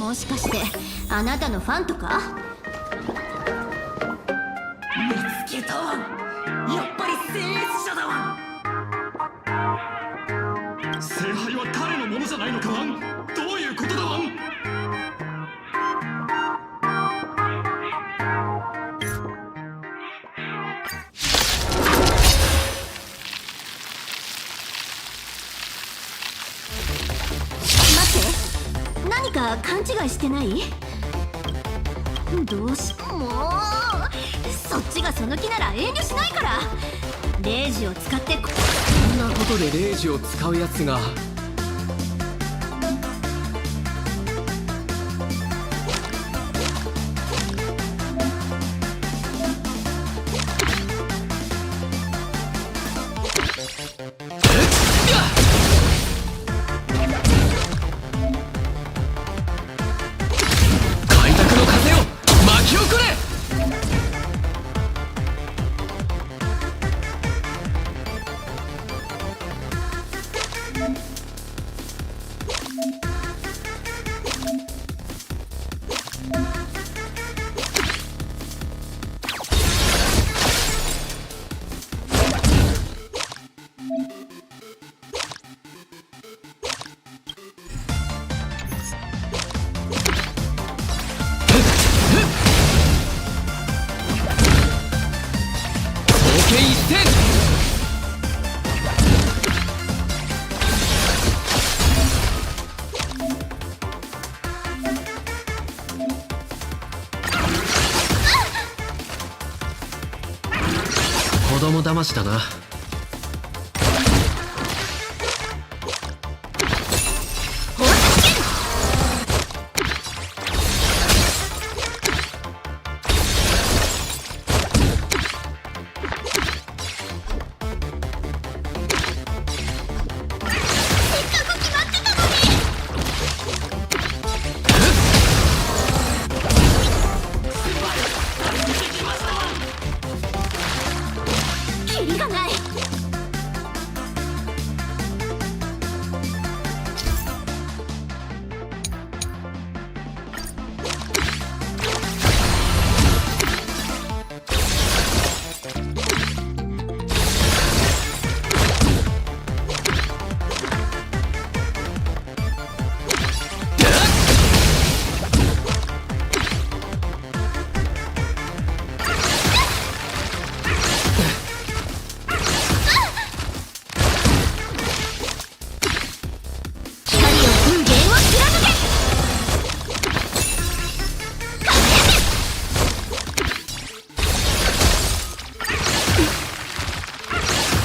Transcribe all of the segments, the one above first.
もしかしてあなたのファンとか？見つけたわ。やっぱり僭越者だわ。聖杯は彼のものじゃないのかワン。どういうことだワン。待って、何か勘違いしてない？どうしもう、そっちがその気なら遠慮しないから。レイジを使ってこんなことでレイジを使うやつが。開拓の風を巻き起これ。一戦子供騙しだな。キリがない。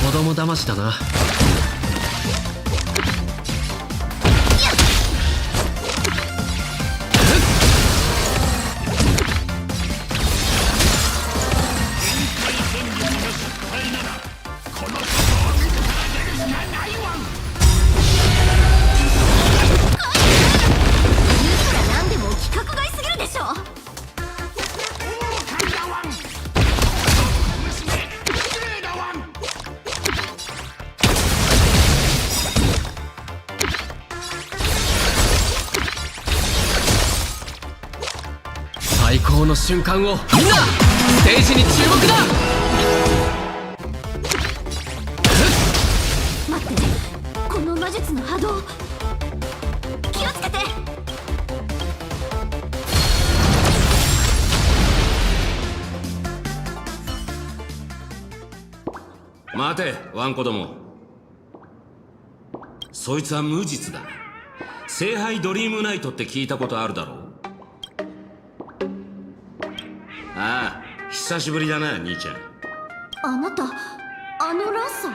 子供騙しだな。何でも規格外すぎるでしょ。最高の瞬間をみんなステージに注目だ。待って、この魔術の波動、気をつけて。待てワンコども。そいつは無実だ。聖杯ドリームナイトって聞いたことあるだろう。ああ、久しぶりだな兄ちゃん。あなた、あのランサー？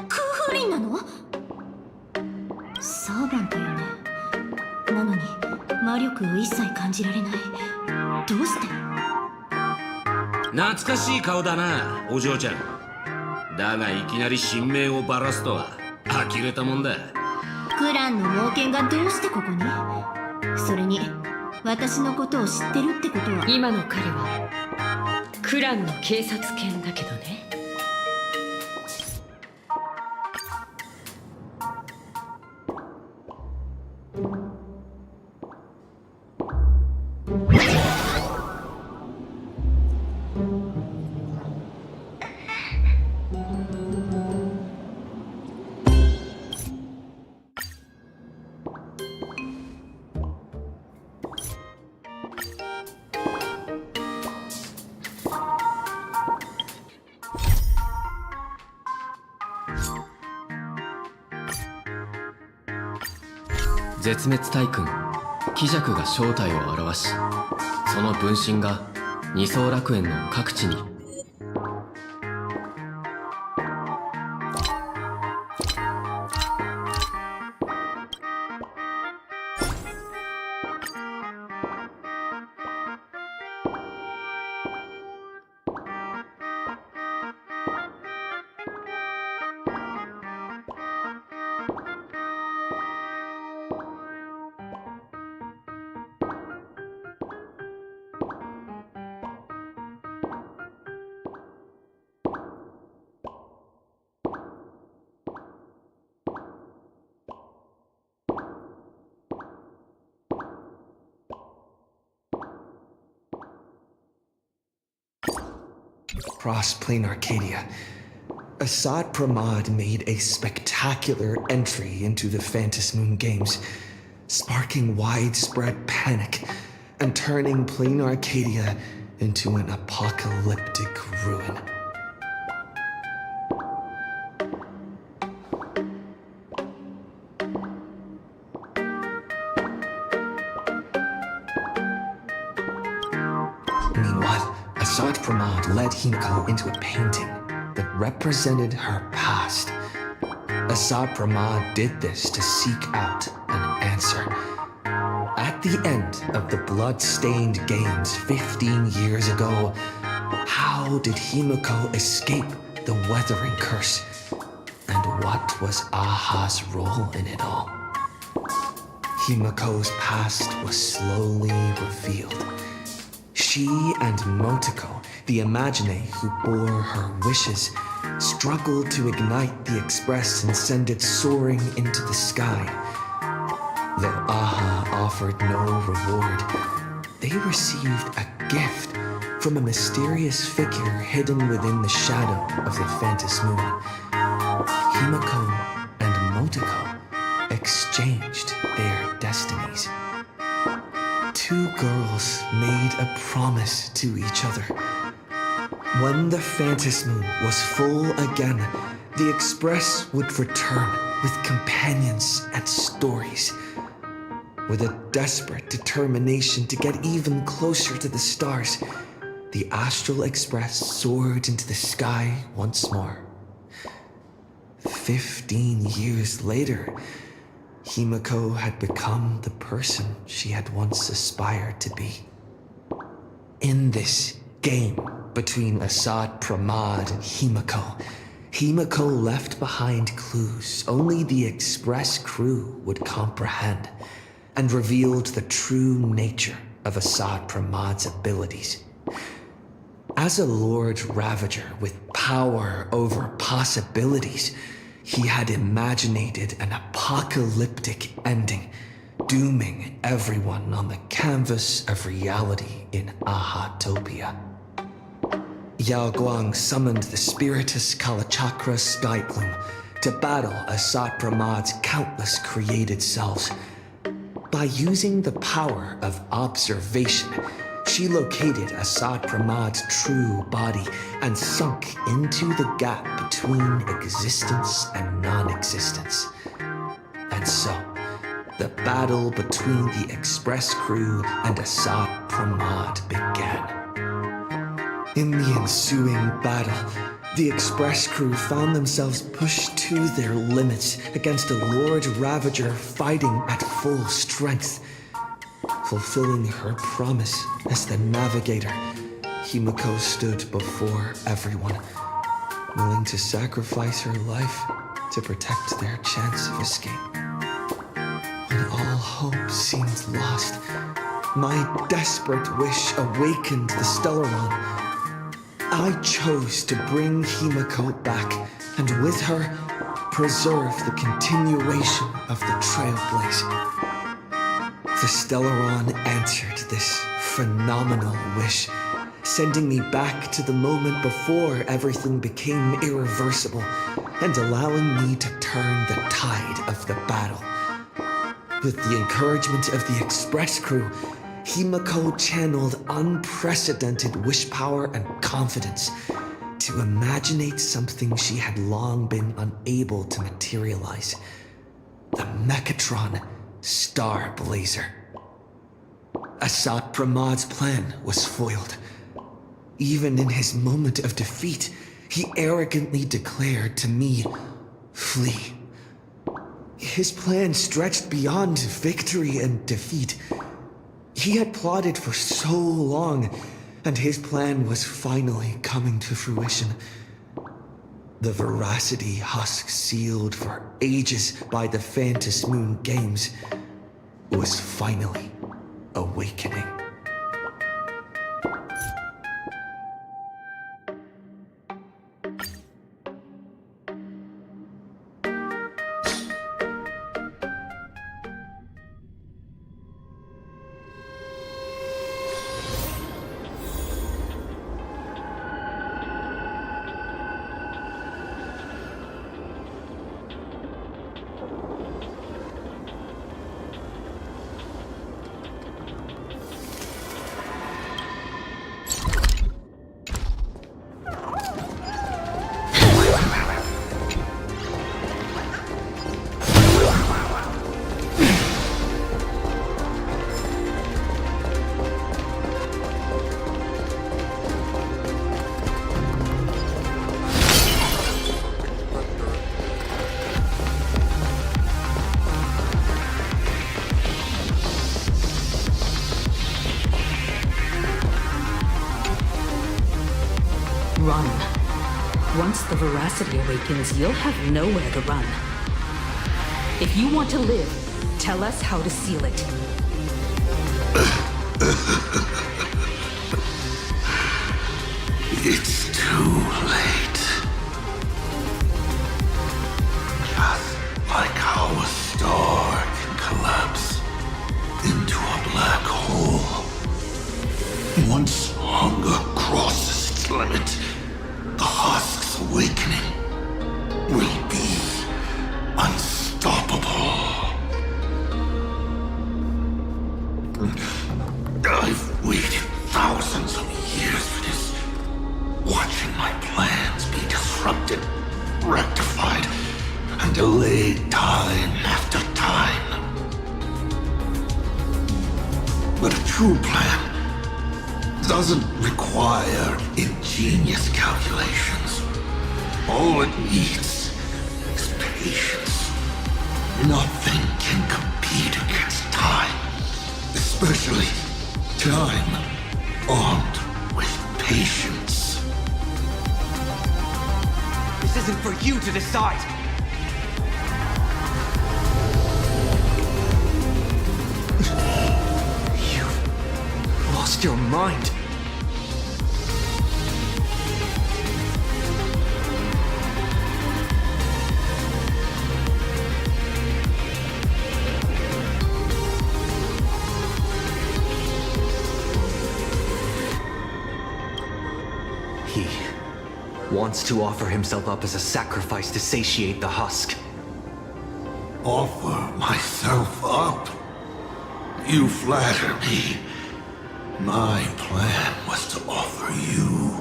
空風林なの？サーバントよね。なのに魔力を一切感じられない。どうして？懐かしい顔だなお嬢ちゃん。だがいきなり神名をばらすとは呆れたもんだ。クランの猛犬がどうしてここに？それに私のことを知ってるってことは。今の彼はクランの警察犬だけどね。絶滅大君鬼弱が正体を表し、その分身が二層楽園の各地に。Across Planarcadia, Assad Pramad made a spectacular entry into the Phantom Moon Games, sparking widespread panic and turning Planarcadia into an apocalyptic ruin. Meanwhile, Assad Pramad led Himiko into a painting that represented her past. Assad Pramad did this to seek out an answer. At the end of the blood-stained games 15 years ago, how did Himiko escape the weathering curse? And what was Aha's role in it all? Himiko's past was slowly revealed. She and Motoko, the Imagine who bore her wishes, struggled to ignite the Express and send it soaring into the sky. Though Aha offered no reward, they received a gift from a mysterious figure hidden within the shadow of the Phantom Moon. Himiko and Motoko exchanged their destinies. Two girls made a promise to each other. When the Phantom Moon was full again, the Express would return with companions and stories. With a desperate determination to get even closer to the stars, the Astral Express soared into the sky once more. 15 years later, Himiko had become the person she had once aspired to be. In this game between Assad Pramad and Himiko, Himiko left behind clues only the Express crew would comprehend, and revealed the true nature of Assad Pramad's abilities. As a Lord Ravager with power over possibilities, he had imaginated an apocalyptic ending, dooming everyone on the canvas of reality in Ahatopia. Yao Guang summoned the Spiritus Kalachakra Skyplume to battle Assad Pramad's countless created selves. By using the power of observation, she located Assad Pramad's true body and sunk into the gap between existence and non-existence. And so, the battle between the Express crew and Assad Pramad began. In the ensuing battle, the Express crew found themselves pushed to their limits against a Lord Ravager fighting at full strength. Fulfilling her promise as the navigator, Himiko stood before everyone, willing to sacrifice her life to protect their chance of escape. When all hope seemed lost, my desperate wish awakened the Stellaron. I chose to bring Himiko back, and with her, preserve the continuation of the Trailblaze. The Stellaron answered this phenomenal wish, sending me back to the moment before everything became irreversible, and allowing me to turn the tide of the battle. With the encouragement of the Express crew, Himiko channeled unprecedented wish power and confidence to imaginate something she had long been unable to materialize. The Mechatron Star Blazer. Assad Pramad's plan was foiled. Even in his moment of defeat, he arrogantly declared to me, "Flee." His plan stretched beyond victory and defeat. He had plotted for so long, and his plan was finally coming to fruition. The Veracity husk sealed for ages by the Phantom Moon Games was finally awakening. Run. Once the Veracity awakens, you'll have nowhere to run. If you want to live, tell us how to seal it. It's too late. Just like how a star can collapse into a black hole. Once hunger crosses its limit, the husk's awakening will be unstoppable. I've waited thousands of years for this, watching my plans be disrupted, rectified, and delayed time after time. But a true plan doesn't require ingenious calculations. All it needs is patience. Nothing can compete against time, especially time armed with patience. This isn't for you to decide. You've lost your mind. He wants to offer himself up as a sacrifice to satiate the husk. Offer myself up? You flatter me. My plan was to offer you,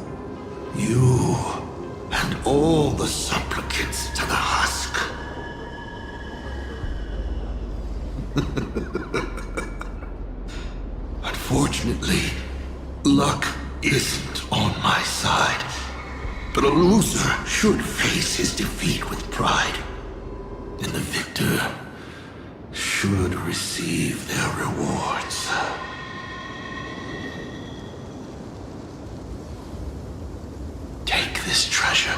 and all the supplicants to the husk. Unfortunately, luck isn't on my side, but a loser should face his defeat with pride, and the victor should receive their rewards. Take this treasure,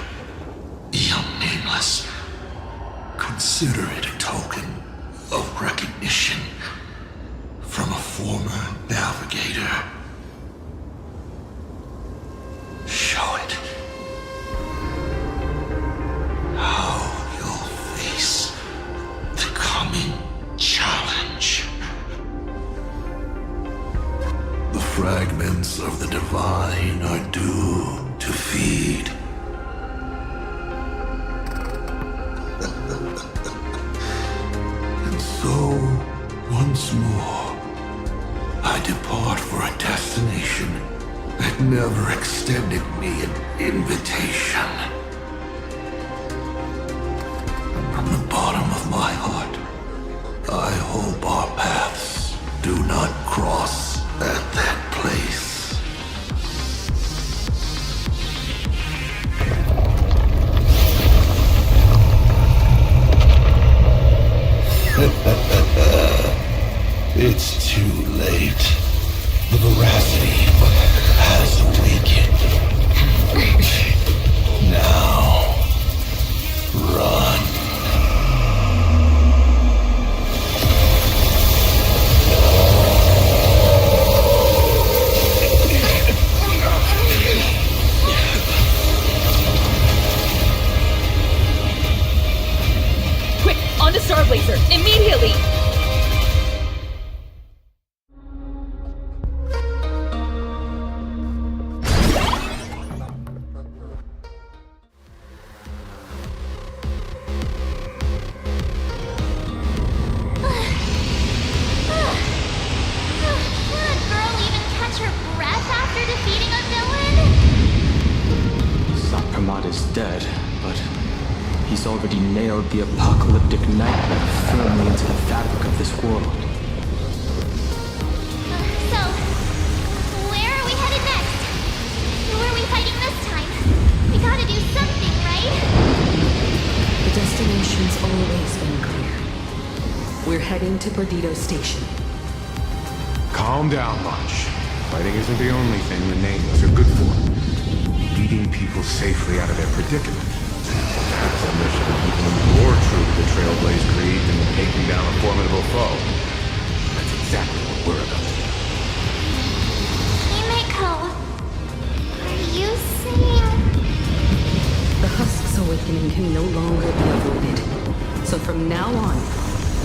young nameless. Consider it a token of recognition from a former navigator. Show it. How you'll face the coming challenge. The fragments of the divine are due to feed. And so, once more, I depart for a destination that never extended me an invitation. From the bottom of my heart, I hope Do not cross at that place. It's too late. The veracity has awakened. Now, run. Quick, on to Star Blazer, immediately! Can a girl even catch her breath after defeating a villain? Sakramat is dead, but he's already nailed the apocalyptic nightmare firmly into the fabric of this world. So, where are we headed next? Who are we fighting this time? We gotta do something, right? The destination's always been clear. We're heading to Perdido Station. Calm down, Bunch. Fighting isn't the only thing the nameless are good for. Leading people safely out of their predicament. That's a mission even more true to the Trailblaze Creed than taking down a formidable foe. That's exactly what we're about to do. Himeko, are you saying... The Husk's awakening can no longer be avoided. So from now on,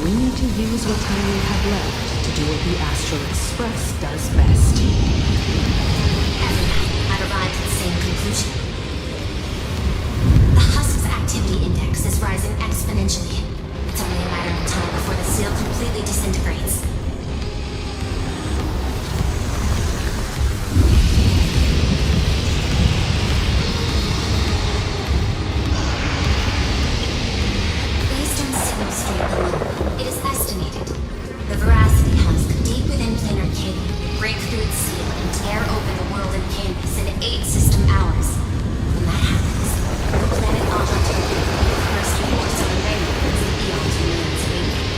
we need to use what time we have left to do what the Astral Express does best. I've arrived at the same conclusion. The Husk's activity index is rising exponentially. It's only a matter of time before the seal completely disintegrates. Based on signal stream alone, it is estimated the Veracity Husk deep within Planarcadia will break through its seal and tear open the world and canvas in 8 system hours. When that happens, the planet Aja will be the first force on the mainland as the eons remains vacant.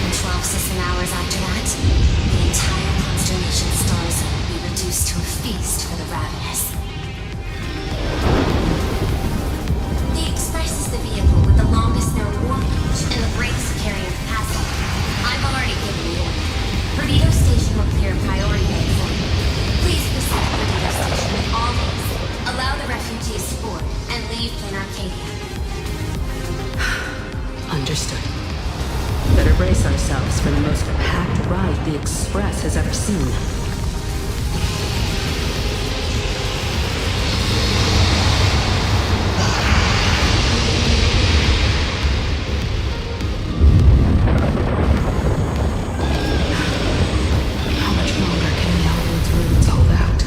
And 12 system hours after that, the entire constellation star zone will be reduced to a feast for the ravenous. The Express is the vehicle with the longest known warp range and the brakes carrying capacity. I've already given the order. Perdido Station will clear priority bay for you. Please proceed to Perdido Station with all haste. Allow the refugees to board and leave Planarcadia. Understood. Better brace ourselves for the most packed ride the Express has ever seen. How much longer can the Outward's ruins hold out?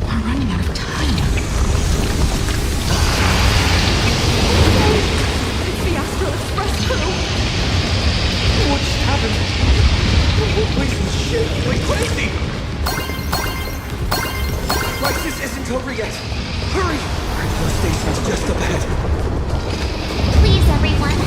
We're running out of time. It's the Astral Express crew! What just happened? The whole place is shaking like crazy! Crisis isn't over yet! Hurry! Our station's just up ahead. Please, everyone.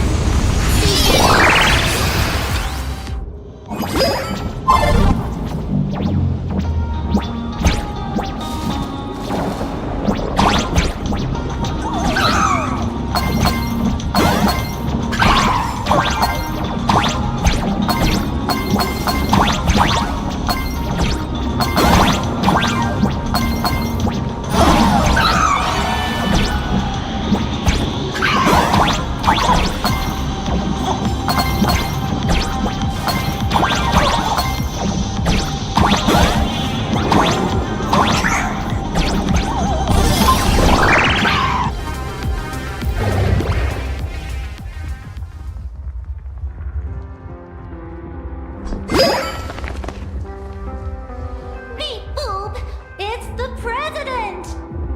Beep boop! It's the president!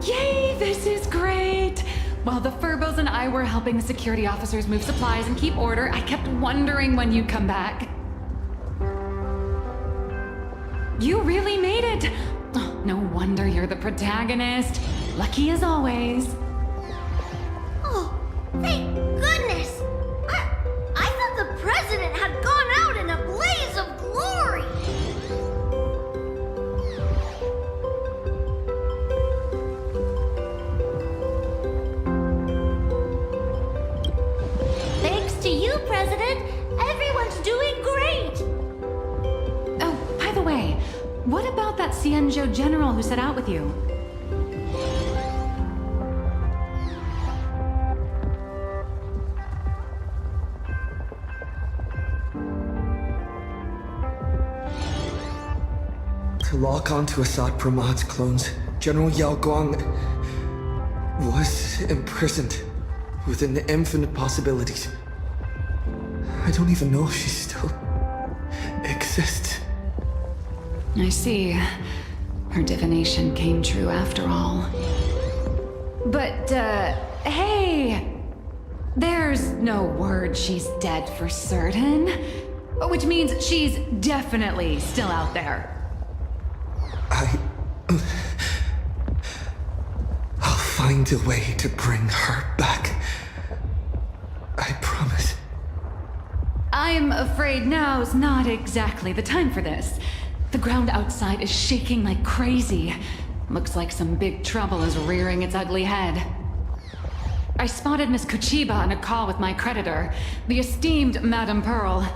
Yay, this is great! While the Furbos and I were helping the security officers move supplies and keep order, I kept wondering when you'd come back. You really made it! Oh, no wonder you're the protagonist. Lucky as always. Oh, thank goodness! I thought the president had gone out in a blaze of glory! Thanks to you, President, everyone's doing great! Oh, by the way, what about that Cienjo general who set out with you? To lock onto Assad Pramad's clones, General Yao Guang was imprisoned within the infinite possibilities. I don't even know if she still exists. I see. Her divination came true after all. But, hey! There's no word she's dead for certain. Which means she's definitely still out there. I'll find a way to bring her back. I promise. I'm afraid now's not exactly the time for this. The ground outside is shaking like crazy. Looks like some big trouble is rearing its ugly head. I spotted Miss Kuchiba on a call with my creditor, the esteemed Madame Pearl.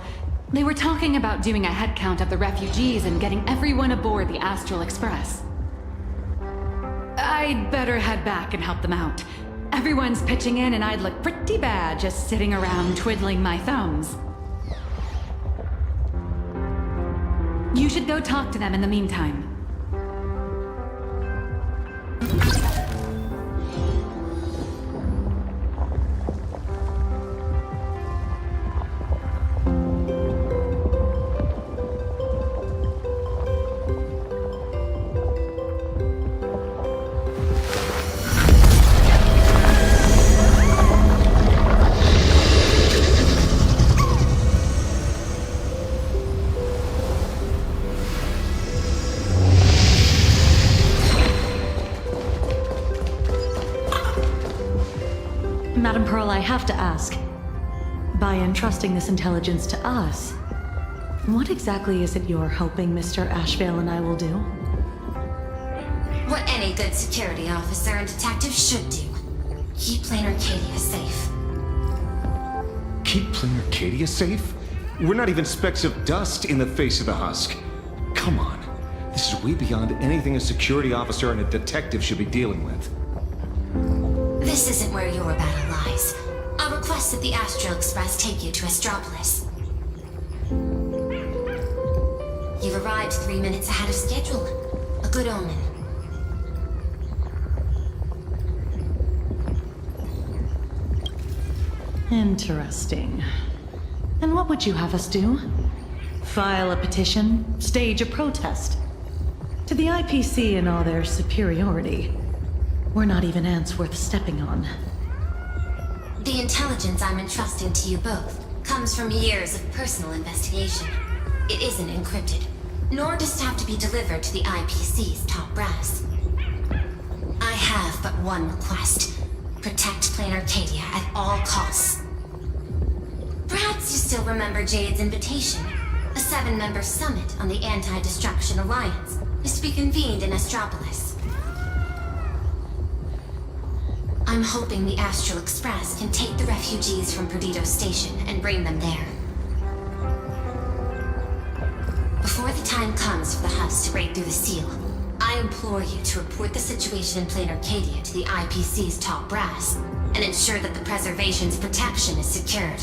They were talking about doing a head count of the refugees and getting everyone aboard the Astral Express. I'd better head back and help them out. Everyone's pitching in and I'd look pretty bad just sitting around twiddling my thumbs. You should go talk to them in the meantime. Madam Pearl, I have to ask. By entrusting this intelligence to us, what exactly is it you're hoping Mr. Ashvale and I will do? What any good security officer and detective should do. Keep Planarcadia safe. Keep Planarcadia safe? We're not even specks of dust in the face of the husk. Come on. This is way beyond anything a security officer and a detective should be dealing with. This isn't where your battle lies. I'll request that the Astral Express take you to Astropolis. You've arrived 3 minutes ahead of schedule. A good omen. Interesting. And what would you have us do? File a petition? Stage a protest? To the IPC and all their superiority. We're not even ants worth stepping on. The intelligence I'm entrusting to you both comes from years of personal investigation. It isn't encrypted, nor does it have to be delivered to the IPC's top brass. I have but one request. Protect Planarcadia at all costs. Perhaps you still remember Jade's invitation. A 7-member summit on the Anti-Destruction Alliance is to be convened in Astropolis. I'm hoping the Astral Express can take the refugees from Perdido Station and bring them there. Before the time comes for the husk to break through the seal, I implore you to report the situation in Planarcadia to the IPC's top brass and ensure that the preservation's protection is secured.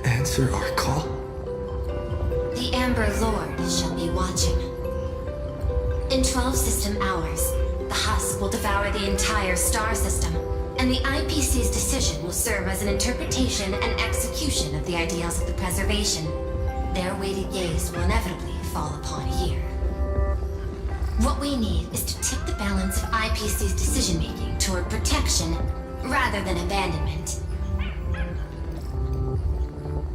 Answer our call? The Amber Lord shall be watching. In 12 system hours, the husk will devour the entire star system And the IPC's decision will serve as an interpretation and execution of the ideals of the preservation. Their weighted gaze will inevitably fall upon here. What we need is to tip the balance of IPC's decision-making toward protection rather than abandonment.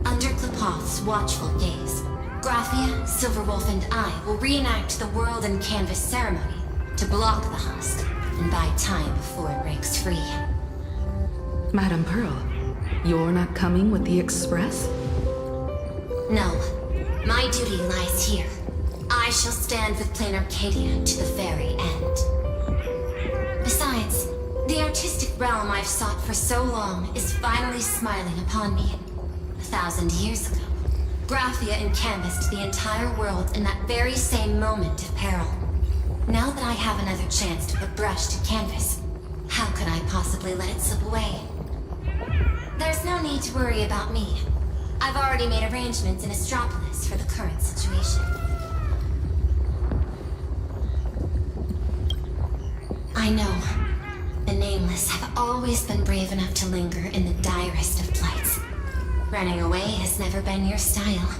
Under Klepoth's watchful gaze, Graphia, Silverwolf, and I will reenact the World and Canvas ceremony to block the husk and buy time before it breaks free. Madam Pearl, you're not coming with the Express? No. My duty lies here. I shall stand with Planarcadia to the very end. Besides, the artistic realm I've sought for so long is finally smiling upon me. 1,000 years ago, Graphia encanvassed the entire world in that very same moment of peril. Now that I have another chance to put brush to canvas, how could I possibly let it slip away? There's no need to worry about me. I've already made arrangements in Astropolis for the current situation. I know. The Nameless have always been brave enough to linger in the direst of plights. Running away has never been your style.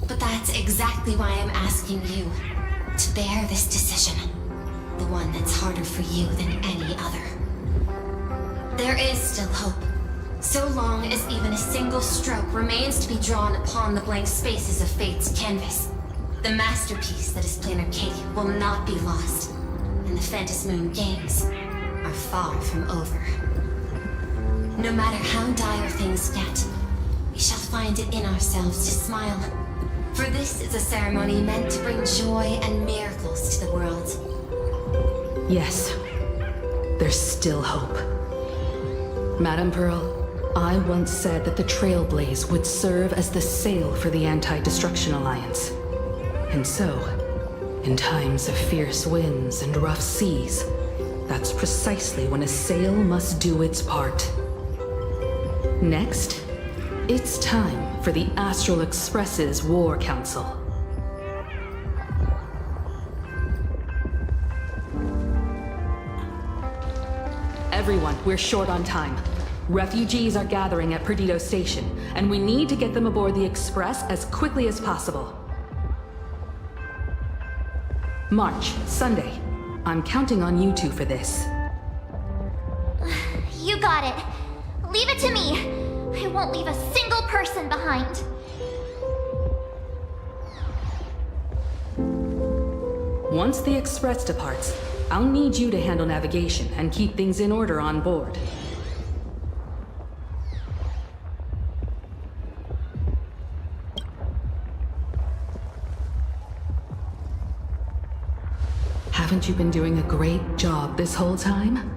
But that's exactly why I'm asking you to bear this decision. The one that's harder for you than any other. There is still hope. So long as even a single stroke remains to be drawn upon the blank spaces of fate's canvas, the masterpiece that is Planarcadia will not be lost, and the Phantasmoon Games are far from over. No matter how dire things get, we shall find it in ourselves to smile, for this is a ceremony meant to bring joy and miracles to the world. Yes, there's still hope. Madam Pearl, I once said that the Trailblaze would serve as the sail for the Anti-Destruction Alliance. And so, in times of fierce winds and rough seas, that's precisely when a sail must do its part. Next, it's time for the Astral Express's War Council. Everyone, we're short on time. Refugees are gathering at Perdido Station, and we need to get them aboard the Express as quickly as possible. March, Sunday. I'm counting on you two for this. You got it. Leave it to me. I won't leave a single person behind. Once the Express departs, I'll need you to handle navigation and keep things in order on board. Haven't you been doing a great job this whole time?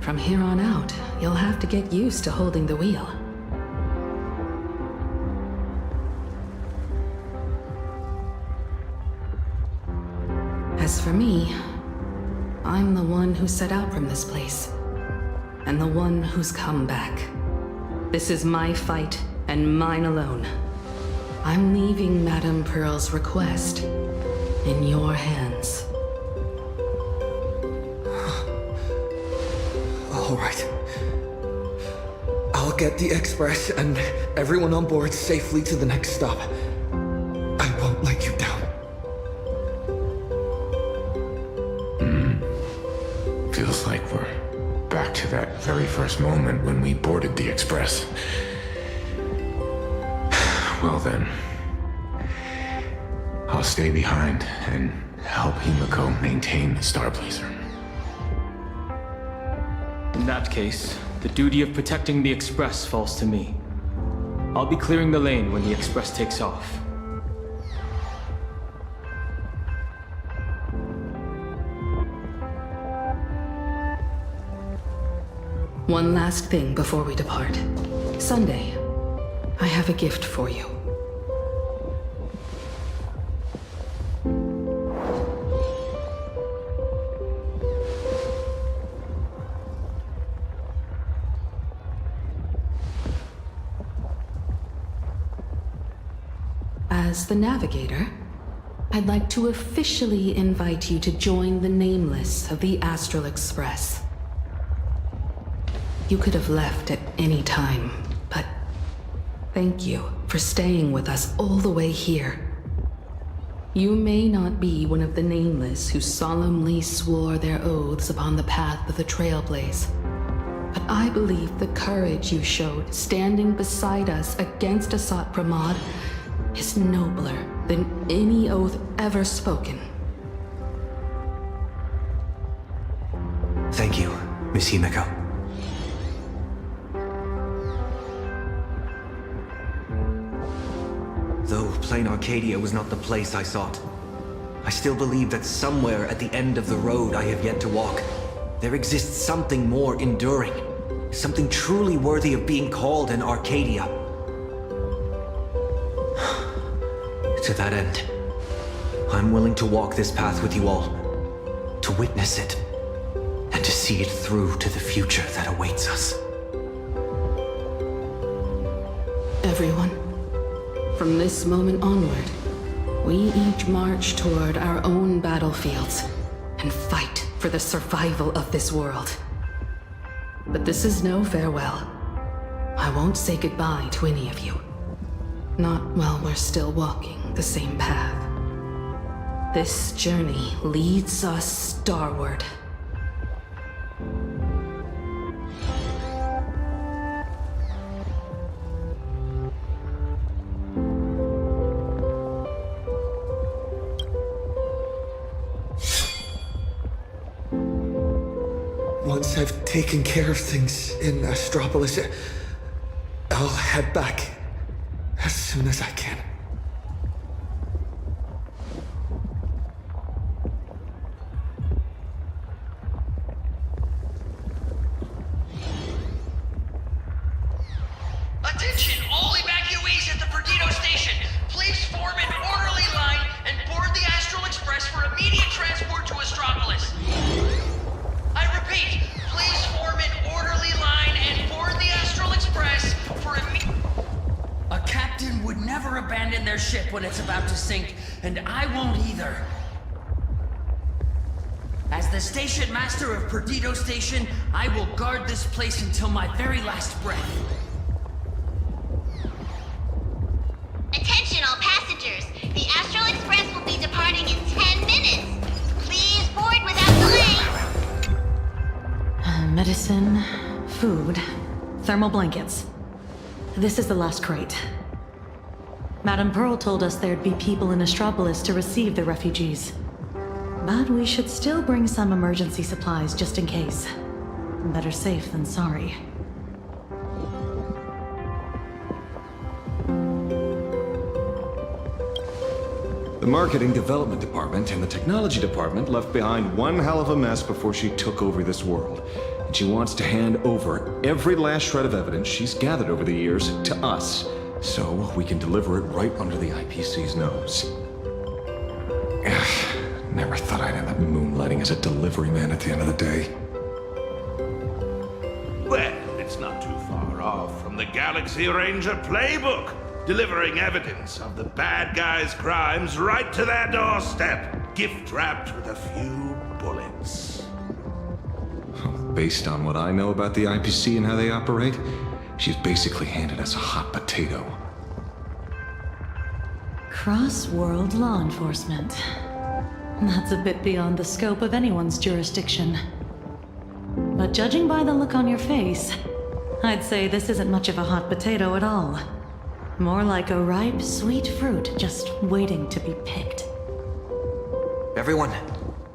From here on out, you'll have to get used to holding the wheel. As for me, I'm the one who set out from this place, and the one who's come back. This is my fight, and mine alone. I'm leaving Madame Pearl's request in your hands. All right. I'll get the Express and everyone on board safely to the next stop. I won't let you down. Feels like we're back to that very first moment when we boarded the Express. Well then, I'll stay behind and help Himiko maintain the Starblazer. In that case, the duty of protecting the Express falls to me. I'll be clearing the lane when the Express takes off. One last thing before we depart. Sunday, I have a gift for you. As the Navigator, I'd like to officially invite you to join the Nameless of the Astral Express. You could have left at any time, but thank you for staying with us all the way here. You may not be one of the nameless who solemnly swore their oaths upon the path of the Trailblaze, but I believe the courage you showed standing beside us against Asat Pramod is nobler than any oath ever spoken. Thank you, Miss Himeko. Though Planarcadia was not the place I sought, I still believe that somewhere at the end of the road I have yet to walk, there exists something more enduring, something truly worthy of being called an Arcadia. To that end, I'm willing to walk this path with you all, to witness it, and to see it through to the future that awaits us. Everyone, from this moment onward, we each march toward our own battlefields and fight for the survival of this world. But this is no farewell. I won't say goodbye to any of you. Not while we're still walking the same path. This journey leads us starward. Once I've taken care of things in Astropolis, I'll head back as soon as I can. Attention, all evacuees at the Perdido station. Please form an orderly line and board the Astral Express for immediate transport to Astropolis. I repeat, please form an orderly line and board the Astral Express for immediate... A captain would never abandon their ship when it's about to sink, and I won't either. As the station master of Perdido Station, I will guard this place until my very last breath. Attention all passengers. The Astral Express will be departing in 10 minutes. Please board without delay. Medicine, food, thermal blankets. This is the last crate. Madame Pearl told us there'd be people in Astropolis to receive the refugees. But we should still bring some emergency supplies just in case. Better safe than sorry. The Marketing Development Department and the Technology Department left behind one hell of a mess before she took over this world. And she wants to hand over every last shred of evidence she's gathered over the years to us, so we can deliver it right under the IPC's nose. Never thought I'd end up moonlighting as a delivery man at the end of the day. Well, it's not too far off from the Galaxy Ranger playbook, delivering evidence of the bad guys' crimes right to their doorstep, gift-wrapped with a few bullets. Based on what I know about the IPC and how they operate, she's basically handed us a hot potato. Cross-world law enforcement. That's a bit beyond the scope of anyone's jurisdiction. But judging by the look on your face, I'd say this isn't much of a hot potato at all. More like a ripe, sweet fruit just waiting to be picked. Everyone,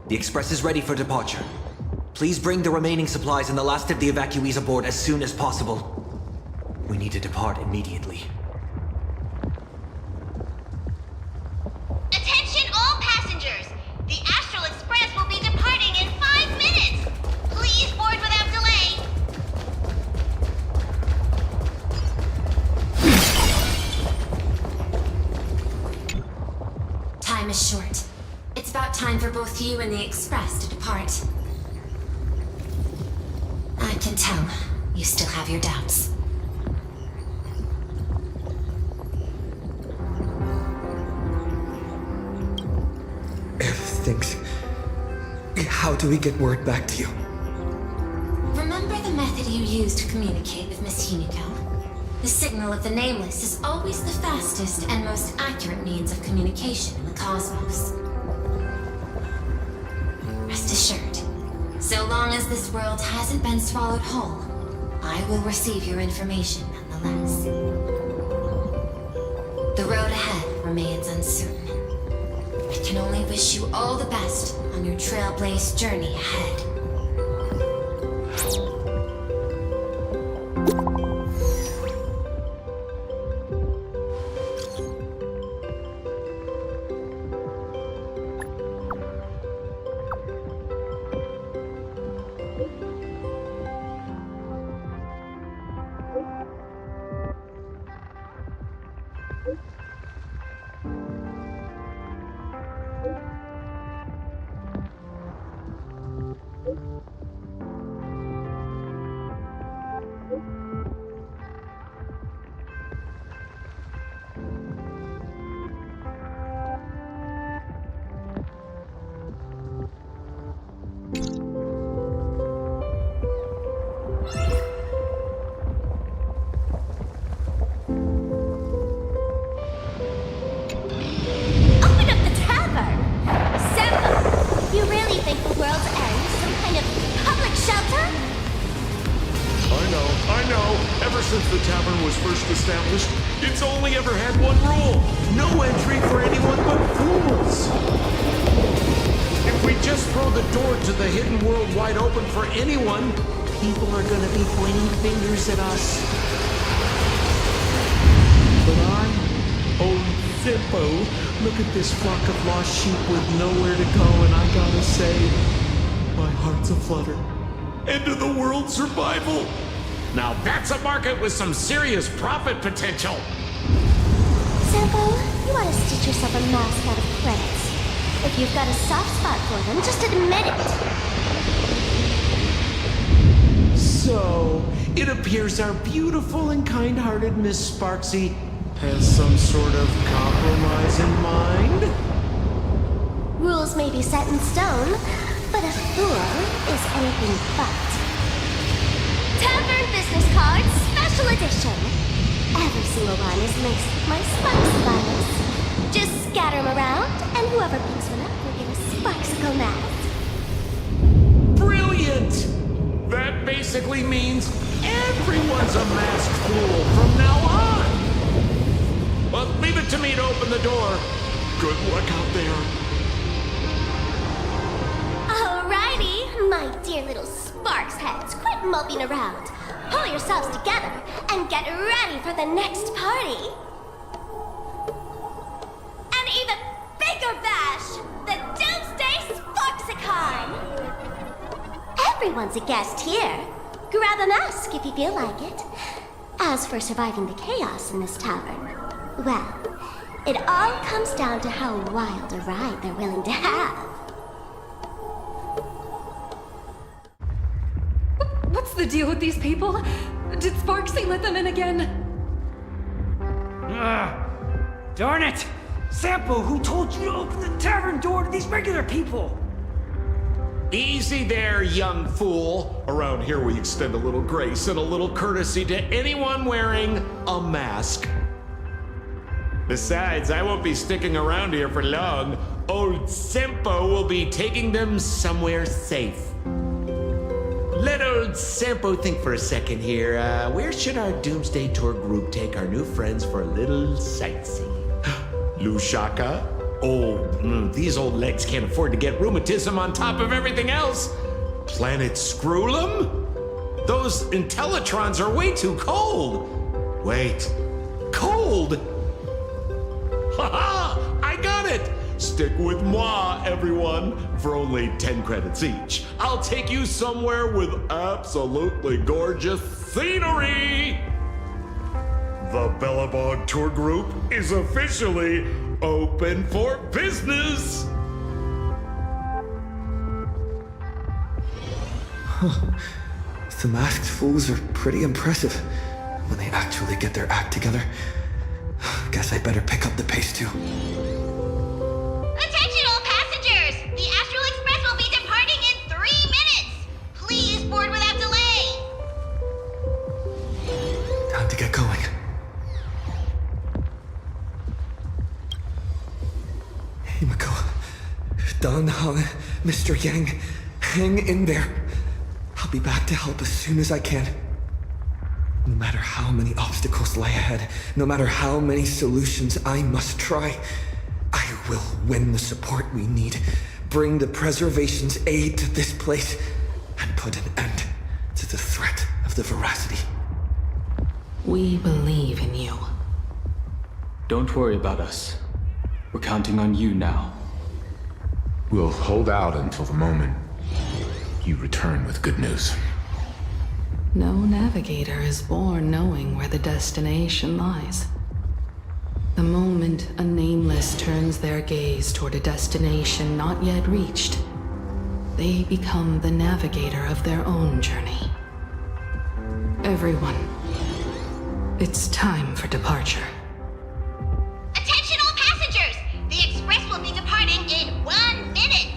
the Express is ready for departure. Please bring the remaining supplies and the last of the evacuees aboard as soon as possible. We need to depart immediately. Attention all passengers. The Astral Express will be departing in 5 minutes. Please board without delay. Time is short. It's about time for both you and the Express to depart. I can tell you still have your doubts. Things. How do we get word back to you? Remember the method will you use to communicate with Miss Himiko? The signal of the Nameless is always the fastest and most accurate means of communication in the cosmos. Rest assured, so long as this world hasn't been swallowed whole, I will receive your information nonetheless. The road ahead remains uncertain. I can only wish you all the best on your trailblazed journey ahead. This flock of lost sheep with nowhere to go, and I gotta say, my heart's aflutter. End of the world survival! Now that's a market with some serious profit potential! Sampo, you ought to stitch yourself a mask out of credits. If you've got a soft spot for them, just admit it! So, it appears our beautiful and kind-hearted Miss Sparksy has some sort of compromise in mind? Rules may be set in stone, but a fool is anything but. Tavern business cards, special edition. Every single one is laced with my Sparks virus. Just scatter them around, and whoever picks one up will get a Sparksicle mask. Brilliant! That basically means everyone's a masked fool from now on! Well, leave it to me to open the door. Good luck out there. Alrighty, my dear little Sparks heads, quit moping around. Pull yourselves together and get ready for the next party. An even bigger bash, the Doomsday Sparksicon. Everyone's a guest here. Grab a mask if you feel like it. As for surviving the chaos in this tavern, well, it all comes down to how wild a ride they're willing to have. What's the deal with these people? Did Sparksy let them in again? Darn it! Sampo, who told you to open the tavern door to these regular people? Easy there, young fool. Around here we extend a little grace and a little courtesy to anyone wearing a mask. Besides, I won't be sticking around here for long. Old Sempo will be taking them somewhere safe. Let old Sempo think for a second here. Where should our Doomsday Tour group take our new friends for a little sightseeing? Lushaka? Oh, these old legs can't afford to get rheumatism on top of everything else. Planet Screwlum? Those Intellitrons are way too cold. Wait, cold? Haha! I got it! Stick with moi, everyone, for only 10 credits each. I'll take you somewhere with absolutely gorgeous scenery! The Bellabog Tour Group is officially open for business! The masked fools are pretty impressive when they actually get their act together. Guess I better pick up the pace too. Attention all passengers! The Astral Express will be departing in 3 minutes! Please board without delay! Himiko, Dan Hong, Mr. Yang, hang in there. I'll be back to help as soon as I can. No matter how many obstacles lie ahead, no matter how many solutions I must try, I will win the support we need, bring the preservation's aid to this place, and put an end to the threat of the Veracity. We believe in you. Don't worry about us. We're counting on you now. We'll hold out until the moment you return with good news. No navigator is born knowing where the destination lies. The moment a nameless turns their gaze toward a destination not yet reached, they become the navigator of their own journey. Everyone, it's time for departure. Attention all passengers! The express will be departing in 1 minute!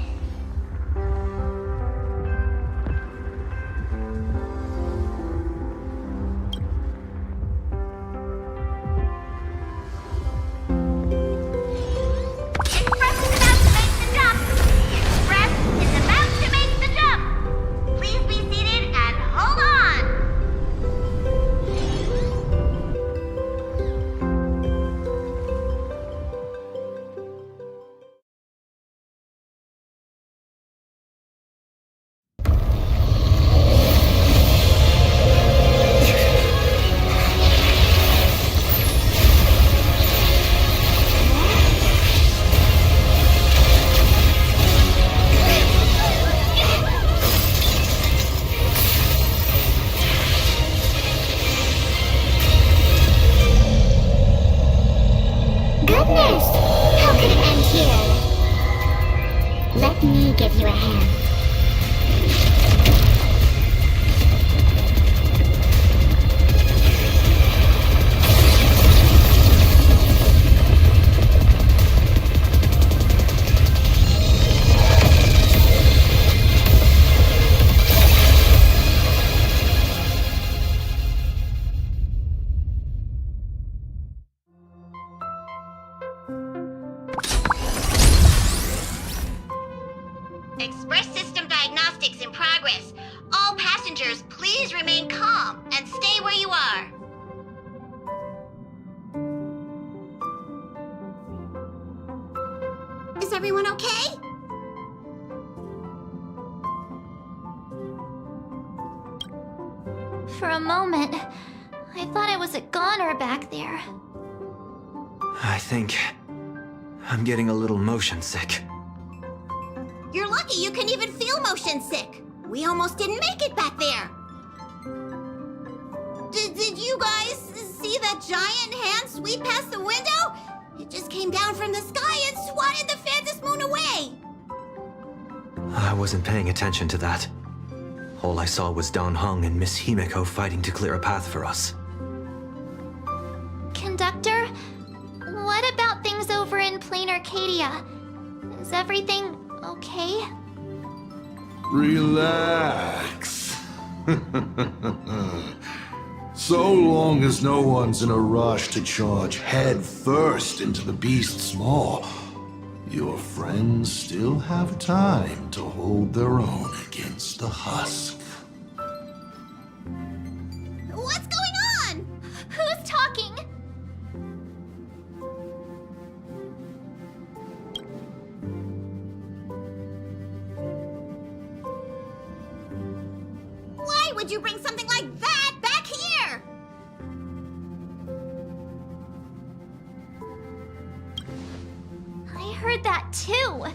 Goodness! How could it end here? Let me give you a hand. Express system diagnostics in progress. All passengers, please remain calm and stay where you are. Is everyone okay? For a moment, I thought I was a goner back there. I think I'm getting a little motion sick. You're lucky you can even feel motion sick. We almost didn't make it back there. Did you guys see that giant hand sweep past the window? It just came down from the sky and swatted the Phantom Moon away. I wasn't paying attention to that. All I saw was Dan Hong and Miss Himiko fighting to clear a path for us. Conductor, what about things over in Planarcadia? Is everything okay? Relax. So long as no one's in a rush to charge head first into the beast's maw, your friends still have time to hold their own against the husk. What's going on? Who's talking? Why would you bring something like that back here? I heard that too,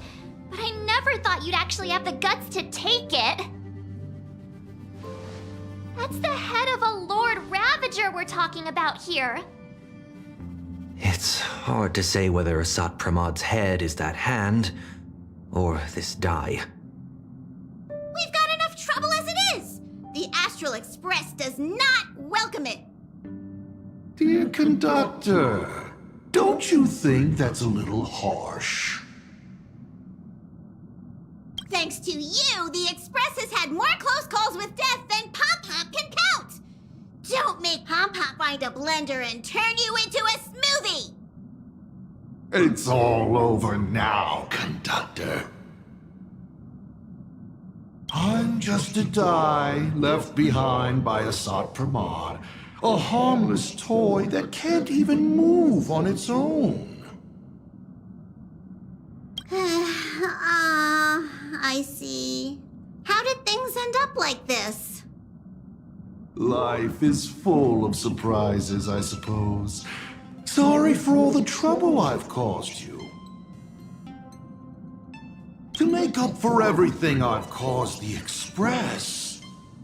but I never thought you'd actually have the guts to take it. That's the head of a Lord Ravager we're talking about here. It's hard to say whether Asat Pramad's head is that hand, or this die. We've got enough trouble as it is. The Astral Express does not welcome it. Dear conductor, don't you think that's a little harsh? Thanks to you, the Express has had more close calls with death than Pop Pop can count. Don't make Pop Pop find a blender and turn you into a smoothie. It's all over now, Conductor. I'm just a die left behind by Assad Pramod, a harmless toy that can't even move on its own. I see. How did things end up like this? Life is full of surprises, I suppose. Sorry for all the trouble I've caused you. To make up for everything I've caused the Express,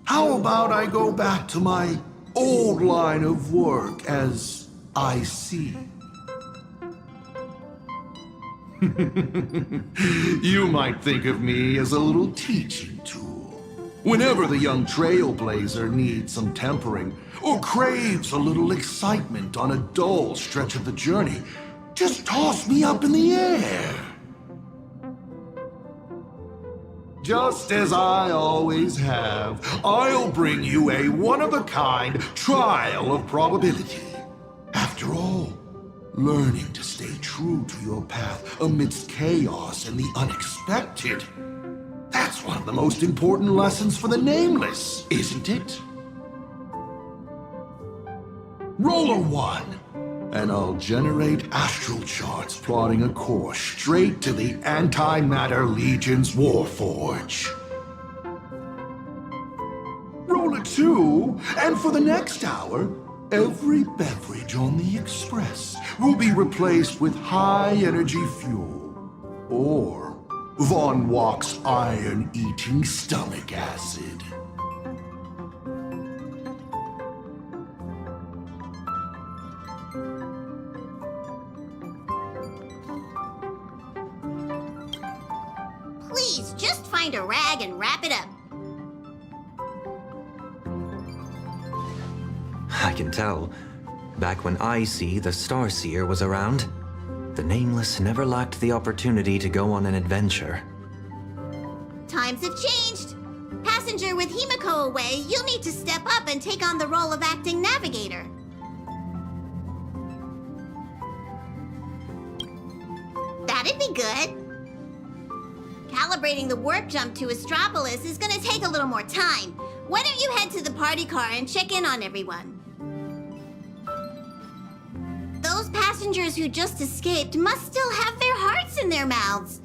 how about I go back to my old line of work as IC? You might think of me as a little teaching tool. Whenever the young trailblazer needs some tempering, or craves a little excitement on a dull stretch of the journey, just toss me up in the air. Just as I always have, I'll bring you a one-of-a-kind trial of probability. After all, learning to stay true to your path amidst chaos and the unexpected, that's one of the most important lessons for the Nameless, isn't it? Roll a 1, and I'll generate astral charts plotting a course straight to the Antimatter Legion's Warforge. Roll a 2, and for the next hour, every beverage on the Express will be replaced with high-energy fuel, or Von Walk's iron-eating stomach acid. Please, just find a rag and wrap it up. I can tell. Back when IC, the Starseer, was around, the Nameless never lacked the opportunity to go on an adventure. Times have changed. Passenger with Himiko away, you'll need to step up and take on the role of acting navigator. That'd be good. Calibrating the warp jump to Astropolis is gonna take a little more time. Why don't you head to the party car and check in on everyone? Those passengers who just escaped must still have their hearts in their mouths.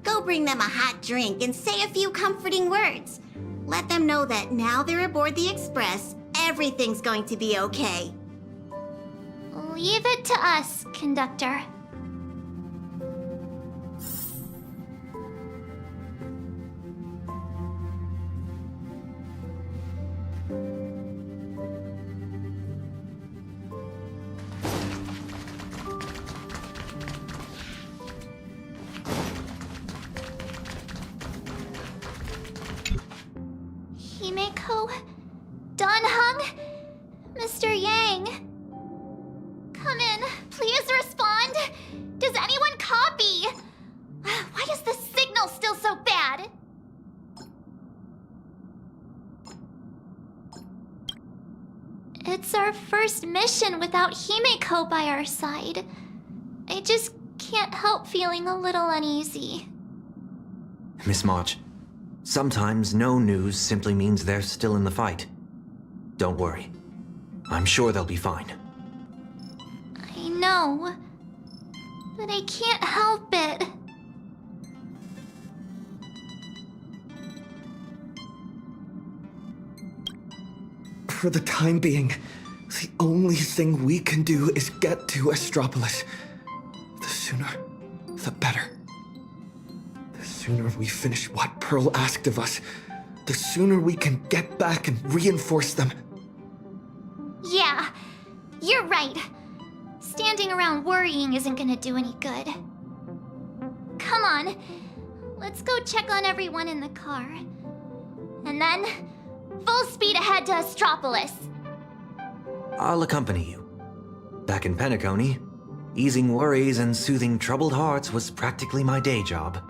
Go bring them a hot drink and say a few comforting words. Let them know that now they're aboard the Express, everything's going to be okay. Leave it to us, Conductor. Himeko? Dunhung? Mr. Yang? Come in. Please respond. Does anyone copy? Why is the signal still so bad? It's our first mission without Himeko by our side. I just can't help feeling a little uneasy. Miss March, sometimes no news simply means they're still in the fight. Don't worry. I'm sure they'll be fine. I know, but I can't help it. For the time being, the only thing we can do is get to Astropolis. The sooner, the better. The sooner we finish what Pearl asked of us, the sooner we can get back and reinforce them. Yeah, you're right. Standing around worrying isn't gonna do any good. Come on, let's go check on everyone in the car. And then, full speed ahead to Astropolis. I'll accompany you. Back in Penacony, easing worries and soothing troubled hearts was practically my day job.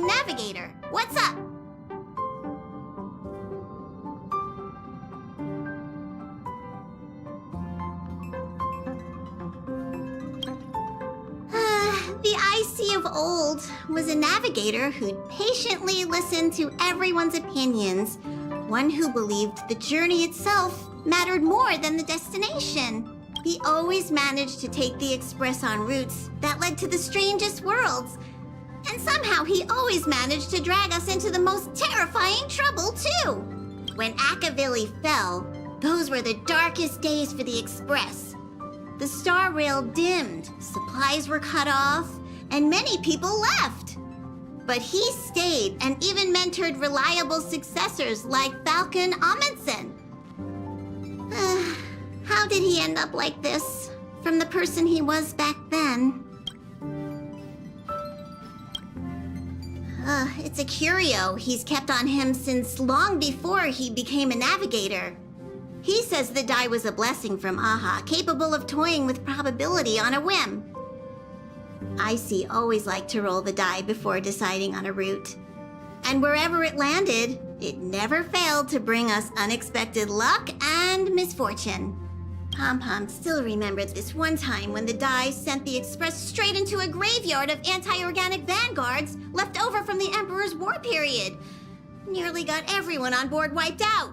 flying navigator. What's up? The IC of old was a navigator who'd patiently listen to everyone's opinions, one who believed the journey itself mattered more than the destination. He always managed to take the Express on routes that led to the strangest worlds, and somehow he always managed to drag us into the most terrifying trouble, too. When Akavili fell, those were the darkest days for the Express. The star rail dimmed, supplies were cut off, and many people left. But he stayed and even mentored reliable successors like Falcon Amundsen. How did he end up like this? From the person he was back then? It's a curio he's kept on him since long before he became a navigator. He says the die was a blessing from Aha, capable of toying with probability on a whim. Icy always liked to roll the die before deciding on a route. And wherever it landed, it never failed to bring us unexpected luck and misfortune. Pom-Pom still remembered this one time when the die sent the Express straight into a graveyard of anti-organic vanguards left over from the Emperor's war period. Nearly got everyone on board wiped out.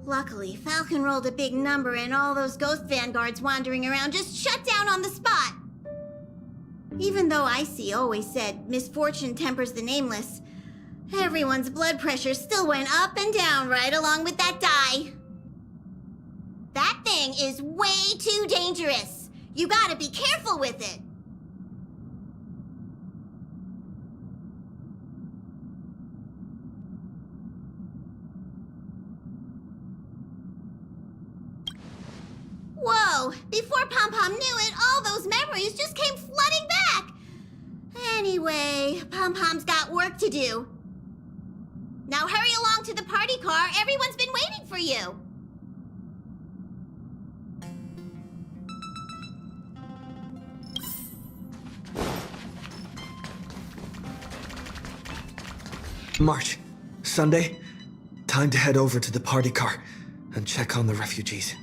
Luckily, Falcon rolled a big number and all those ghost vanguards wandering around just shut down on the spot. Even though Icy always said misfortune tempers the nameless, everyone's blood pressure still went up and down right along with that die. That thing is way too dangerous. You gotta be careful with it. Whoa! Before Pom-Pom knew it, all those memories just came flooding back! Anyway, Pom-Pom's got work to do. Now hurry along to the party car. Everyone's been waiting for you. March, Sunday, time to head over to the party car and check on the refugees.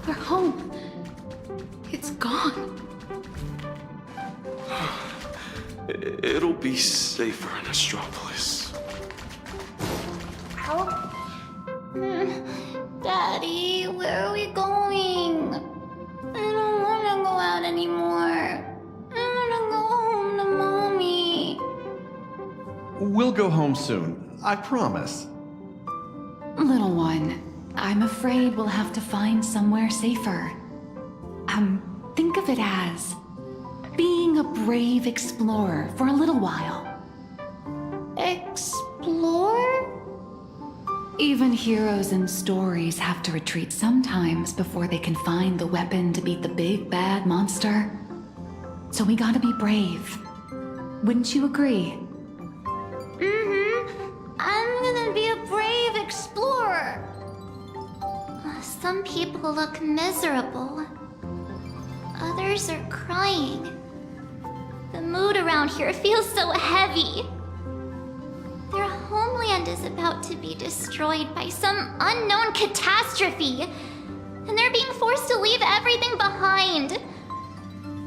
We're home. It's gone. It'll be safer in Astropolis. Daddy, where are we going? I don't want to go out anymore. I want to go home to Mommy. We'll go home soon, I promise. Little one, I'm afraid we'll have to find somewhere safer. Think of it as being a brave explorer for a little while. Explore? Even heroes in stories have to retreat sometimes before they can find the weapon to beat the big bad monster. So we gotta be brave. Wouldn't you agree? I'm gonna be a brave explorer. Some people look miserable. Others are crying. The mood around here feels so heavy. Their homeland is about to be destroyed by some unknown catastrophe, and they're being forced to leave everything behind.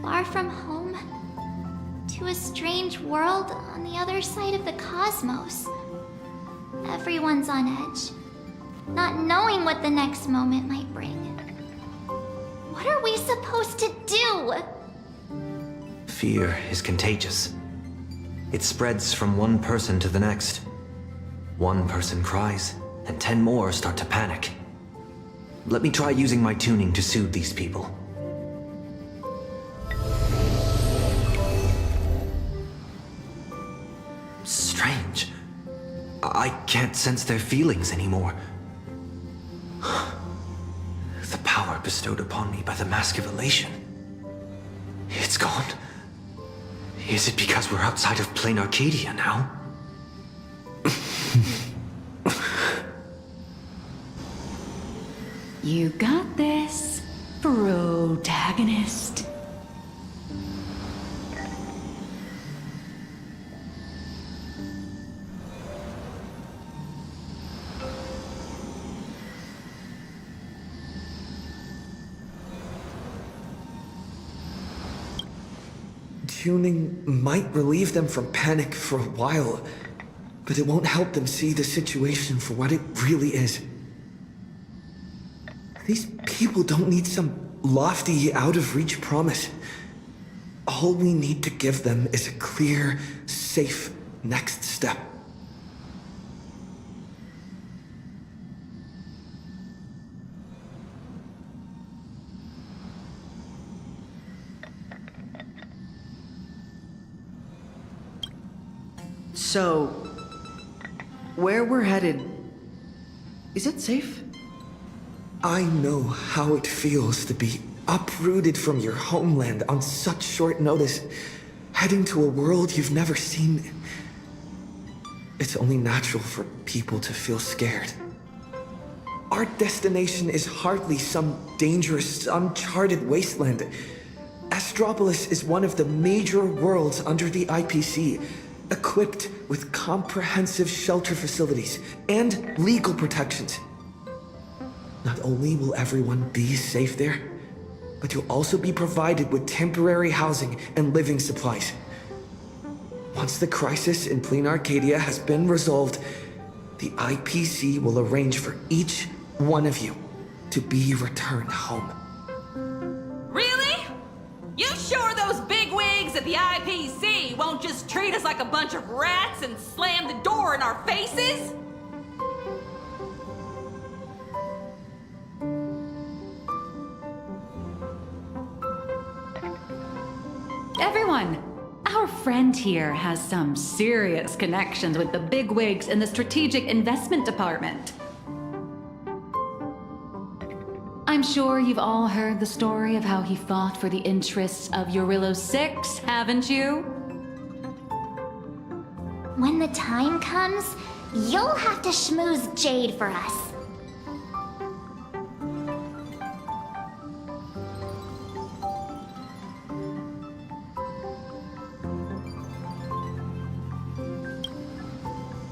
Far from home, to a strange world on the other side of the cosmos. Everyone's on edge, not knowing what the next moment might bring. What are we supposed to do? Fear is contagious. It spreads from one person to the next. One person cries, and 10 more start to panic. Let me try using my tuning to soothe these people. Strange. I I can't sense their feelings anymore. The power bestowed upon me by the Mask of Elation. It's gone. Is it because we're outside of Planarcadia now? You got this, protagonist. Tuning might relieve them from panic for a while, but it won't help them see the situation for what it really is. These people don't need some lofty, out-of-reach promise. All we need to give them is a clear, safe next step. So, where we're headed, is it safe? I know how it feels to be uprooted from your homeland on such short notice, heading to a world you've never seen. It's only natural for people to feel scared. Our destination is hardly some dangerous, uncharted wasteland. Astropolis is one of the major worlds under the IPC, equipped with comprehensive shelter facilities and legal protections. Not only will everyone be safe there, but you'll also be provided with temporary housing and living supplies. Once the crisis in Planarcadia has been resolved, the IPC will arrange for each one of you to be returned home. Really? You sure those bigwigs at the IPC won't just treat us like a bunch of rats and slam the door in our faces? Everyone, our friend here has some serious connections with the bigwigs in the Strategic Investment Department. I'm sure you've all heard the story of how he fought for the interests of Eurillo 6, haven't you? When the time comes, you'll have to schmooze Jade for us.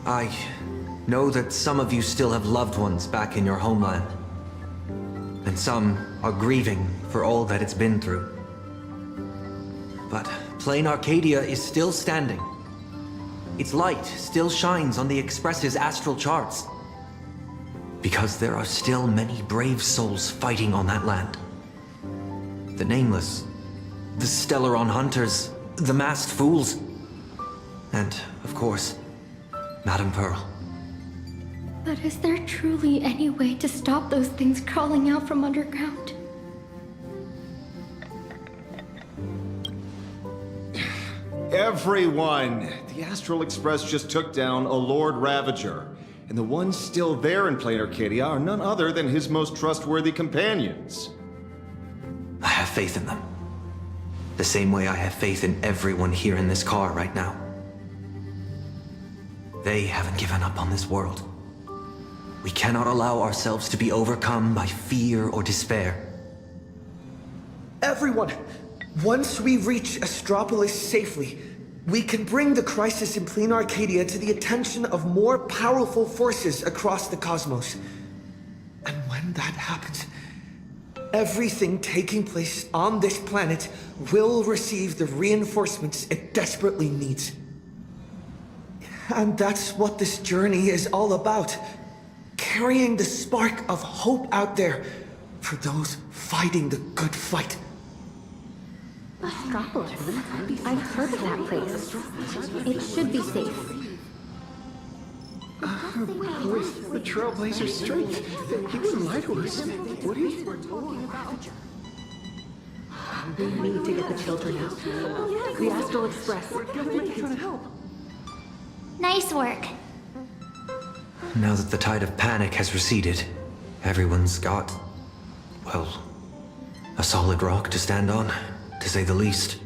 I know that some of you still have loved ones back in your homeland. And some are grieving for all that it's been through. But Planarcadia is still standing. Its light still shines on the Express's astral charts. Because there are still many brave souls fighting on that land. The Nameless, the Stellaron Hunters, the Masked Fools, and, of course, Madame Pearl. But is there truly any way to stop those things crawling out from underground? Everyone! The Astral Express just took down a Lord Ravager, and the ones still there in Planarcadia are none other than his most trustworthy companions. I have faith in them. The same way I have faith in everyone here in this car right now. They haven't given up on this world. We cannot allow ourselves to be overcome by fear or despair. Everyone, once we reach Astropolis safely, we can bring the crisis in Planarcadia to the attention of more powerful forces across the cosmos. And when that happens, everything taking place on this planet will receive the reinforcements it desperately needs. And that's what this journey is all about. Carrying the spark of hope out there for those fighting the good fight. Astropolis. I've heard of that place. It should be safe. With the Trailblazer's strength, he wouldn't lie to us, would he? We need to get the children out. The Astral Express. We're trying to help. Nice work. Now that the tide of panic has receded, everyone's got, well, a solid rock to stand on, to say the least.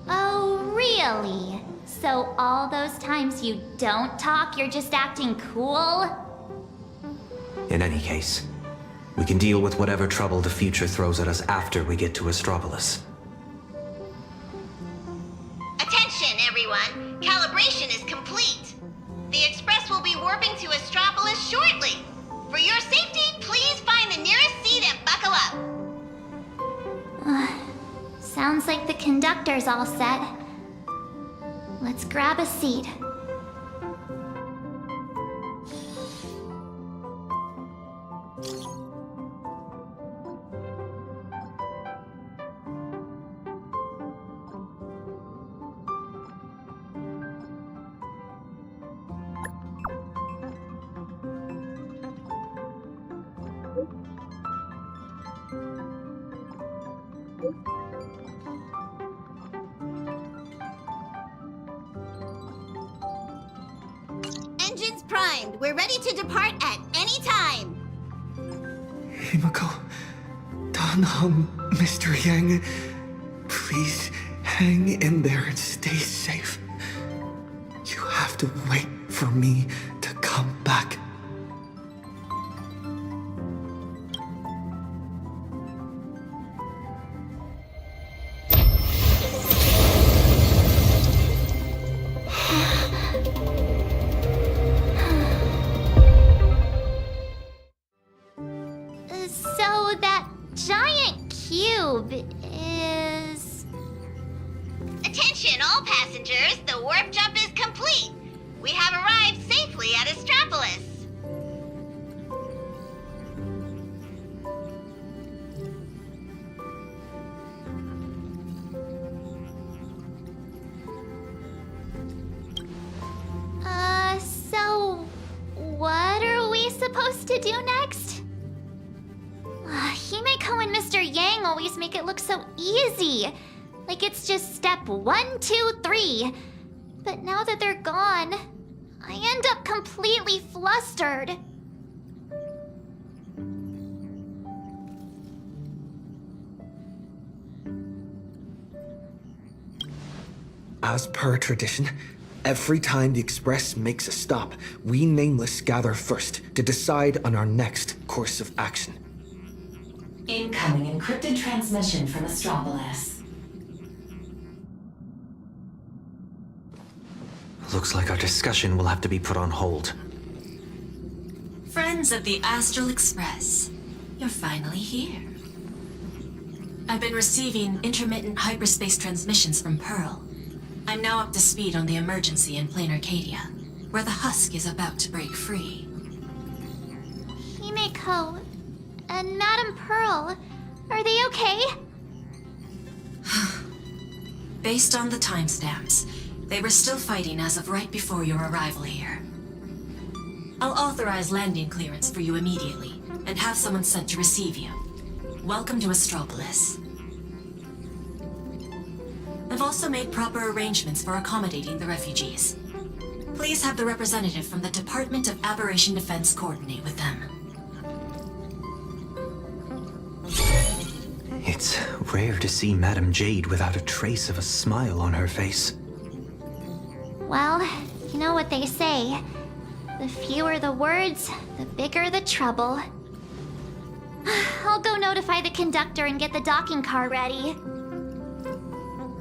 Oh, really? So all those times you don't talk, you're just acting cool? In any case, we can deal with whatever trouble the future throws at us after we get to Astropolis. Attention, everyone! Calibration is complete. The Express will be warping to Astropolis shortly. For your safety, please find the nearest seat and buckle up. Sounds like the conductor's all set. Let's grab a seat. Engines primed. We're ready to depart at any time. Himiko, Danhong, Mr. Yang, please hang in there and stay safe. You have to wait for me to come back. So that giant cube is... Attention, all passengers. The warp jump is complete. We have arrived safely at Astropolis. So what are we supposed to do next? Himeko and Mr. Yang always make it look so easy. Like it's just step 1, 2, 3. But now that they're gone, I end up completely flustered. As per tradition, every time the Express makes a stop, we Nameless gather first to decide on our next course of action. Incoming encrypted transmission from Astropolis. Looks like our discussion will have to be put on hold. Friends of the Astral Express, you're finally here. I've been receiving intermittent hyperspace transmissions from Pearl. I'm now up to speed on the emergency in Planarcadia, where the husk is about to break free. Himeko and Madame Pearl, are they okay? Based on the timestamps, they were still fighting as of right before your arrival here. I'll authorize landing clearance for you immediately, and have someone sent to receive you. Welcome to Astropolis. I've also made proper arrangements for accommodating the refugees. Please have the representative from the Department of Aberration Defense coordinate with them. It's rare to see Madame Jade without a trace of a smile on her face. Well, you know what they say. The fewer the words, the bigger the trouble. I'll go notify the conductor and get the docking car ready.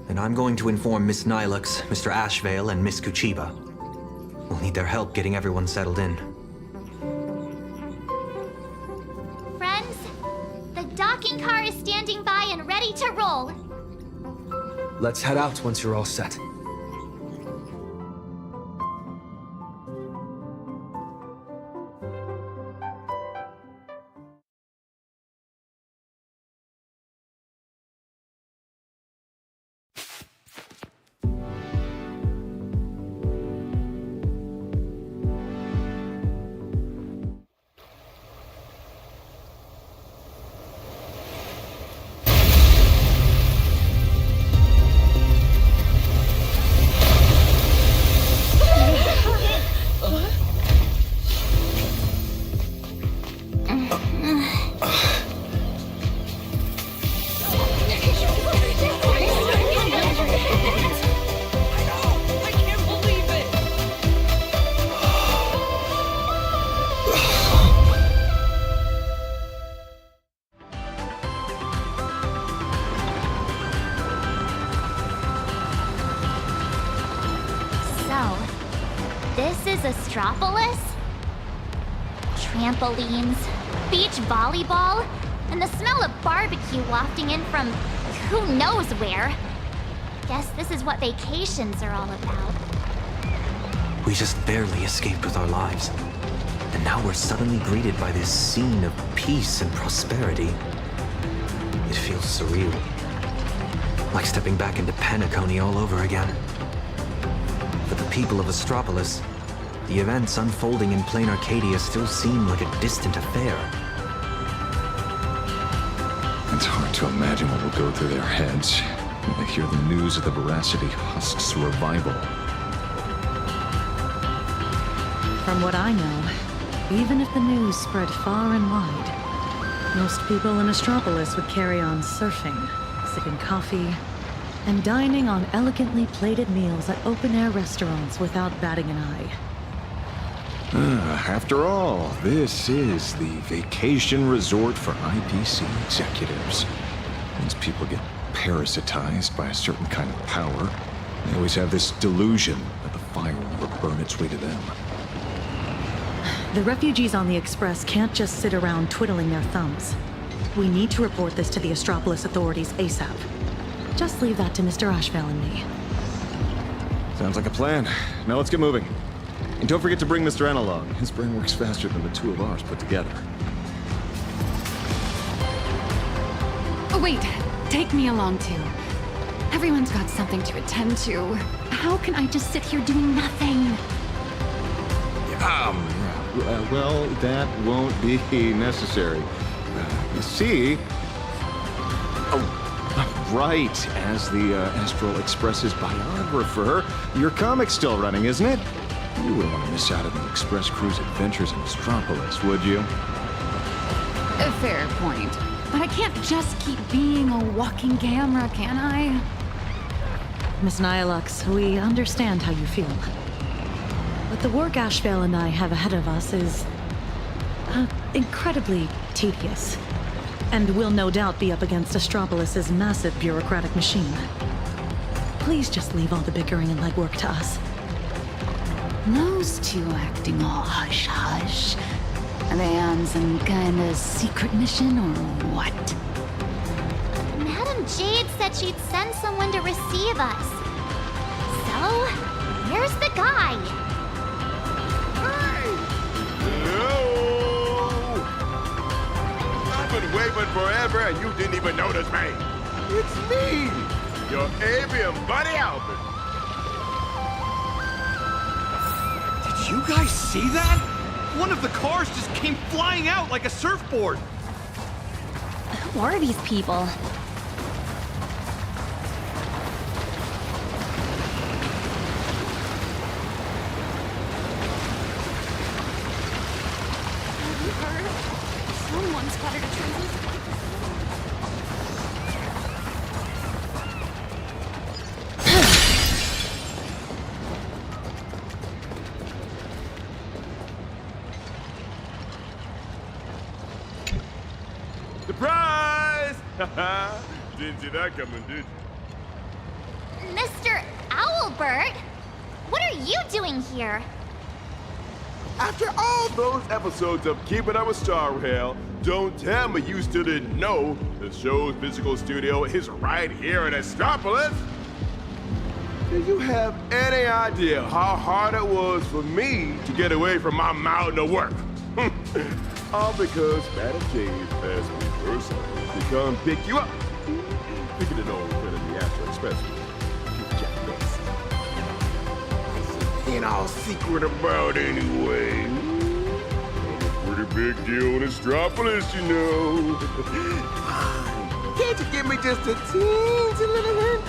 And I'm going to inform Miss Nilux, Mr. Ashvale, and Miss Kuchiba. We'll need their help getting everyone settled in. Friends, the docking car is standing by and ready to roll. Let's head out once you're all set. This is Astropolis? Trampolines, beach volleyball, and the smell of barbecue wafting in from who knows where. Guess this is what vacations are all about. We just barely escaped with our lives. And now we're suddenly greeted by this scene of peace and prosperity. It feels surreal. Like stepping back into Penacony all over again. For the people of Astropolis, the events unfolding in Planarcadia still seem like a distant affair. It's hard to imagine what will go through their heads when they hear the news of the Veracity Husk's revival. From what I know, even if the news spread far and wide, most people in Astropolis would carry on surfing, sipping coffee, and dining on elegantly plated meals at open-air restaurants without batting an eye. After all, this is the vacation resort for IPC executives. Once people get parasitized by a certain kind of power, they always have this delusion that the fire will never burn its way to them. The refugees on the Express can't just sit around twiddling their thumbs. We need to report this to the Astropolis authorities ASAP. Just leave that to Mr. Ashvale and me. Sounds like a plan. Now let's get moving. And don't forget to bring Mr. Analog. His brain works faster than the two of ours put together. Oh, wait. Take me along, too. Everyone's got something to attend to. How can I just sit here doing nothing? Well, that won't be necessary. You see... Oh, right. As the Astral Express's biographer, your comic's still running, isn't it? You wouldn't want to miss out on the Express crew's adventures in Astropolis, would you? A fair point. But I can't just keep being a walking camera, can I? Miss Nihilux, we understand how you feel. But the work Ashvale and I have ahead of us is... incredibly tedious. And will no doubt be up against Astropolis's massive bureaucratic machine. Please just leave all the bickering and legwork to us. Those two acting all hush-hush. Are they on some kind of secret mission or what? Madam Jade said she'd send someone to receive us. So, where's the guy? Hello! I've been waiting forever and you didn't even notice me. It's me, your avian buddy Albert. Did you guys see that? One of the cars just came flying out like a surfboard. Who are these people? Have you heard? Someone spotted a translucent... Surprise! Didn't see that coming, did you? Mr. Owlbert? What are you doing here? After all those episodes of Keeping Up with Star Rail, don't tell me you still didn't know the show's physical studio is right here in Astropolis. Do you have any idea how hard it was for me to get away from my mountain of work? All because Madam Jade asked me personally to come pick you up. Picking it over in the Astro Express. Ain't all secret about anyway. I'm a pretty big deal in Astropolis, you know. Can't you give me just a teensy little hint?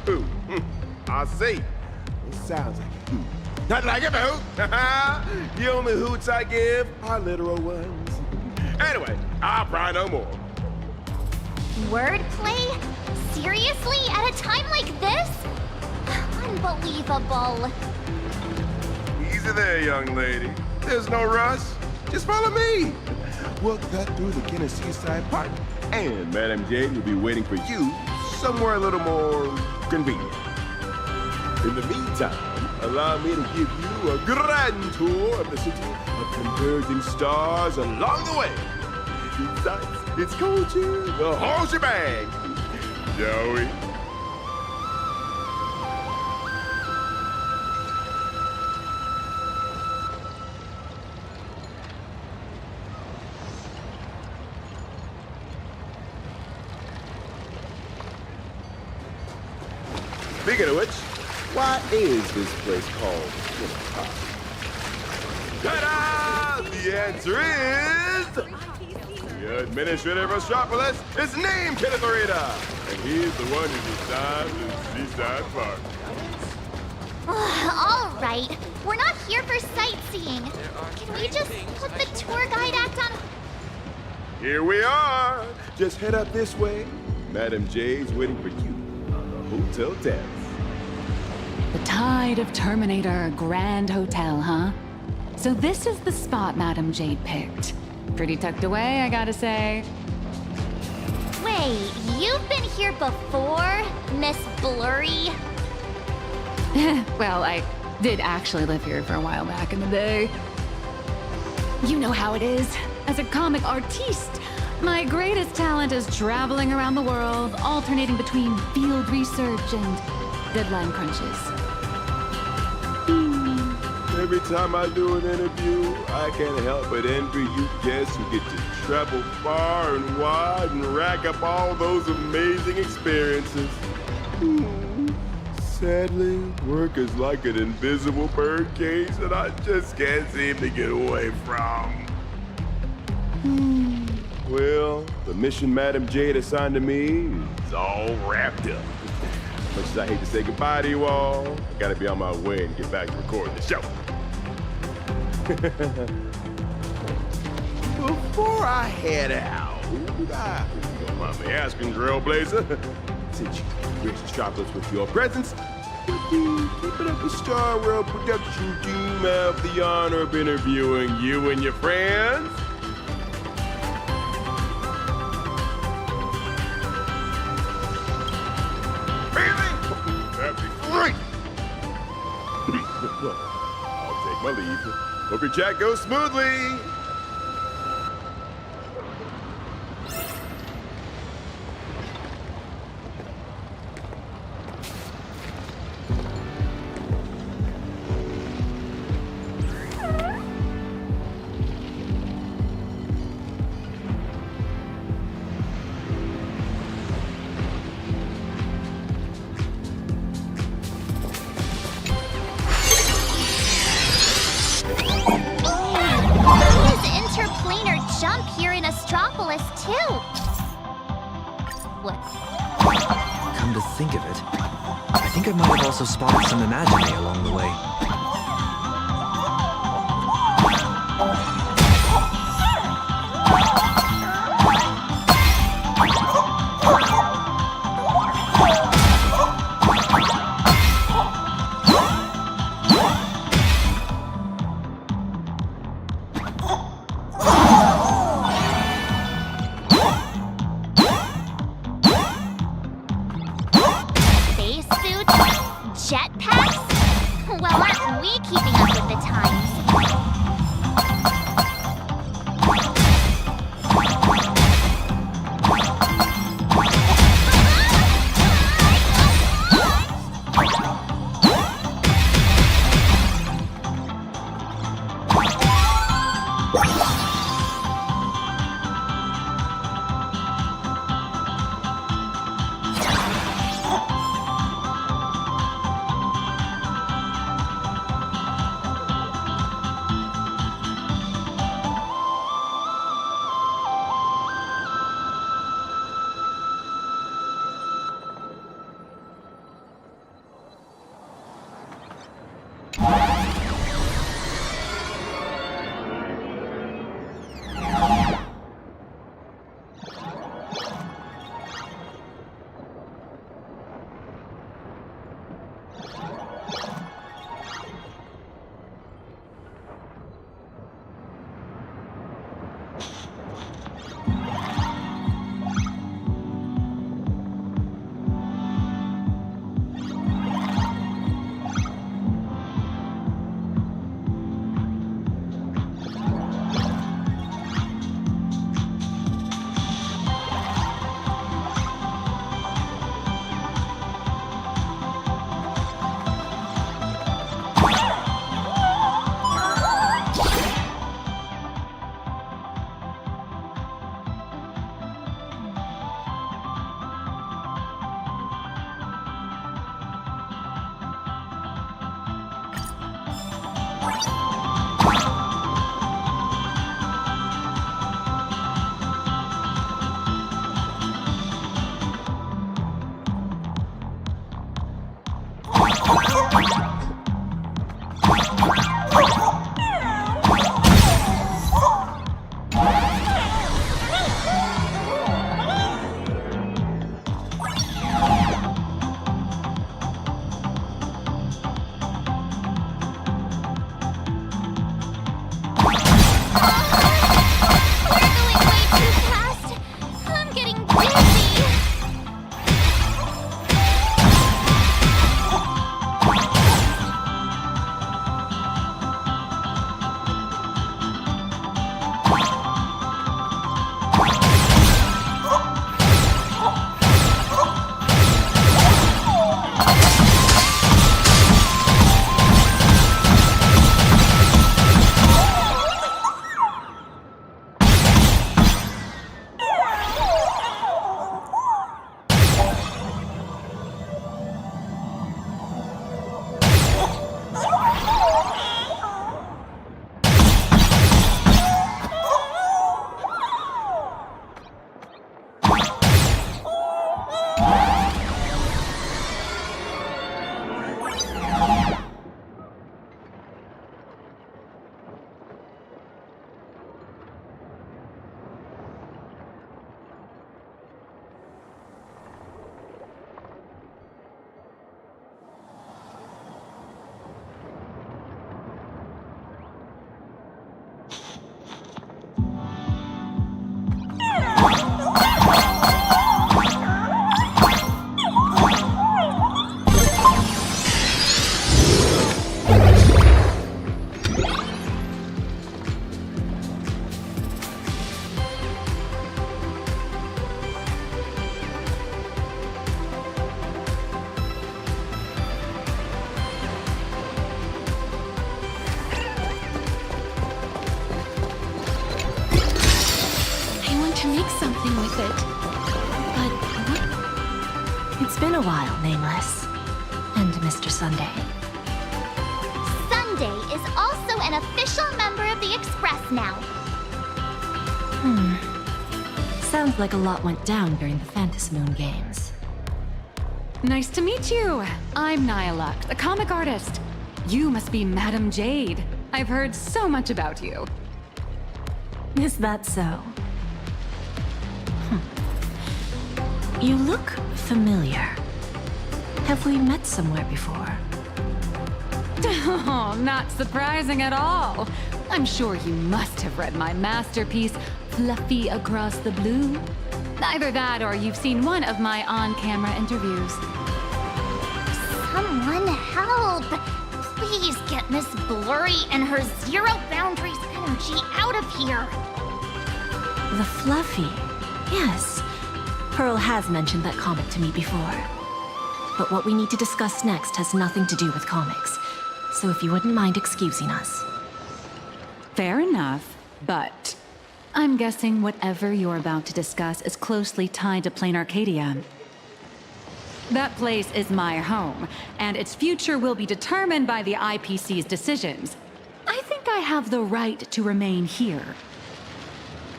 Hoo. I see. It sounds like a hoot. Not like a hoot. The only hoots I give are literal ones. Anyway, I'll pry no more. Wordplay? Seriously? At a time like this? Unbelievable. Easy Easy there, young lady. There's no rush. Just follow me. We'll cut through the Tennessee Side Park, and Madam Jade will be waiting for you somewhere a little more convenient. In the meantime, allow me to give you a grand tour of the city of converging stars along the way. It's sights, it's culture, the whole shebang. Shall we? Speaking of which, why is this place called Planarcadia? Ta-da! The answer is... The administrative metropolis is named Kenneth Arena, and he's the one who designed the Seaside Park. All right, we're not here for sightseeing. Can we just put the tour guide act on? Here we are. Just head up this way. Madam J's waiting for you on the hotel terrace. The Tide of Terminator Grand Hotel, huh? So this is the spot Madam Jade picked. Pretty tucked away, I gotta say. Wait, you've been here before, Miss Blurry? Well, I did actually live here for a while back in the day. You know how it is. As a comic artiste, my greatest talent is traveling around the world, alternating between field research and deadline crunches. Every time I do an interview, I can't help but envy you guests who get to travel far and wide and rack up all those amazing experiences. Sadly, work is like an invisible bird cage that I just can't seem to get away from. Well, the mission Madam Jade assigned to me is all wrapped up. Much as I hate to say goodbye to you all, I gotta be on my way and get back to recording the show. Before I head out, if you don't mind me asking, Trailblazer, since you graced Chocolates with your presence, would the Keep It Up with Star World production team have the honor of interviewing you and your friends? That'd be great! Well, I'll take my leave. Hope your chat goes smoothly! Come to think of it, I think I might have also spotted some Imagine along the way. make something with it. But what? It's been a while, Nameless. And Mr. Sunday. Sunday is also an official member of the Express now. Sounds like a lot went down during the Phantasmoon Games. Nice to meet you. I'm Nihilux, a comic artist. You must be Madame Jade. I've heard so much about you. Is that so? You look familiar. Have we met somewhere before? Oh, not surprising at all. I'm sure you must have read my masterpiece, Fluffy Across the Blue. Either that or you've seen one of my on-camera interviews. Someone help! Please get Miss Blurry and her zero boundaries energy out of here! The Fluffy. Yes. Pearl has mentioned that comic to me before. But what we need to discuss next has nothing to do with comics. So if you wouldn't mind excusing us. Fair enough, but I'm guessing whatever you're about to discuss is closely tied to Planarcadia. That place is my home, and its future will be determined by the IPC's decisions. I think I have the right to remain here.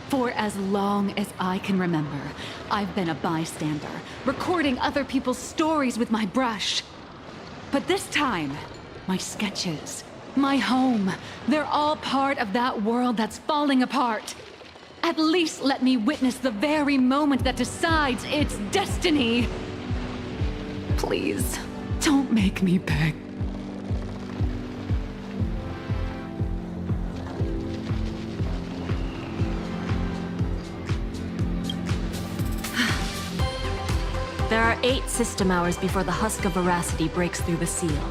For as long as I can remember, I've been a bystander, recording other people's stories with my brush. But this time, my sketches, my home, they're all part of that world that's falling apart. At least let me witness the very moment that decides its destiny. Please, don't make me beg. There are 8 system hours before the husk of veracity breaks through the seal.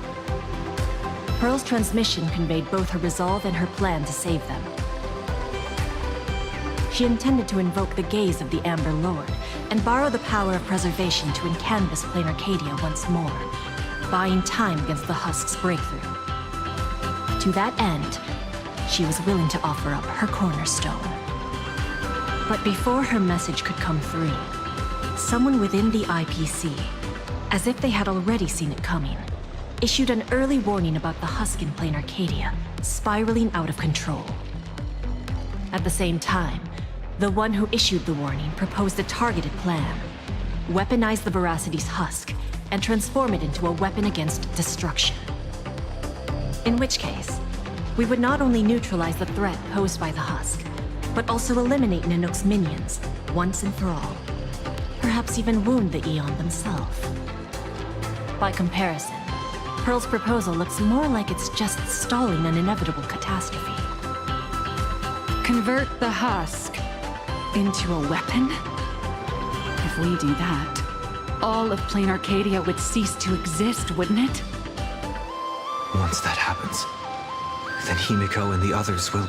Pearl's transmission conveyed both her resolve and her plan to save them. She intended to invoke the gaze of the Amber Lord and borrow the power of preservation to encanvas Planarcadia once more, buying time against the husk's breakthrough. To that end, she was willing to offer up her cornerstone. But before her message could come through, someone within the IPC, as if they had already seen it coming, issued an early warning about the husk in Planarcadia spiraling out of control. At the same time, the one who issued the warning proposed a targeted plan: weaponize the Veracity's husk and transform it into a weapon against destruction. In which case, we would not only neutralize the threat posed by the husk, but also eliminate Nanook's minions once and for all. Perhaps even wound the Eon themselves. By comparison, Pearl's proposal looks more like it's just stalling an inevitable catastrophe. Convert the husk into a weapon? If we do that, all of Planarcadia would cease to exist, wouldn't it? Once that happens, then Himiko and the others will...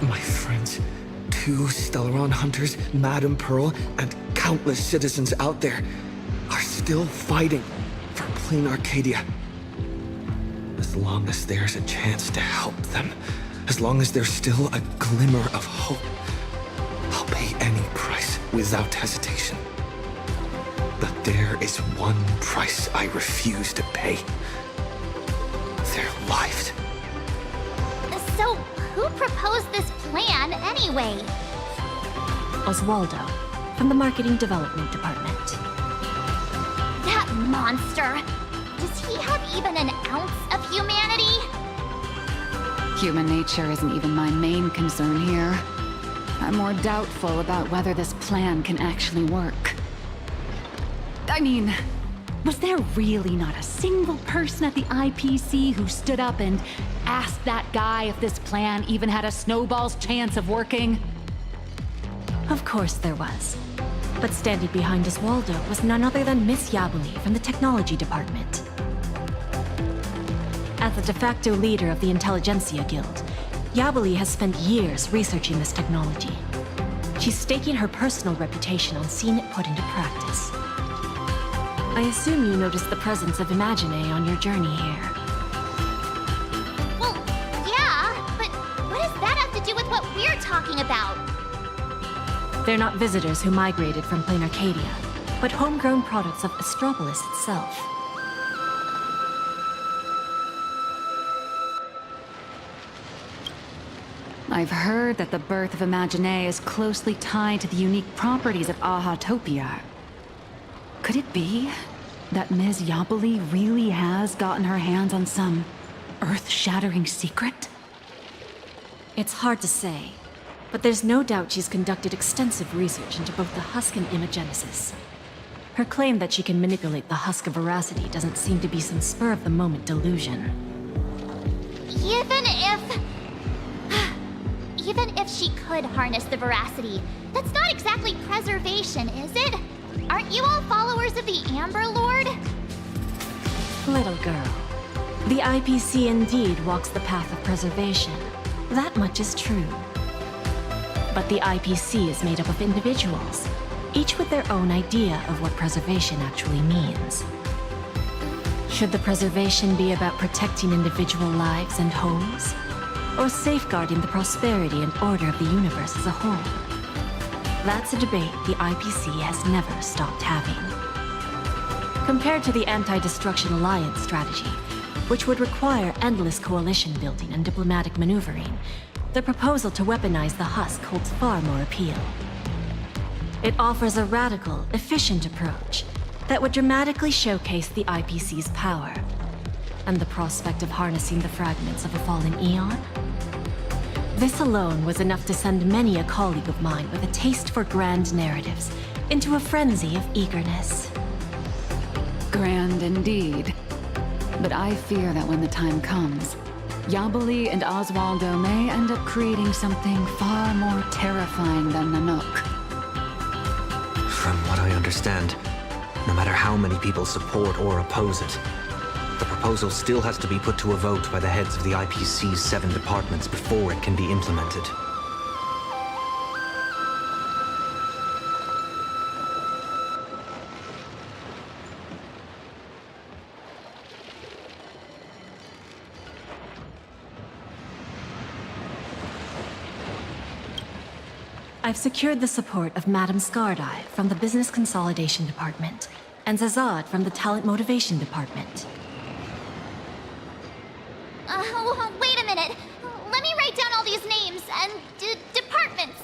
My friends, 2 Stellaron hunters, Madame Pearl, and countless citizens out there are still fighting for Planarcadia. As long as there's a chance to help them, as long as there's still a glimmer of hope, I'll pay any price without hesitation. But there is one price I refuse to pay. Their lives. So, who proposed this plan anyway? Oswaldo, from the Marketing Development Department. That monster! Does he have even an ounce of humanity? Human nature isn't even my main concern here. I'm more doubtful about whether this plan can actually work. I mean, was there really not a single person at the IPC who stood up and asked that guy if this plan even had a snowball's chance of working? Of course there was. But standing behind Oswaldo was none other than Miss Yabuli from the Technology Department. As the de facto leader of the Intelligentsia Guild, Yabuli has spent years researching this technology. She's staking her personal reputation on seeing it put into practice. I assume you noticed the presence of Imagine on your journey here. Well, yeah, but what does that have to do with what we're talking about? They're not visitors who migrated from Planarcadia, but homegrown products of Astropolis itself. I've heard that the birth of Imagine is closely tied to the unique properties of Ahatopia. Could it be that Ms. Yabali really has gotten her hands on some earth-shattering secret? It's hard to say, but there's no doubt she's conducted extensive research into both the husk and imagenesis. Her claim that she can manipulate the husk of veracity doesn't seem to be some spur-of-the-moment delusion. Even if she could harness the veracity, that's not exactly preservation, is it? Aren't you all followers of the Amber Lord? Little girl, the IPC indeed walks the path of preservation. That much is true. But the IPC is made up of individuals, each with their own idea of what preservation actually means. Should the preservation be about protecting individual lives and homes, or safeguarding the prosperity and order of the universe as a whole? That's a debate the IPC has never stopped having. Compared to the Anti-Destruction Alliance strategy, which would require endless coalition building and diplomatic maneuvering, the proposal to weaponize the husk holds far more appeal. It offers a radical, efficient approach that would dramatically showcase the IPC's power, and the prospect of harnessing the fragments of a fallen eon. This alone was enough to send many a colleague of mine with a taste for grand narratives into a frenzy of eagerness. Grand indeed. But I fear that when the time comes, Yabali and Oswaldo may end up creating something far more terrifying than Nanook. From what I understand, no matter how many people support or oppose it, the proposal still has to be put to a vote by the heads of the IPC's 7 departments before it can be implemented. I've secured the support of Madame Skardai from the Business Consolidation Department, and Zazad from the Talent Motivation Department. Wait a minute. Let me write down all these names and departments.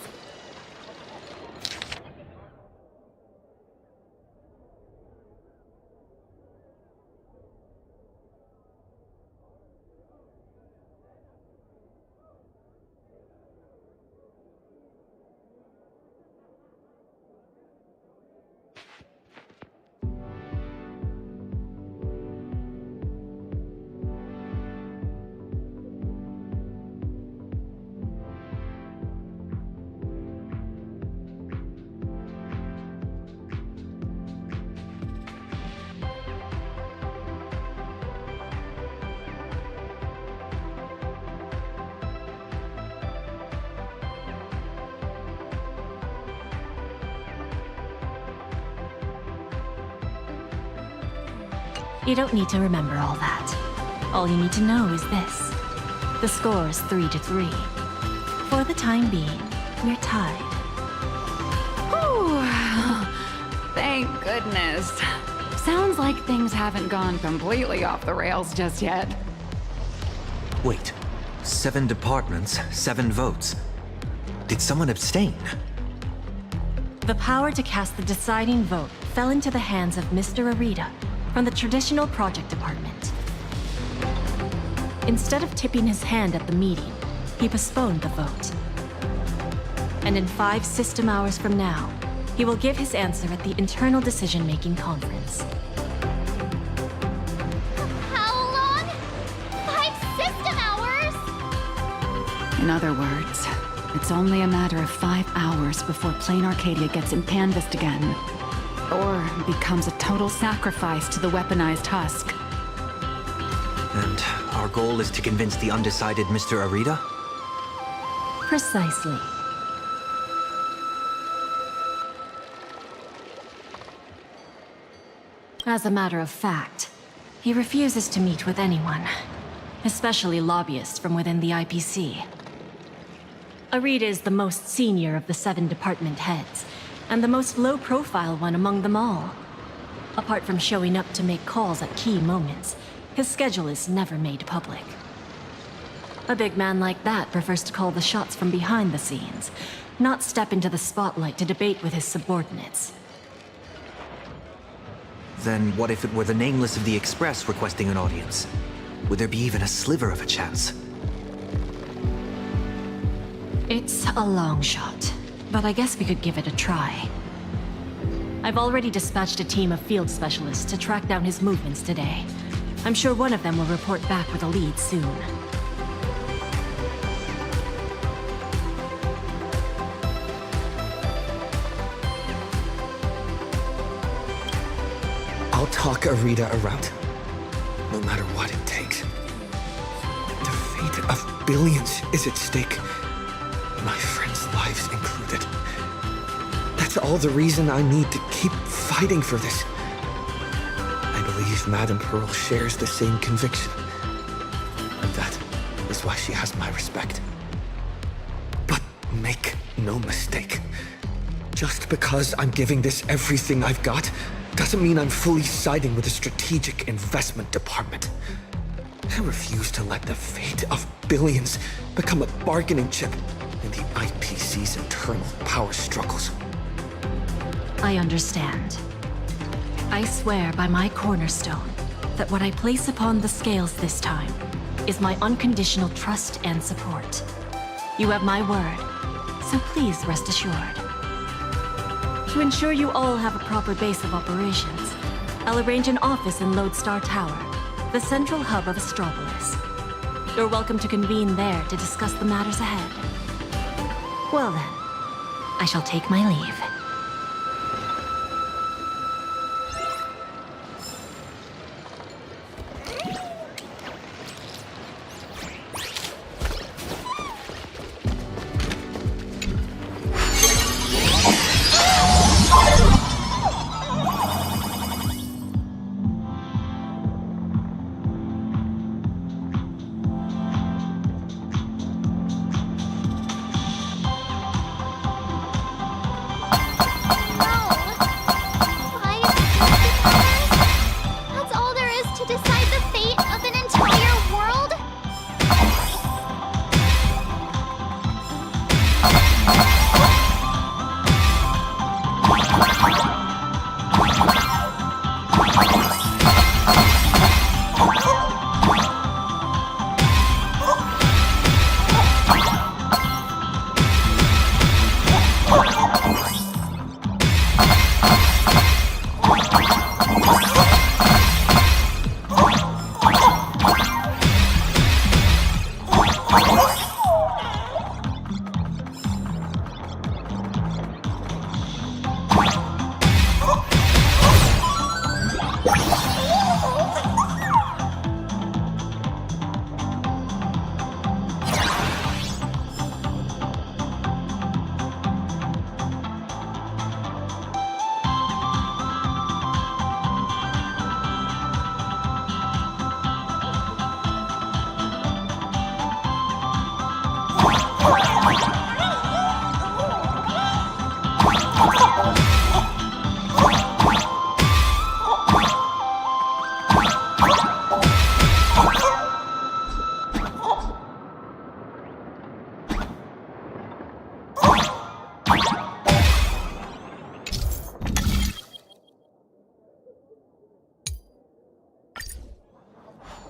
You don't need to remember all that. All you need to know is this. The score is 3-3. For the time being, we're tied. Whew. Thank goodness. Sounds like things haven't gone completely off the rails just yet. Wait, 7 departments, 7 votes. Did someone abstain? The power to cast the deciding vote fell into the hands of Mr. Arita from the Traditional Project Department. Instead of tipping his hand at the meeting, he postponed the vote. And in 5 system hours from now, he will give his answer at the Internal Decision-Making Conference. How long? 5 system hours? In other words, it's only a matter of 5 hours before Planarcadia gets canvassed again. Or becomes a total sacrifice to the weaponized husk. And our goal is to convince the undecided Mr. Arita? Precisely. As a matter of fact, he refuses to meet with anyone, especially lobbyists from within the IPC. Arita is the most senior of the 7 department heads, and the most low-profile one among them all. Apart from showing up to make calls at key moments, his schedule is never made public. A big man like that prefers to call the shots from behind the scenes, not step into the spotlight to debate with his subordinates. Then what if it were the Nameless of the Express requesting an audience? Would there be even a sliver of a chance? It's a long shot, but I guess we could give it a try. I've already dispatched a team of field specialists to track down his movements today. I'm sure one of them will report back with a lead soon. I'll talk Arita around, no matter what it takes. The fate of billions is at stake, my friends' lives included. That's all the reason I need to keep fighting for this. I believe Madame Pearl shares the same conviction. And that is why she has my respect. But make no mistake. Just because I'm giving this everything I've got, doesn't mean I'm fully siding with the Strategic Investment Department. I refuse to let the fate of billions become a bargaining chip in the IPC's internal power struggles. I understand. I swear by my cornerstone that what I place upon the scales this time is my unconditional trust and support. You have my word, so please rest assured. To ensure you all have a proper base of operations, I'll arrange an office in Lodestar Tower, the central hub of Astropolis. You're welcome to convene there to discuss the matters ahead. Well then, I shall take my leave.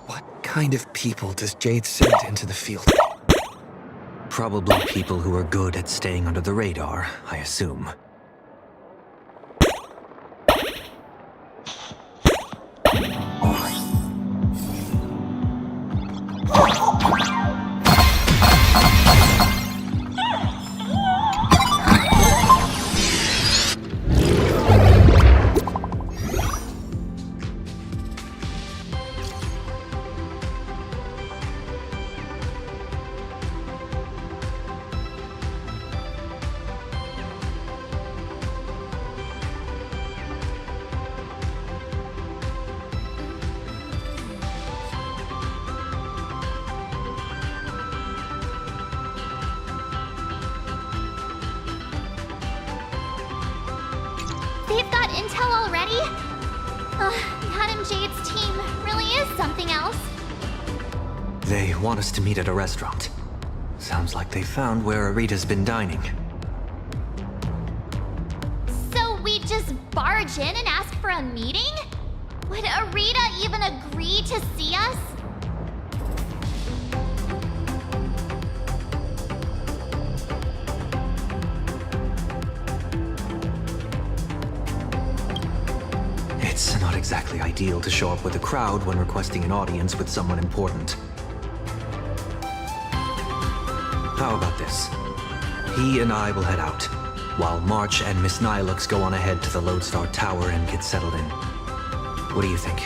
What kind of people does Jade send into the field? Probably people who are good at staying under the radar, I assume. They've got intel already? Madam Jade's team really is something else. They want us to meet at a restaurant. Sounds like they found where Arita's been dining. So we just barge in and ask for a meeting? Would Arita even agree to see us? It's not exactly ideal to show up with a crowd when requesting an audience with someone important. How about this? He and I will head out, while March and Miss Nilux go on ahead to the Lodestar Tower and get settled in. What do you think?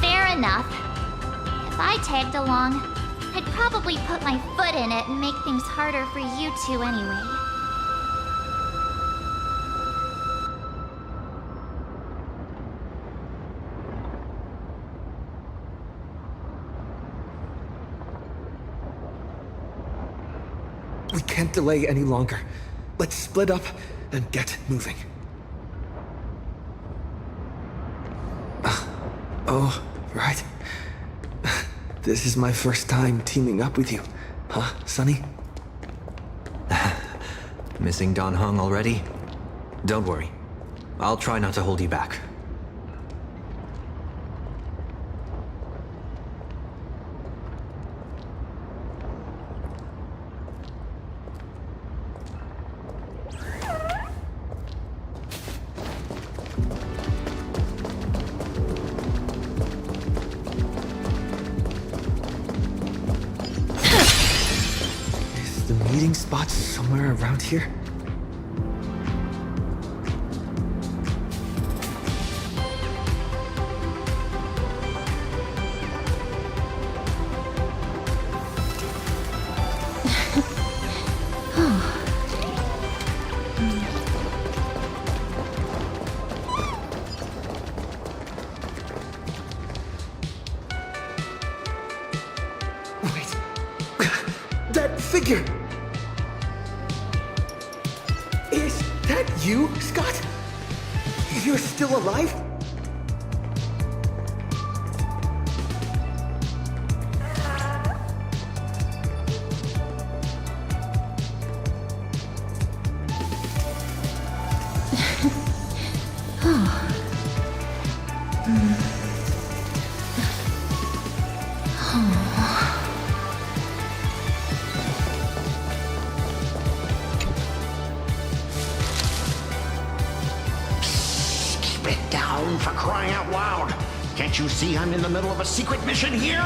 Fair enough. If I tagged along, I'd probably put my foot in it and make things harder for you two anyway. We can't delay any longer. Let's split up and get moving. Oh, right. This is my first time teaming up with you. Huh, Sonny? Missing Dan Heng already? Don't worry. I'll try not to hold you back. Meeting spots somewhere around here? Wait. That figure! Is that you, Scott? You're still alive? For crying out loud! Can't you see I'm in the middle of a secret mission here?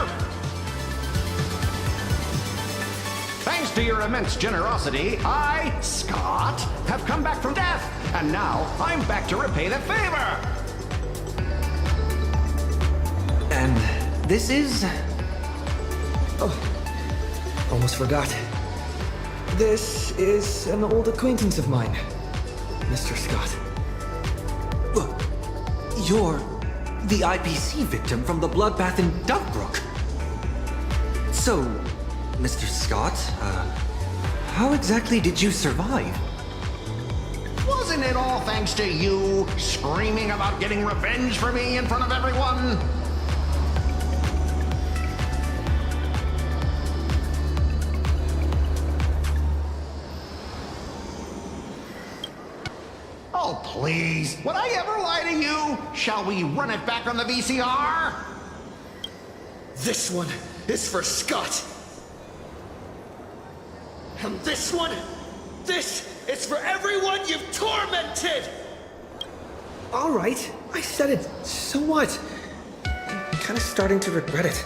Thanks to your immense generosity, I, Scott, have come back from death, and now I'm back to repay the favor! And this is... Oh, almost forgot. This is an old acquaintance of mine, Mr. Scott. You're the IPC victim from the bloodbath in Duckbrook. So, Mr. Scott, how exactly did you survive? Wasn't it all thanks to you screaming about getting revenge for me in front of everyone? Oh, please. Would I ever lie to you? Shall we run it back on the VCR? This one is for Scott. And this one, this is for everyone you've tormented! All right, I said it. So what? I'm kind of starting to regret it.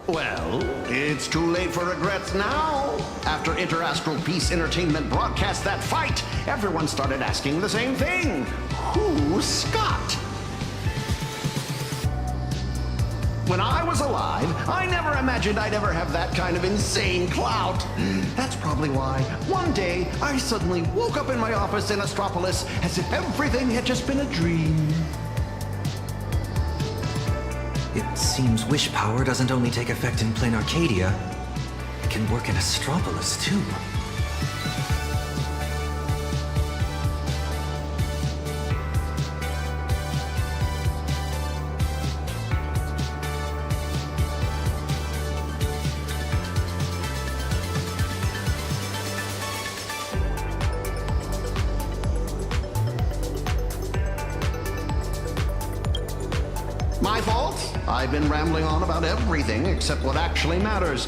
Well, it's too late for regrets now. After Interastral Peace Entertainment broadcast that fight, everyone started asking the same thing. Who's Scott? When I was alive, I never imagined I'd ever have that kind of insane clout. That's probably why one day I suddenly woke up in my office in Astropolis as if everything had just been a dream. It seems wish power doesn't only take effect in Planarcadia. It can work in Astropolis, too. I've been rambling on about everything except what actually matters.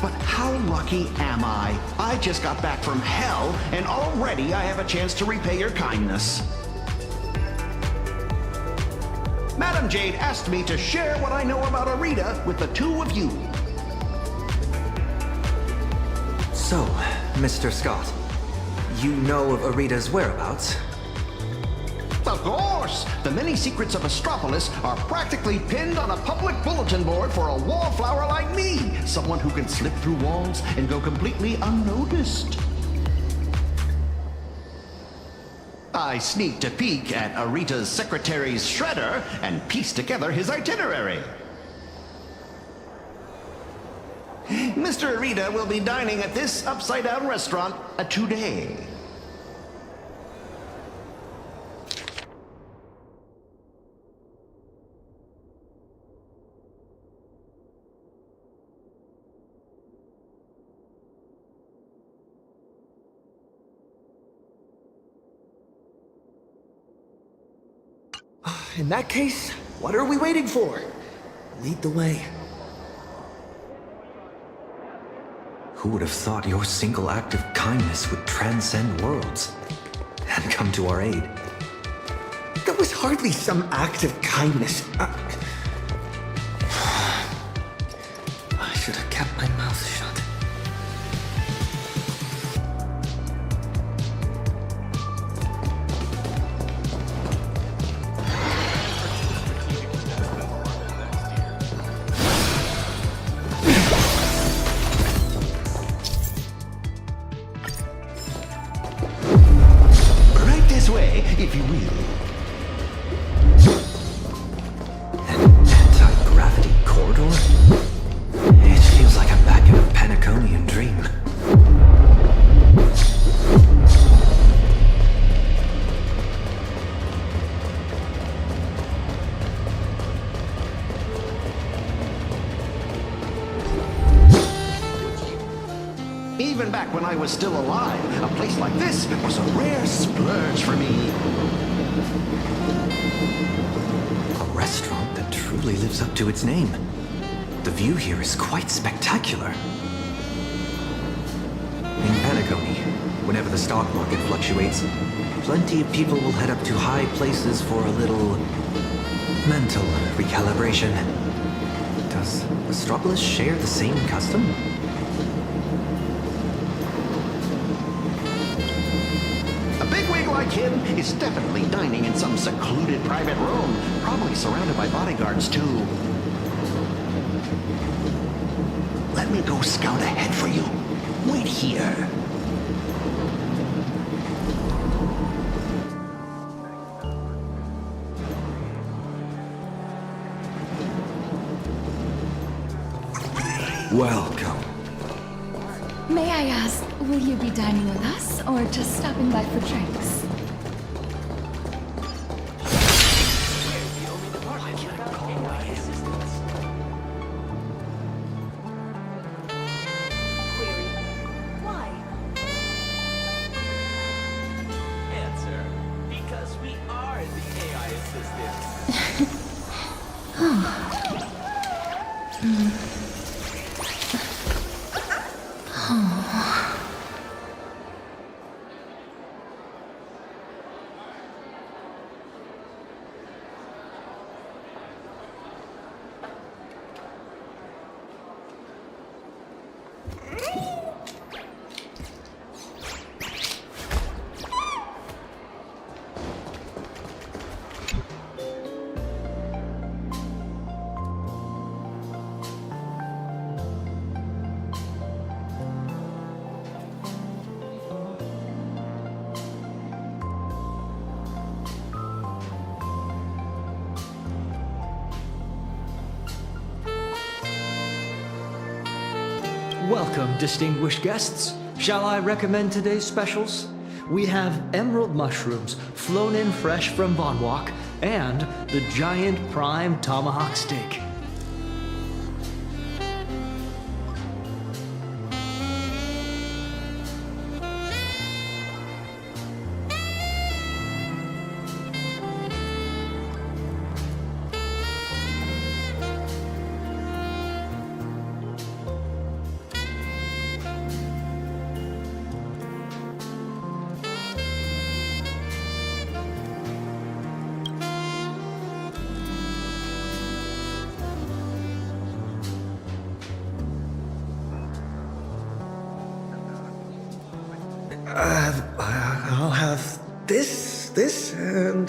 But how lucky am I? I just got back from hell, and already I have a chance to repay your kindness. Madam Jade asked me to share what I know about Arita with the two of you. So, Mr. Scott, you know of Arita's whereabouts? Of course! The many secrets of Astropolis are practically pinned on a public bulletin board for a wallflower like me, someone who can slip through walls and go completely unnoticed. I sneaked a peek at Arita's secretary's shredder and pieced together his itinerary. Mr. Arita will be dining at this upside-down restaurant today. In that case, what are we waiting for? Lead the way. Who would have thought your single act of kindness would transcend worlds and come to our aid? That was hardly some act of kindness. I should have kept my mouth shut. Right this way, if you will. An anti-gravity corridor? It feels like I'm back in a Planarcadian dream. Even back when I was still alive, a place like this was a rare splurge for me. A restaurant that truly lives up to its name. The view here is quite spectacular. In Planarcadia, whenever the stock market fluctuates, plenty of people will head up to high places for a little mental recalibration. Does Astropolis share the same custom? A bigwig like him is definitely dining in some secluded private room, probably surrounded by bodyguards too. Let me go scout ahead for you. Wait here. Welcome. May I ask, will you be dining with us or just stopping by for drinks? Answer. Because we are the AI assistants. Welcome, distinguished guests. Shall I recommend today's specials? We have emerald mushrooms, flown in fresh from Von Walk, and the giant prime tomahawk steak. I'll have this, and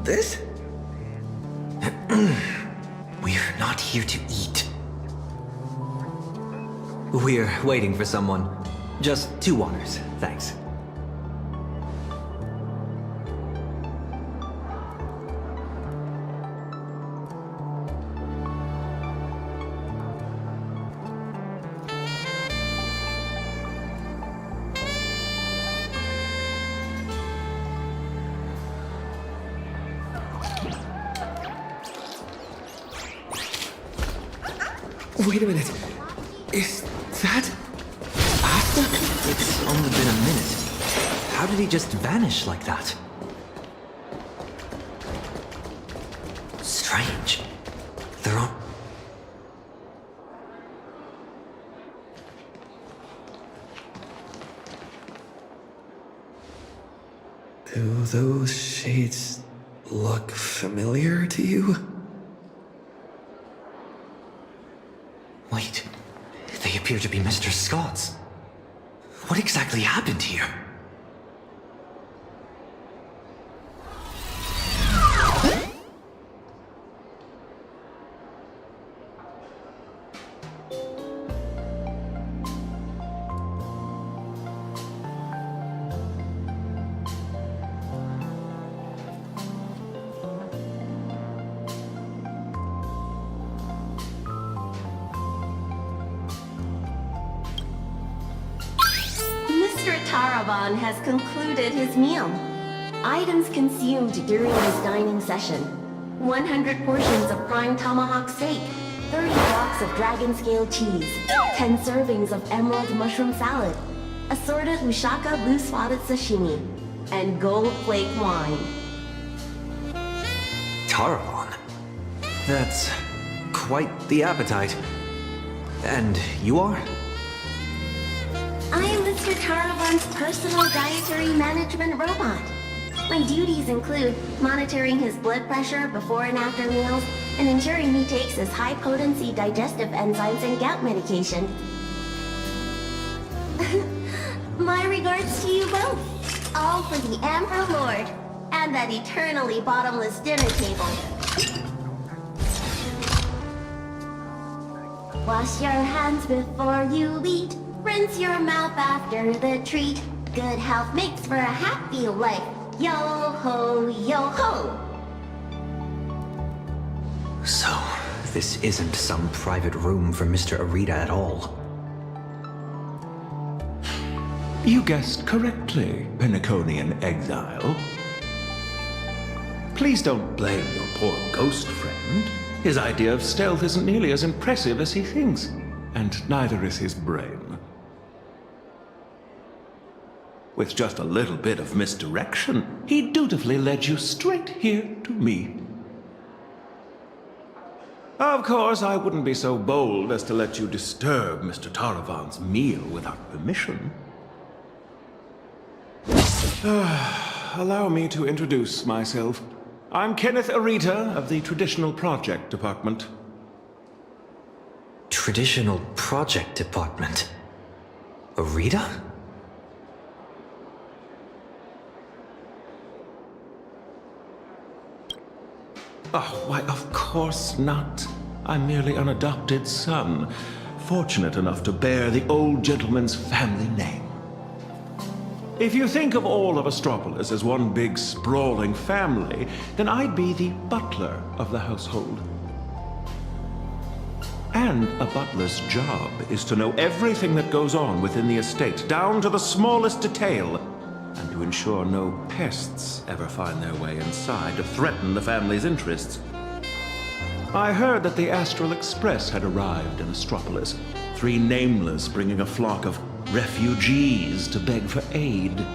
this. We're not here to eat. We're waiting for someone. Just 2 waters, thanks. Wait a minute. Is that Asta? It's only been a minute. How did he just vanish like that? Strange. They're on... Do those shades look familiar to you? Wait, they appear to be Mr. Scott's. What exactly happened here? Mr. Taravan has concluded his meal. Items consumed during his dining session: 100 portions of prime tomahawk steak, 30 blocks of dragon scale cheese, 10 servings of emerald mushroom salad, assorted Ushaka blue spotted sashimi, and gold flake wine. Taravan? That's quite the appetite. And you are? I am Mr. Taravan's personal dietary management robot. My duties include monitoring his blood pressure before and after meals, and ensuring he takes his high-potency digestive enzymes and gout medication. My regards to you both. All for the Emperor Lord, and that eternally bottomless dinner table. Wash your hands before you eat. Rinse your mouth after the treat. Good health makes for a happy life. Yo ho, yo ho! So, this isn't some private room for Mr. Arita at all. You guessed correctly, Penaconian exile. Please don't blame your poor ghost friend. His idea of stealth isn't nearly as impressive as he thinks, and neither is his brain. With just a little bit of misdirection, he dutifully led you straight here to me. Of course, I wouldn't be so bold as to let you disturb Mr. Taravan's meal without permission. Allow me to introduce myself. I'm Kenneth Arita of the Traditional Project Department. Traditional Project Department? Arita? Oh, why, of course not. I'm merely an adopted son, fortunate enough to bear the old gentleman's family name. If you think of all of Astropolis as one big sprawling family, then I'd be the butler of the household. And a butler's job is to know everything that goes on within the estate, down to the smallest detail, and to ensure no pests ever find their way inside to threaten the family's interests. I heard that the Astral Express had arrived in Astropolis, 3 nameless bringing a flock of refugees to beg for aid.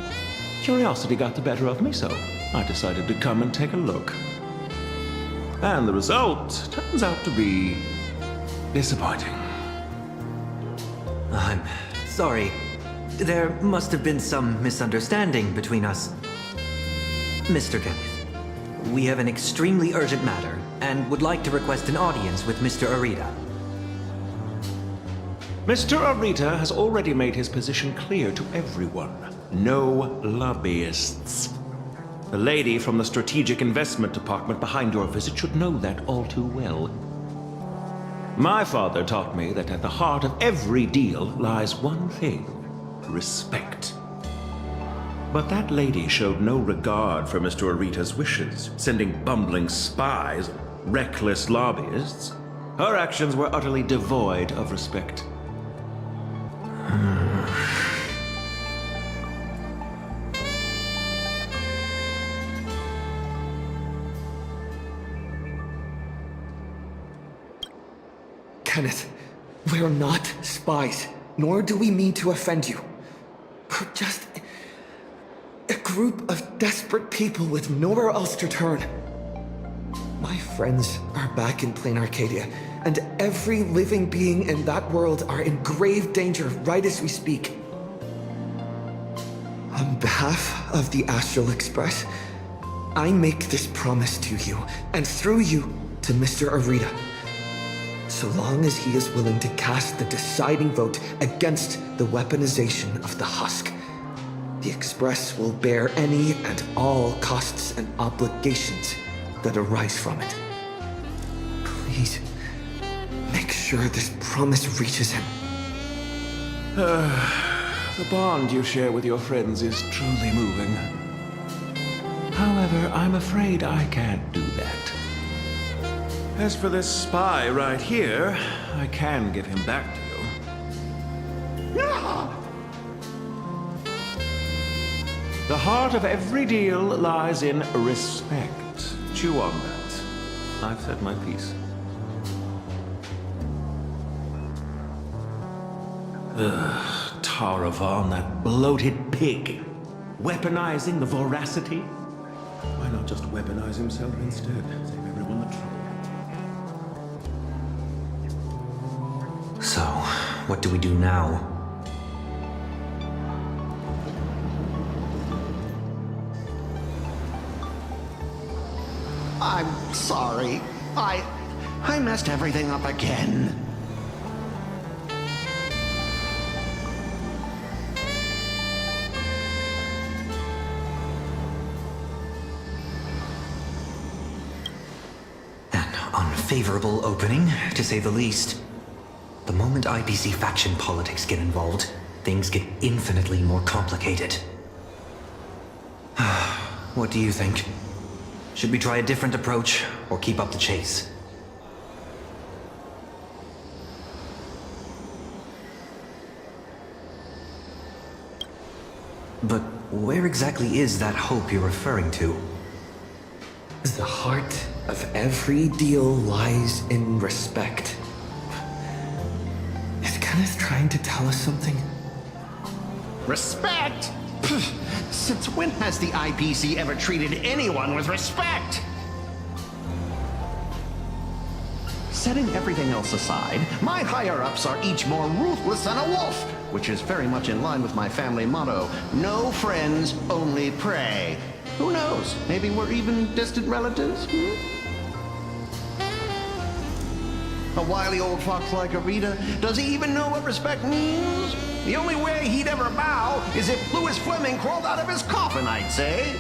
Curiosity got the better of me, so I decided to come and take a look. And the result turns out to be disappointing. I'm sorry. There must have been some misunderstanding between us. Mr. Kenneth, we have an extremely urgent matter and would like to request an audience with Mr. Arita. Mr. Arita has already made his position clear to everyone. no lobbyists. The lady from the Strategic Investment Department behind your visit should know that all too well. My father taught me that at the heart of every deal lies one thing: respect. But that lady showed no regard for Mr. Arita's wishes, sending bumbling spies, reckless lobbyists. Her actions were utterly devoid of respect. Kenneth, we're not spies, nor do we mean to offend you. We're just a group of desperate people with nowhere else to turn. My friends are back in Planarcadia, and every living being in that world are in grave danger right as we speak. On behalf of the Astral Express, I make this promise to you, and through you, to Mr. Arita. So long as he is willing to cast the deciding vote against the weaponization of the husk, the Express will bear any and all costs and obligations that arise from it. Please, make sure this promise reaches him. The bond you share with your friends is truly moving. However, I'm afraid I can't do that. As for this spy right here, I can give him back to you. The heart of every deal lies in respect. Chew on that. I've said my piece. Ugh, Taravan, that bloated pig. Weaponizing the voracity? Why not just weaponize himself instead? Save everyone the trouble. So, what do we do now? I'm sorry. I messed everything up again. An unfavorable opening, to say the least. The moment IPC faction politics get involved, things get infinitely more complicated. What do you think? Should we try a different approach, or keep up the chase? But where exactly is that hope you're referring to? The heart of every deal lies in respect. Is Kenneth trying to tell us something? Respect? Since when has the IPC ever treated anyone with respect? Setting everything else aside, my higher-ups are each more ruthless than a wolf, which is very much in line with my family motto, no friends, only prey. Who knows? Maybe we're even distant relatives? A wily old fox like Arita, does he even know what respect means? The only way he'd ever bow is if Louis Fleming crawled out of his coffin, I'd say.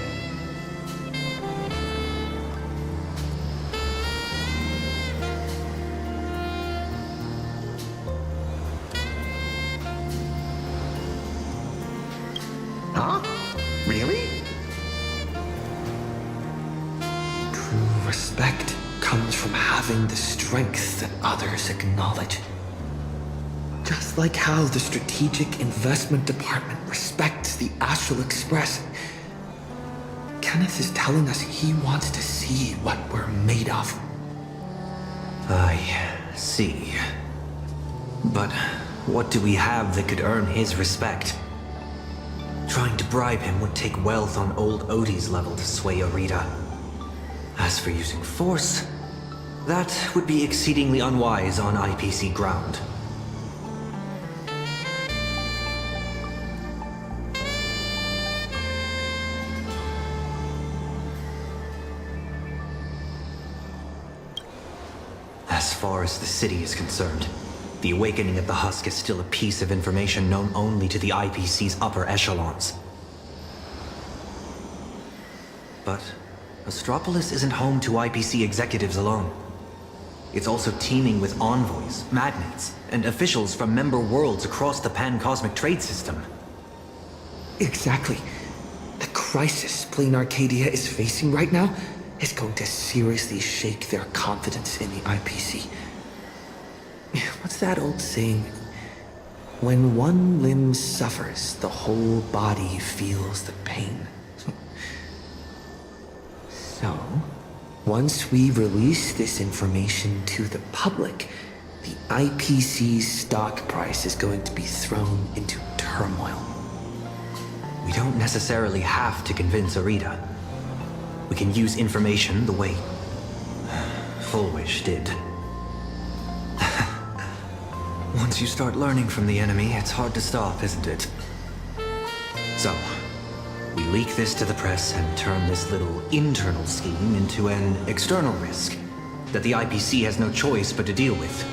Huh? Really? True respect comes from having the strength that others acknowledge. Just like how the Strategic Investment Department respects the Astral Express, Kenneth is telling us he wants to see what we're made of. I see. But what do we have that could earn his respect? Trying to bribe him would take wealth on old Odie's level to sway Arita. As for using force, that would be exceedingly unwise on IPC ground. As far as the city is concerned, the awakening of the husk is still a piece of information known only to the IPC's upper echelons. but Astropolis isn't home to IPC executives alone. It's also teeming with envoys, magnates, and officials from member worlds across the pan-cosmic trade system. Exactly. The crisis Planarcadia is facing right now is going to seriously shake their confidence in the IPC. What's that old saying? When one limb suffers, the whole body feels the pain. So, once we release this information to the public, the IPC's stock price is going to be thrown into turmoil. We don't necessarily have to convince Arita. We can use information the way Fullwish did. Once you start learning from the enemy, it's hard to stop, isn't it? So, we leak this to the press and turn this little internal scheme into an external risk that the IPC has no choice but to deal with.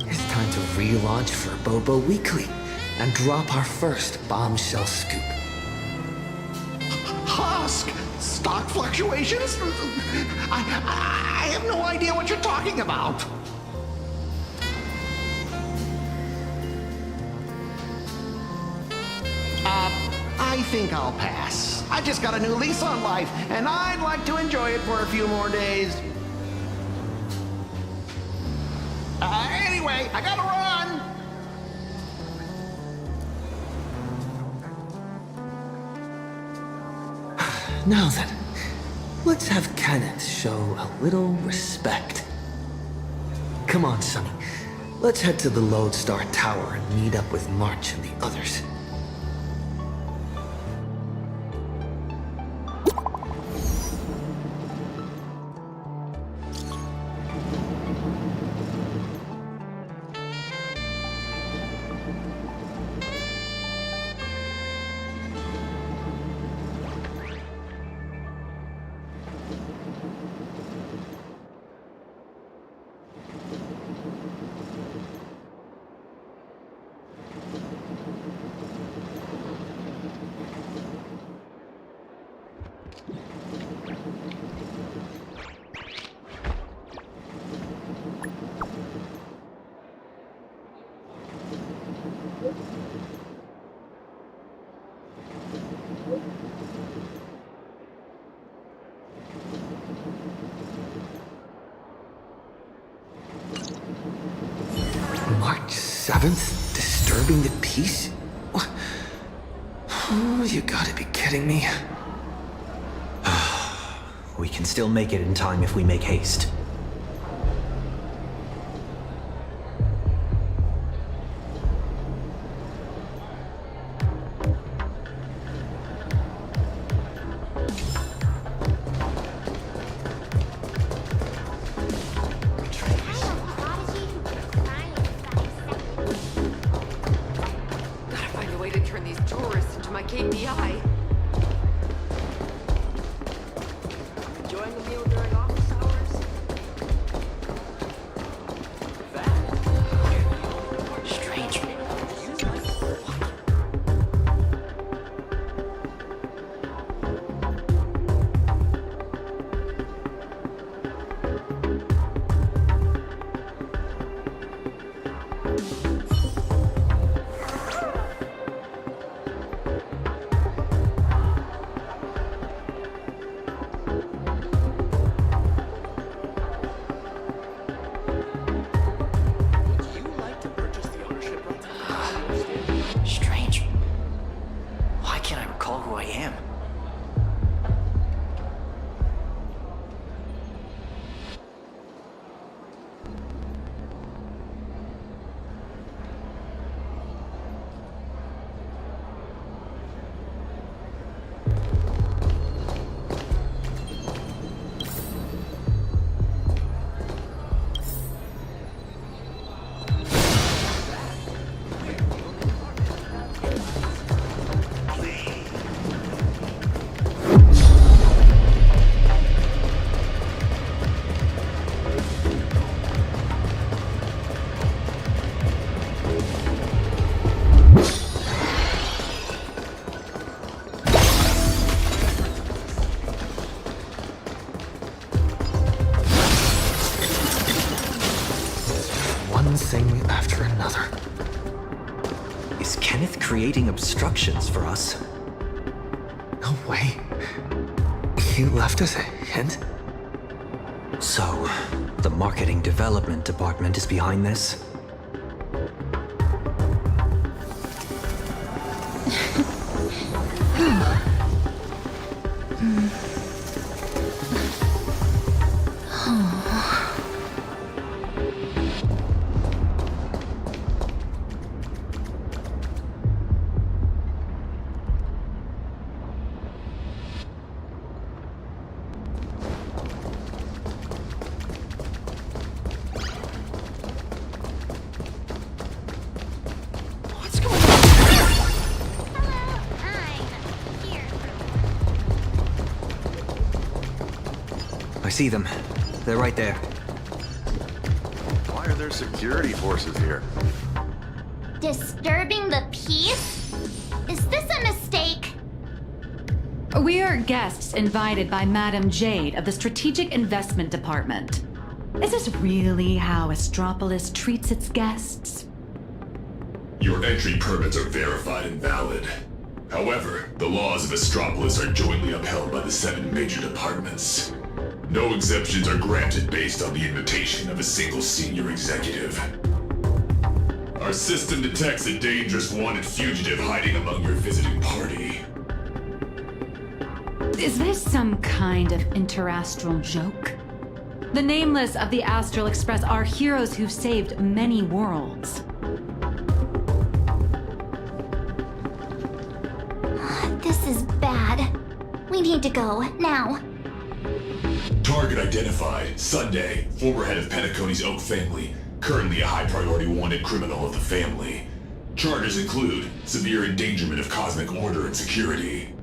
It's time to relaunch for Bobo Weekly and drop our first bombshell scoop. Husk! Stock fluctuations? I have no idea what you're talking about. I think I'll pass. I just got a new lease on life, and I'd like to enjoy it for a few more days. Anyway, I gotta run! Now then, let's have Kenneth show a little respect. Come on, Sonny. Let's head to the Lodestar Tower and meet up with March and the others. March 7th? Disturbing the peace? What? Oh, you gotta be kidding me. We can still make it in time if we make haste. Gotta find a way to turn these tourists into my KPI. Enjoying a meal during office hours? Strange. one thing after another. Is Kenneth creating obstructions for us? No way. He left us a hint. So, the marketing development department is behind this? I see them. They're right there. Why are there security forces here? Disturbing the peace? Is this a mistake? We are guests invited by Madam Jade of the Strategic Investment Department. Is this really how Astropolis treats its guests? Your entry permits are verified and valid. However, the laws of Astropolis are jointly upheld by the 7 major departments. No exemptions are granted based on the invitation of a single senior executive. Our system detects a dangerous wanted fugitive hiding among your visiting party. Is this some kind of interastral joke? The Nameless of the Astral Express are heroes who've saved many worlds. This is bad. We need to go, now. Target identified. Sunday, former head of Penacony's Oak family. Currently a high-priority wanted criminal of the family. Charges include severe endangerment of cosmic order and security.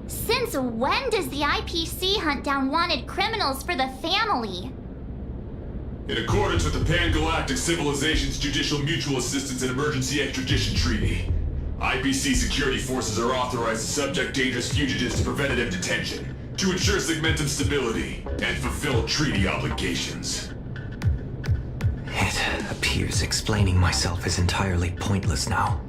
Since when does the IPC hunt down wanted criminals for the family? In accordance with the Pan-Galactic Civilization's Judicial Mutual Assistance and Emergency Extradition Treaty, IPC security forces are authorized to subject dangerous fugitives to preventative detention to ensure segmentum stability and fulfill treaty obligations. It appears explaining myself is entirely pointless now.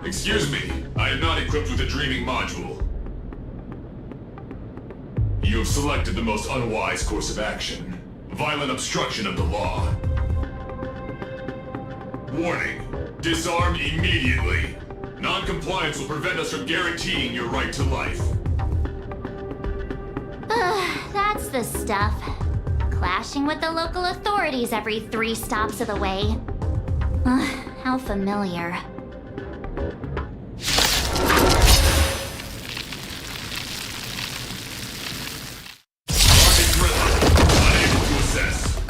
Excuse me, I am not equipped with a dreaming module. You have selected the most unwise course of action. Violent obstruction of the law. Warning, disarm immediately. Non-compliance will prevent us from guaranteeing your right to life. That's the stuff. Clashing with the local authorities every 3 stops of the way. How familiar. Unable to assess.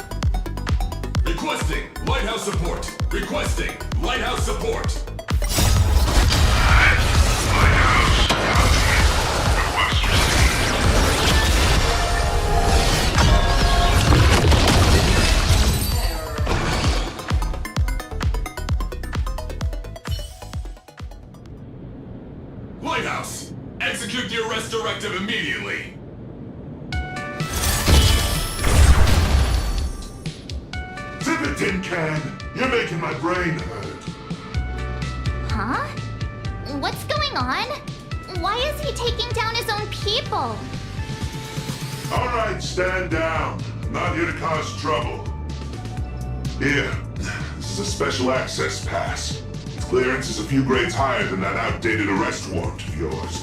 Requesting lighthouse support. Requesting lighthouse support. Lighthouse, execute the arrest directive immediately. Tip it, tin can. You're making my brain hurt. Huh? What's going on? Why is he taking down his own people? All right, stand down. I'm not here to cause trouble. Here, this is a special access pass. Its clearance is a few grades higher than that outdated arrest warrant of yours.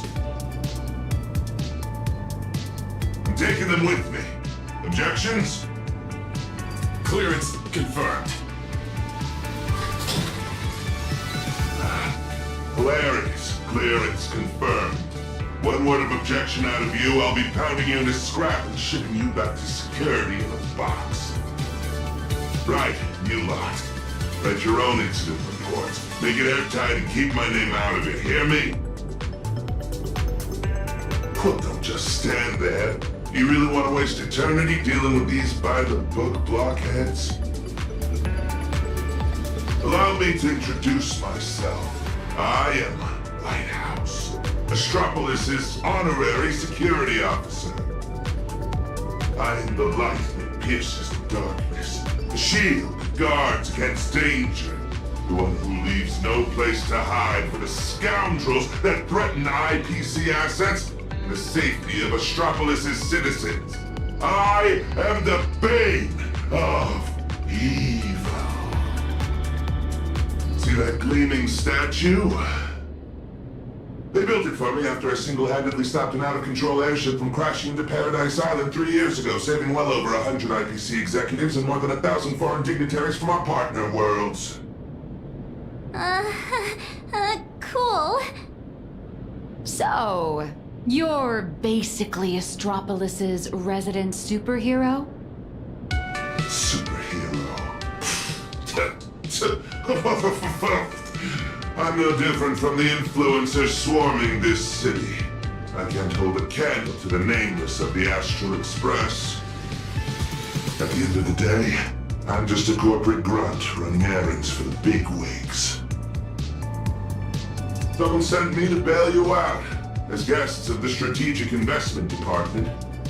I'm taking them with me. Objections? Clearance confirmed. Hilarious. Clearance confirmed. One word of objection out of you, I'll be pounding you into scrap and shipping you back to security in a box. Right, you lot. Write your own incident report. Make it airtight and keep my name out of it, hear me? Well, don't just stand there. Do you really want to waste eternity dealing with these by-the-book blockheads? Allow me to introduce myself. I am Lighthouse, Astropolis' honorary security officer. I am the light that pierces the darkness, the shield that guards against danger, the one who leaves no place to hide for the scoundrels that threaten IPC assets and the safety of Astropolis' citizens. I am the bane of evil. See that gleaming statue? They built it for me after I single-handedly stopped an out-of-control airship from crashing into Paradise Island 3 years ago, saving well over 100 IPC executives and more than 1,000 foreign dignitaries from our partner worlds. Cool. So, you're basically Astropolis' resident superhero? I'm no different from the influencers swarming this city. I can't hold a candle to the nameless of the Astral Express. At the end of the day, I'm just a corporate grunt running errands for the bigwigs. Someone sent me to bail you out. As guests of the Strategic Investment Department,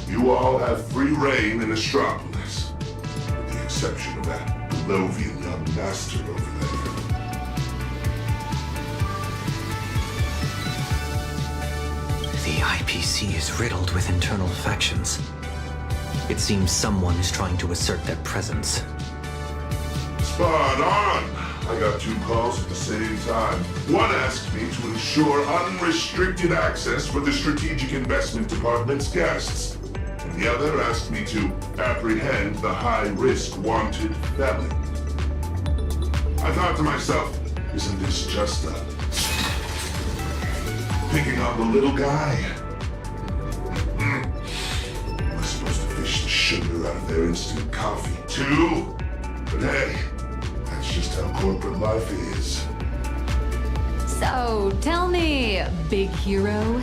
you all have free reign in Astropolis, with the exception of that Belovian young bastard over there. The IPC is riddled with internal factions. It seems someone is trying to assert their presence. Spot on! I got 2 calls at the same time. One asked me to ensure unrestricted access for the Strategic Investment Department's guests, and the other asked me to apprehend the high-risk wanted felon. I thought to myself, isn't this just picking on the little guy? Am I supposed to fish the sugar out of their instant coffee too? But hey, that's just how corporate life is. So, tell me, big hero,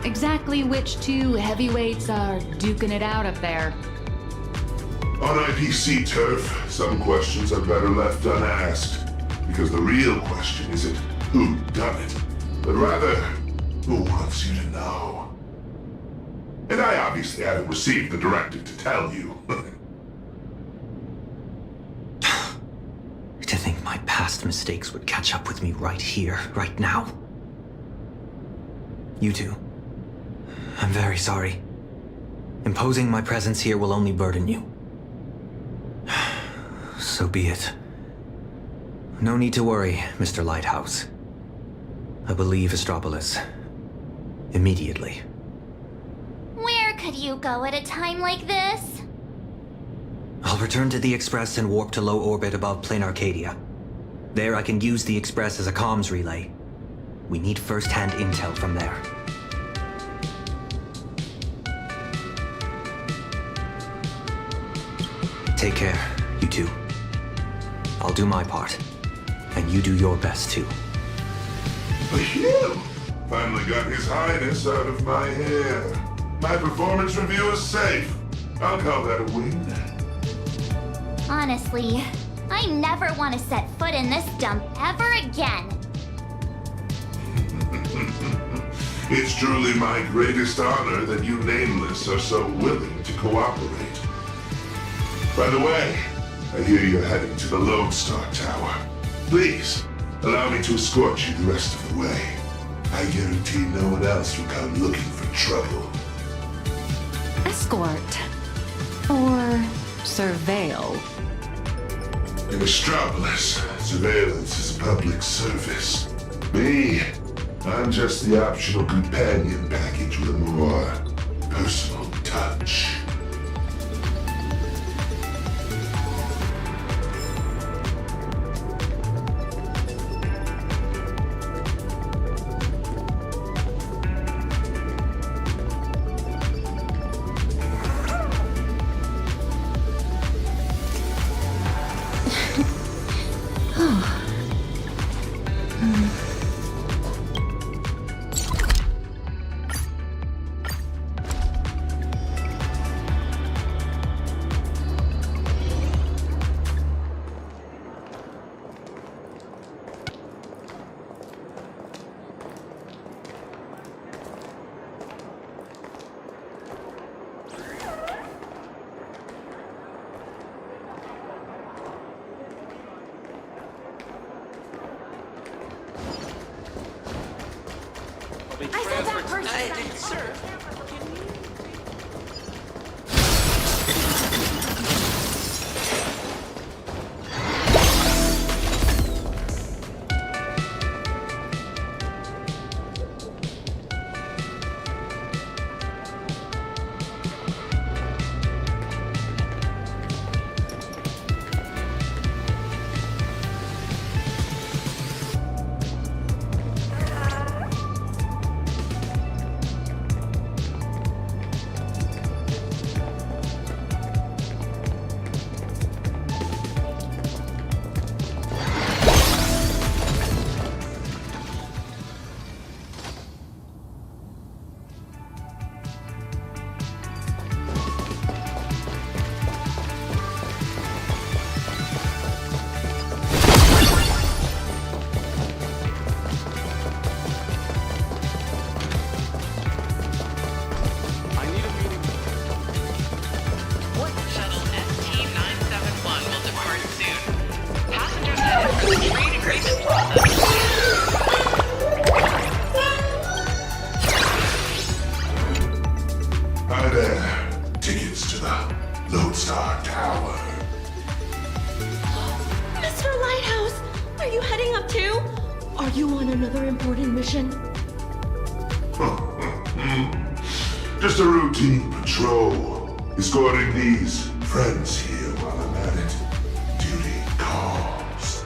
exactly which 2 heavyweights are duking it out up there? On IPC turf, some questions are better left unasked. Because the real question isn't who done it, but rather, who wants you to know? And I obviously haven't received the directive to tell you. To think my past mistakes would catch up with me right here, right now. You two, I'm very sorry. Imposing my presence here will only burden you. So be it. No need to worry, Mr. Lighthouse. I will leave Astropolis. Immediately. Where could you go at a time like this? I'll return to the Express and warp to low orbit above Planarcadia. There I can use the Express as a comms relay. We need first-hand intel from there. Take care, you two. I'll do my part. And you do your best, too. Phew! Finally got His Highness out of my hair. My performance review is safe. I'll call that a win. Honestly, I never want to set foot in this dump ever again. It's truly my greatest honor that you nameless are so willing to cooperate. By the way, I hear you're heading to the Lodestar Tower. Please, allow me to escort you the rest of the way. I guarantee no one else will come looking for trouble. Escort. Or surveil. In Astropolis, surveillance is a public service. Me, I'm just the optional companion package with a more personal touch. Sir, Hi there. Tickets to the Lodestar Tower. Mr. Lighthouse, are you heading up too? Are you on another important mission? Just a routine patrol. Escorting these friends here while I'm at it. Duty calls.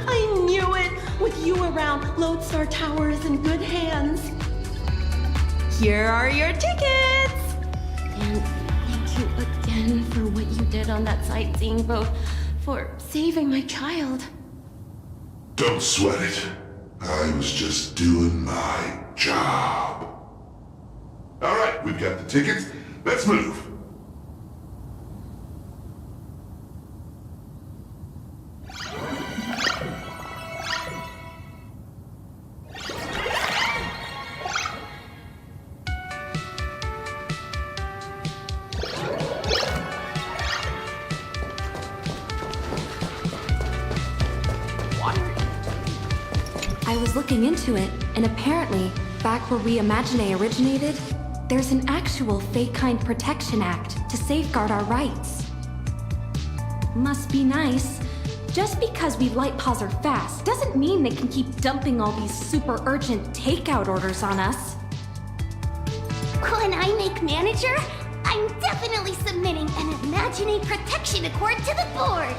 I knew it! With you around, Lodestar Tower is in good hands. Here are your tickets! And thank you again for what you did on that sightseeing boat, for saving my child. Don't sweat it. I was just doing my job. All right, we've got the tickets. Let's move. I was looking into it, and apparently, back where we Imagine originated, there's an actual Fake-Kind Protection Act to safeguard our rights. Must be nice. Just because we light paws are fast doesn't mean they can keep dumping all these super urgent takeout orders on us. When I make manager, I'm definitely submitting an Imagine Protection Accord to the board.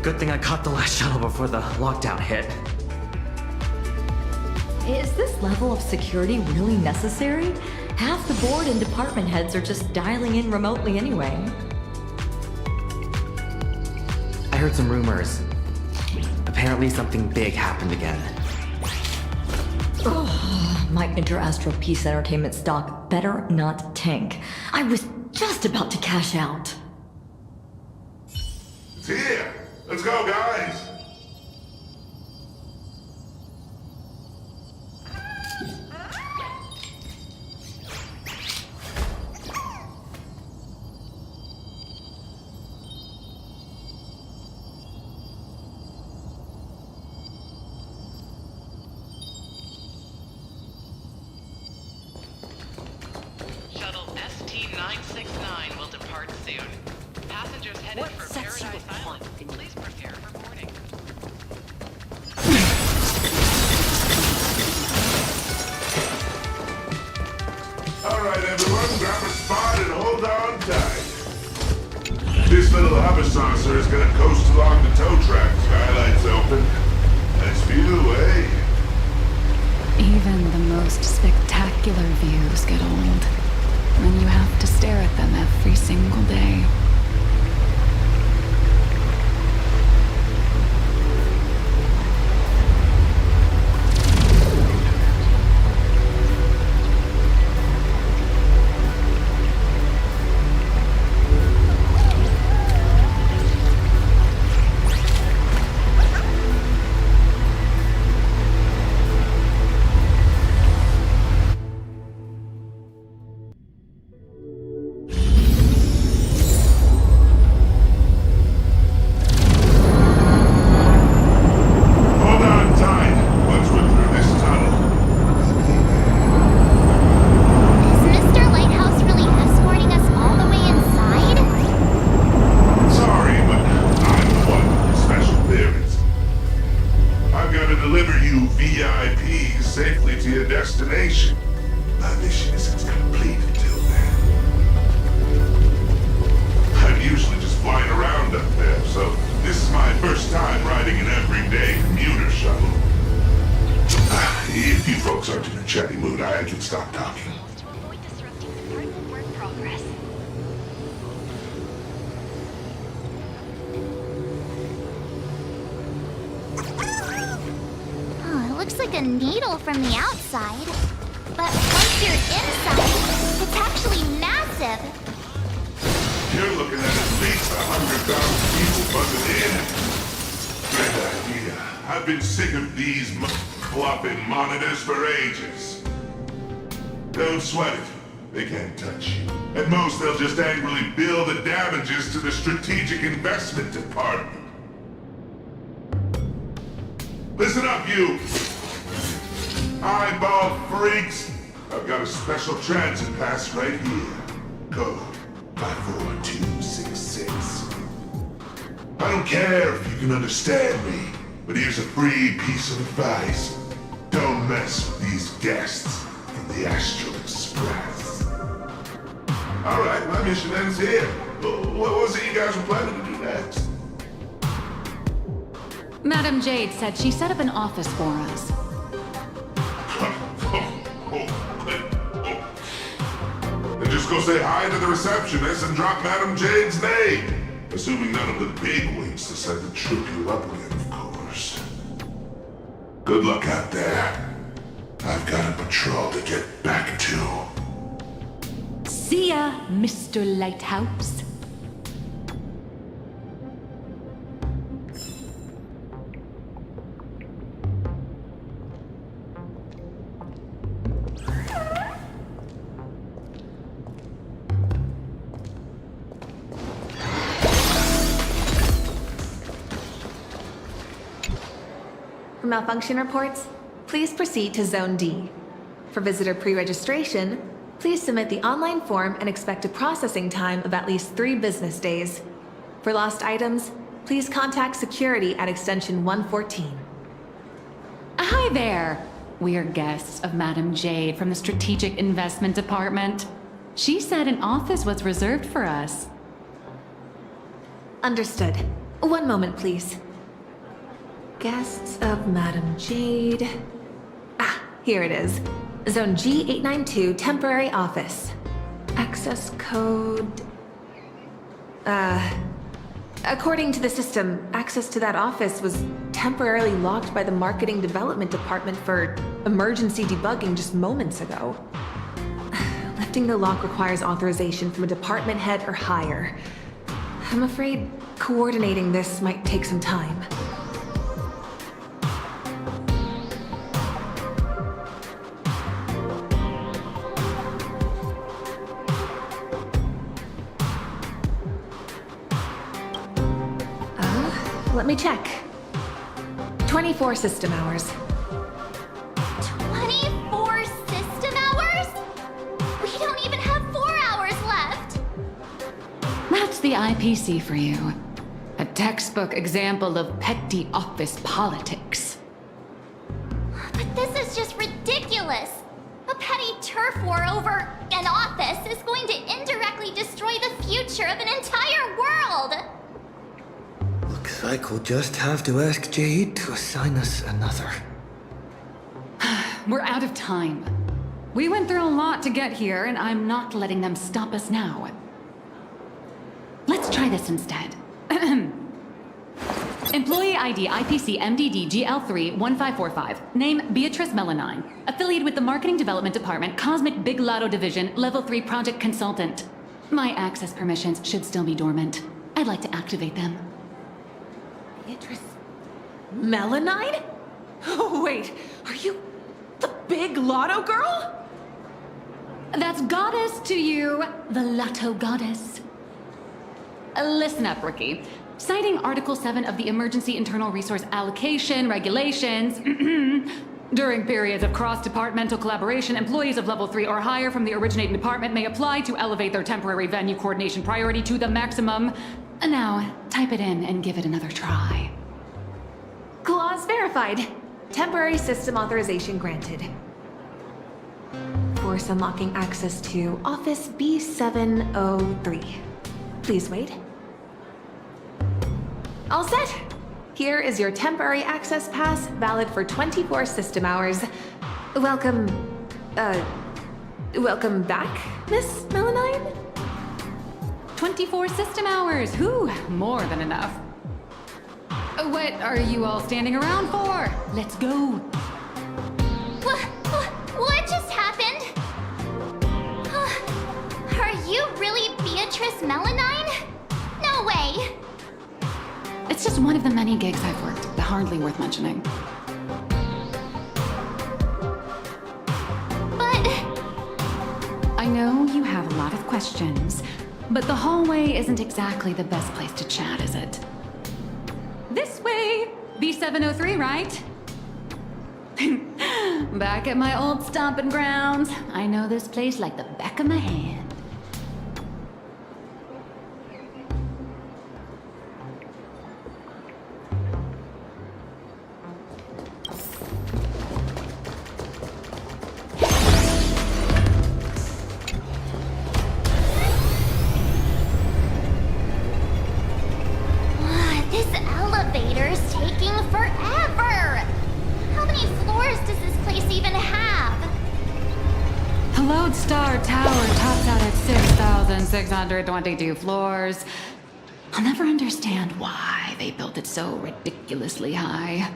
Good thing I caught the last shuttle before the lockdown hit. Is this level of security really necessary? Half the board and department heads are just dialing in remotely anyway. I heard some rumors. Apparently something big happened again. Oh, my Interastral Peace Entertainment stock better not tank. I was just about to cash out. It's here. Let's go, guys. Shuttle ST-969 will depart soon. Passengers headed for Paradise Island. Please prepare for boarding. All right, everyone, grab a spot and hold on tight. This little hover saucer is gonna coast along the tow track. Skylights open. Nice view, eh? Even the most spectacular views get old when you have to stare at them every single day. Hold on tight. Once we're through this tunnel. Is Mr. Lighthouse really escorting us all the way inside? Sorry, but I'm the one with the special clearance. I've got to deliver you VIPs safely to your destination. My mission isn't complete until then. I'm usually just flying around up there, so this is my first time riding an everyday commuter shuttle. If you folks aren't in a chatty mood, I can stop talking. Oh, it looks like a needle from the outside. But once you're inside, it's actually massive. You're looking at least 100,000 people buzzing in. Good idea. I've been sick of these flopping monitors for ages. Don't sweat it. They can't touch you. At most, they'll just angrily bill the damages to the Strategic Investment Department. Listen up, you! Eyeball freaks! I've got a special transit pass right here. Code 54266. I don't care if you can understand me, but here's a free piece of advice. Don't mess with these guests from the Astral Express. Alright, my mission ends here. What was it you guys were planning to do next? Madam Jade said she set up an office for us. Then just go say hi to the receptionist and drop Madam Jade's name. Assuming none of the bigwigs decide to trip you up again, of course. Good luck out there. I've got a patrol to get back to. See ya, Mr. Lighthouse. For malfunction reports, please proceed to Zone D. For visitor pre-registration, please submit the online form and expect a processing time of at least 3 business days. For lost items, please contact security at extension 114. Hi there. We're guests of Madam Jade from the Strategic Investment Department. She said an office was reserved for us. Understood. One moment, please. Guests of Madam Jade. Ah, here it is. Zone G892, temporary office. Access code... According to the system, access to that office was temporarily locked by the Marketing Development Department for emergency debugging just moments ago. Lifting the lock requires authorization from a department head or higher. I'm afraid coordinating this might take some time. Let me check. 24 system hours. 24 system hours? We don't even have 4 hours left! That's the IPC for you. A textbook example of petty office politics. But this is just ridiculous! A petty turf war over an office is going to indirectly destroy the future of an entire world! Looks like we'll just have to ask Jade to assign us another. We're out of time. We went through a lot to get here, and I'm not letting them stop us now. Let's try this instead. Employee ID IPC MDD GL3 1545. Name Beatrice Melanine. Affiliated with the Marketing Development Department, Cosmic Big Lotto Division, Level 3 Project Consultant. My access permissions should still be dormant. I'd like to activate them. Beatrice Melanine? Oh, wait, are you the Big Lotto girl? That's goddess to you, the Lotto goddess. Listen up, rookie. Citing Article 7 of the Emergency Internal Resource Allocation Regulations, during periods of cross-departmental collaboration, employees of Level 3 or higher from the originating department may apply to elevate their temporary venue coordination priority to the maximum. Now, type it in and give it another try. Clause verified. Temporary system authorization granted. Force unlocking access to Office B703. Please wait. All set. Here is your temporary access pass, valid for 24 system hours. Welcome back, Miss Melanine? 24 system hours! Whew, more than enough. What are you all standing around for? Let's go. What just happened? Are you really Beatrice Melanine? No way! It's just one of the many gigs I've worked, hardly worth mentioning. But... I know you have a lot of questions, but the hallway isn't exactly the best place to chat, is it? This way! B703, right? Back at my old stomping grounds. I know this place like the back of my hand. This elevator's taking forever! How many floors does this place even have? The Lodestar Tower tops out at 6,622 floors. I'll never understand why they built it so ridiculously high.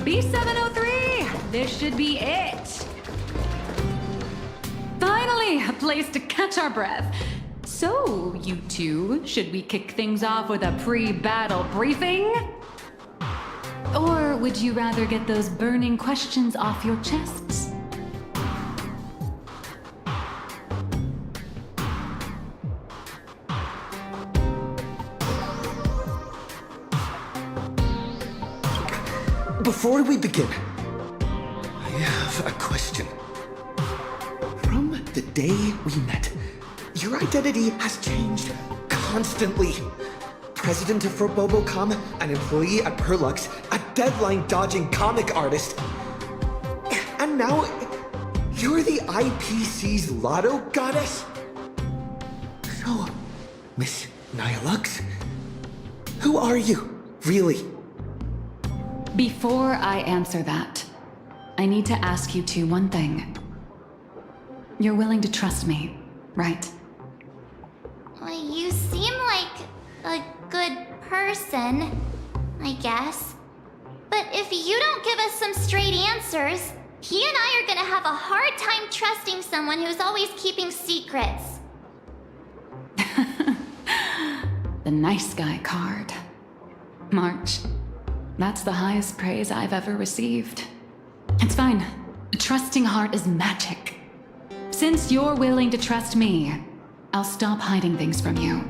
B703! This should be it! Finally, a place to catch our breath. So, you two, should we kick things off with a pre-battle briefing? Or would you rather get those burning questions off your chests? Before we begin, I have a question. From the day we met, your identity has changed constantly. President of Robobocom, an employee at Perlux, a deadline-dodging comic artist. And now, you're the IPC's Lotto goddess? So, Miss Nihilux, who are you, really? Before I answer that, I need to ask you two one thing. You're willing to trust me, right? You seem like a good person, I guess. But if you don't give us some straight answers, he and I are gonna have a hard time trusting someone who's always keeping secrets. The nice guy card. March. That's the highest praise I've ever received. It's fine. A trusting heart is magic. Since you're willing to trust me, I'll stop hiding things from you.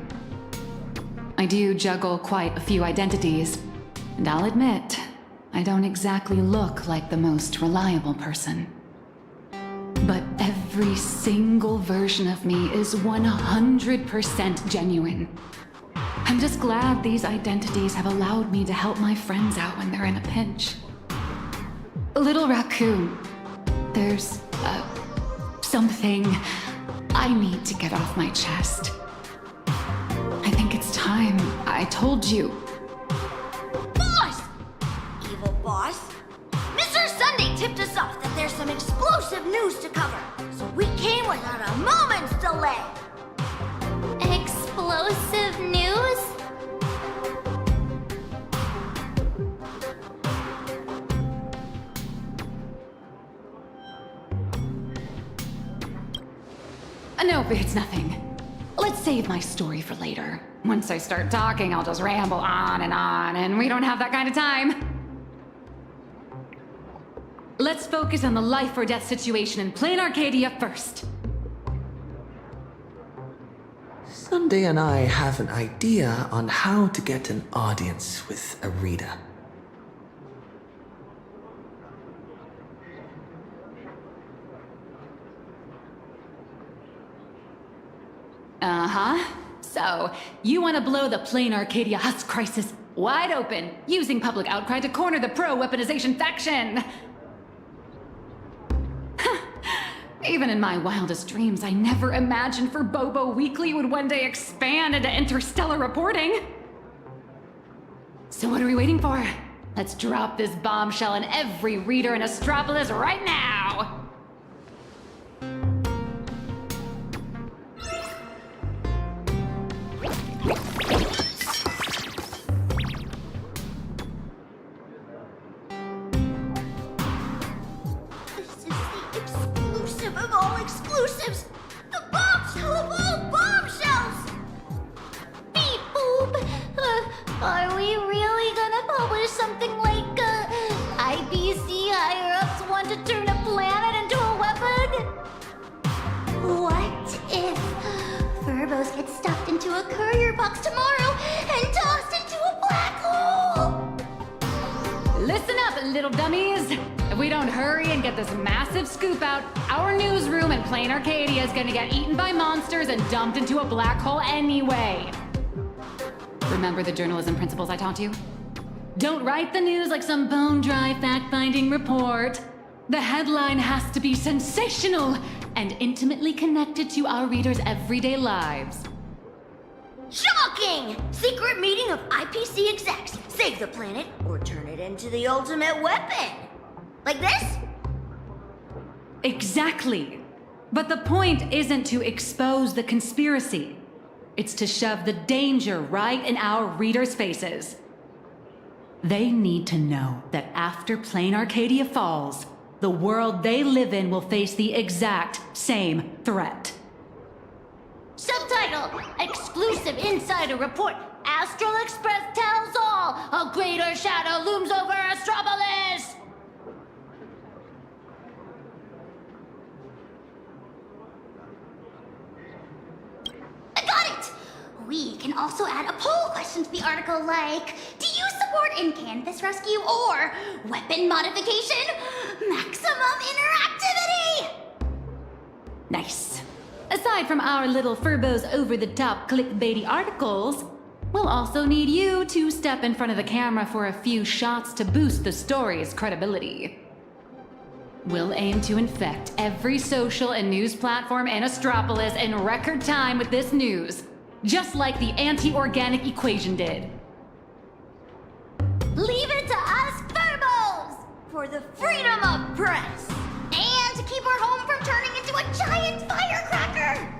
I do juggle quite a few identities, and I'll admit, I don't exactly look like the most reliable person. But every single version of me is 100% genuine. I'm just glad these identities have allowed me to help my friends out when they're in a pinch. Little Raccoon, there's, something I need to get off my chest. I think it's time I told you. Boss! Evil boss. Mr. Sunday tipped us off that there's some explosive news to cover, so we came without a moment's delay. Explosive news? No, it's nothing. Let's save my story for later. Once I start talking, I'll just ramble on, and we don't have that kind of time. Let's focus on the life or death situation in Planarcadia first. Sunday and I have an idea on how to get an audience with Arita. Uh-huh. So, you want to blow the Planarcadia Husk crisis wide open, using public outcry to corner the pro-weaponization faction. Even in my wildest dreams, I never imagined Bobo Weekly would one day expand into interstellar reporting. So what are we waiting for? Let's drop this bombshell in every reader in Astropolis right now! Of all exclusives! The bombshell of all bombshells! Beep boop! Are we really gonna publish something like, IPC higher-ups want to turn a planet into a weapon? What if Furbos get stuffed into a courier box tomorrow and tossed into a black hole? Listen up, little dummies! If we don't hurry and get this massive scoop out, our newsroom in Planarcadia is gonna get eaten by monsters and dumped into a black hole anyway. Remember the journalism principles I taught you? Don't write the news like some bone-dry fact-finding report. The headline has to be sensational and intimately connected to our readers' everyday lives. Shocking! Secret meeting of IPC execs. Save the planet or turn it into the ultimate weapon. Like this? Exactly. But the point isn't to expose the conspiracy. It's to shove the danger right in our readers' faces. They need to know that after Planarcadia falls, the world they live in will face the exact same threat. Subtitle: Exclusive Insider Report. Astral Express tells all. A greater shadow looms over Astropolis. I got it! We can also add a poll question to the article like, do you support in-campus rescue or weapon modification? Maximum interactivity! Nice. Aside from our little Furbos over-the-top clickbaity articles, we'll also need you to step in front of the camera for a few shots to boost the story's credibility. We'll aim to infect every social and news platform in Astropolis in record time with this news, just like the anti-organic equation did. Leave it to us Furbos for the freedom of press and to keep our home from turning into a giant firecracker.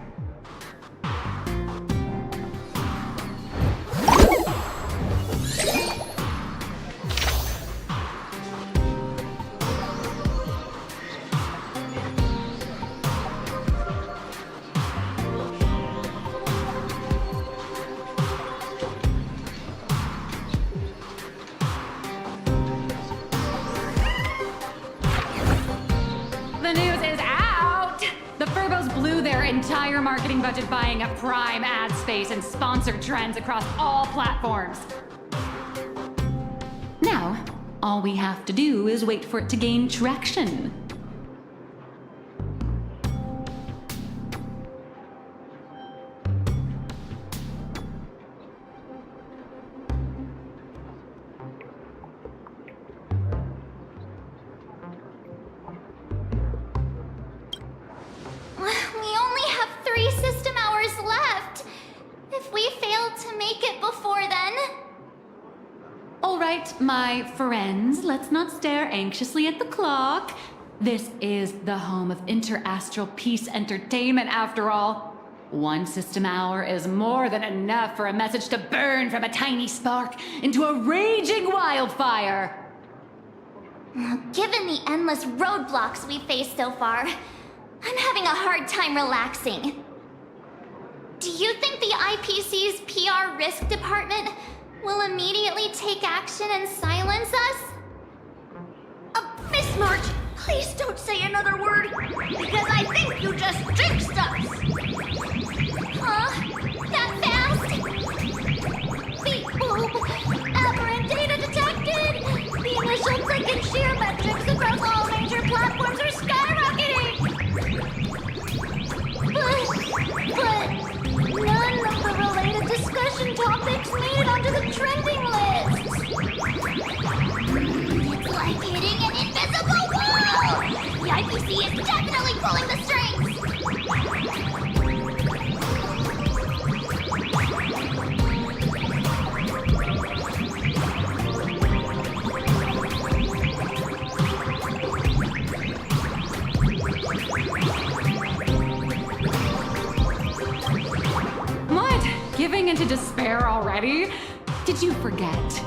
The news is out! The Furbos blew their entire marketing budget buying up prime ad space and sponsored trends across all platforms. Now, all we have to do is wait for it to gain traction. to make it before then. All right, my friends, let's not stare anxiously at the clock. This is the home of interastral peace entertainment, after all. One system hour is more than enough for a message to burn from a tiny spark into a raging wildfire. Given the endless roadblocks we've faced so far, I'm having a hard time relaxing. Do you think the IPC's PR risk department will immediately take action and silence us? Miss March, please don't say another word, because I think you just jinxed us! Huh? That fast? Aberrant data detected! The initial click and share metrics across all major platforms are skyrocketing! But none of the related discussion topics made it onto the trending list! It's like hitting an invisible wall! The IPC is definitely pulling the strings! Giving into despair already? Did you forget?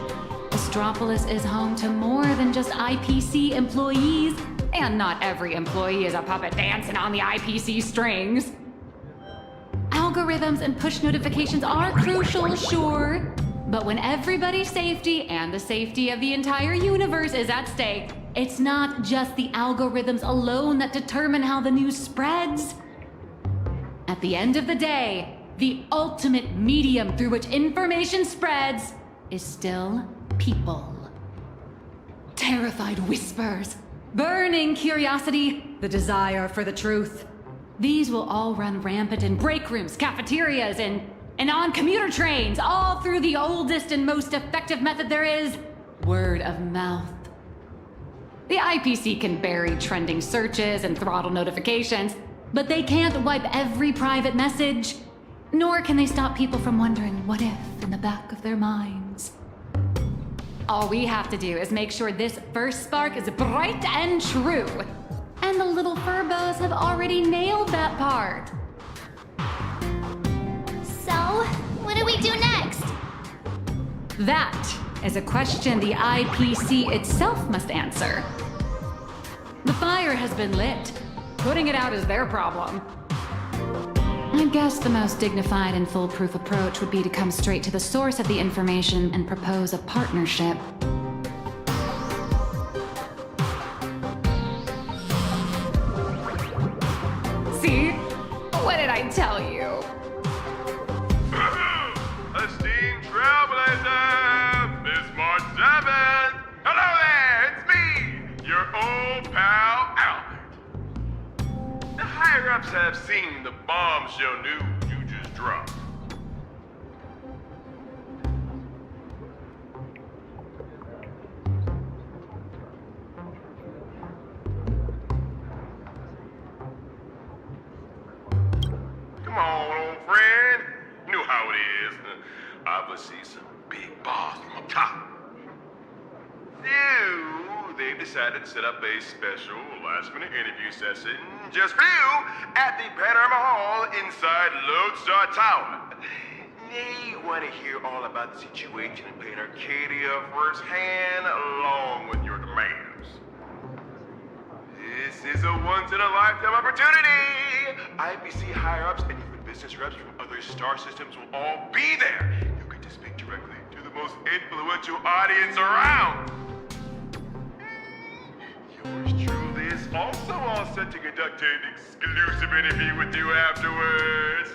Astropolis is home to more than just IPC employees, and not every employee is a puppet dancing on the IPC strings. Algorithms and push notifications are crucial, sure, but when everybody's safety and the safety of the entire universe is at stake, it's not just the algorithms alone that determine how the news spreads. At the end of the day, the ultimate medium through which information spreads is still people. Terrified whispers, burning curiosity, the desire for the truth. These will all run rampant in break rooms, cafeterias, and on commuter trains, all through the oldest and most effective method there is, word of mouth. The IPC can bury trending searches and throttle notifications, but they can't wipe every private message. Nor can they stop people from wondering what if in the back of their minds. All we have to do is make sure this first spark is bright and true. And the little furbos have already nailed that part. So, what do we do next? That is a question the IPC itself must answer. The fire has been lit. Putting it out is their problem. I guess the most dignified and foolproof approach would be to come straight to the source of the information and propose a partnership. See? What did I tell you? Esteemed Trailblazer, Miss March 7th. Hello there, it's me, your old pal Albert. The higher-ups have seen the bombshell news you just dropped. Come on, old friend. You know how it is. Obviously, some big boss from up top. So, they've decided to set up a special last-minute interview session just for you at the Panorama Hall inside Lodestar Tower. They want to hear all about the situation in Planarcadia firsthand, along with your demands. This is a once-in-a-lifetime opportunity! IPC higher-ups and even business reps from other star systems will all be there. You get to speak directly to the most influential audience around. Yours truly is also all set to conduct an exclusive interview with you afterwards.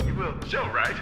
You will show, right?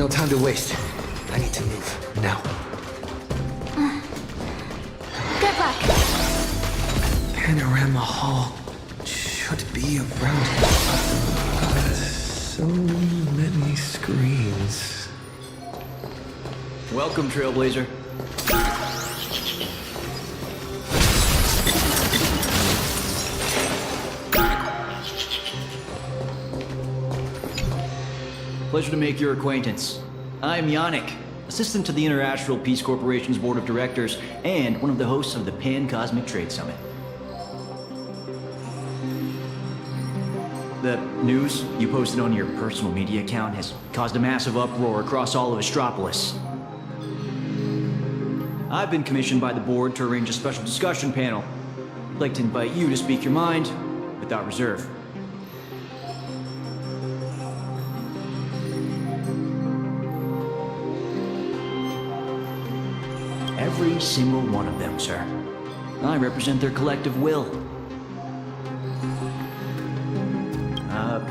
No time to waste. I need to move now. Good luck. Panorama Hall should be around here. So many screens. Welcome, Trailblazer. Pleasure to make your acquaintance. I'm Yannick, assistant to the International Peace Corporation's Board of Directors and one of the hosts of the Pan-Cosmic Trade Summit. The news you posted on your personal media account has caused a massive uproar across all of Astropolis. I've been commissioned by the board to arrange a special discussion panel. I'd like to invite you to speak your mind without reserve. Every single one of them, sir. I represent their collective will.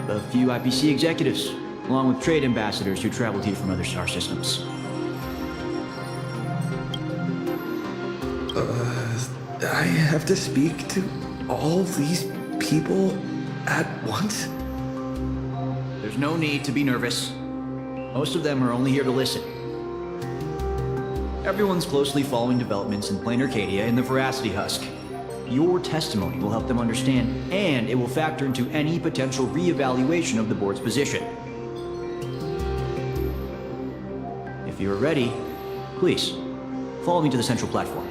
A few IPC executives, along with trade ambassadors who traveled here from other star systems. I have to speak to all these people at once? There's no need to be nervous. Most of them are only here to listen. Everyone's closely following developments in Planarcadia and the Veracity Husk. Your testimony will help them understand, and it will factor into any potential re-evaluation of the board's position. If you are ready, please, follow me to the central platform.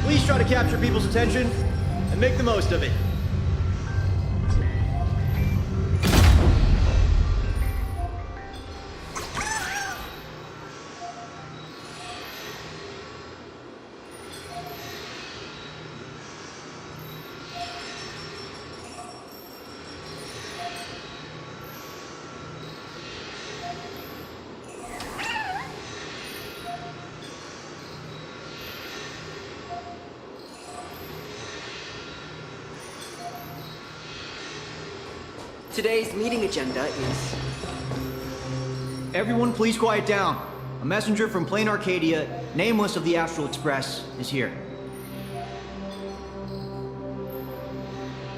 Please try to capture people's attention and make the most of it. Today's meeting agenda is... Everyone please quiet down. A messenger from Planarcadia, nameless of the Astral Express, is here.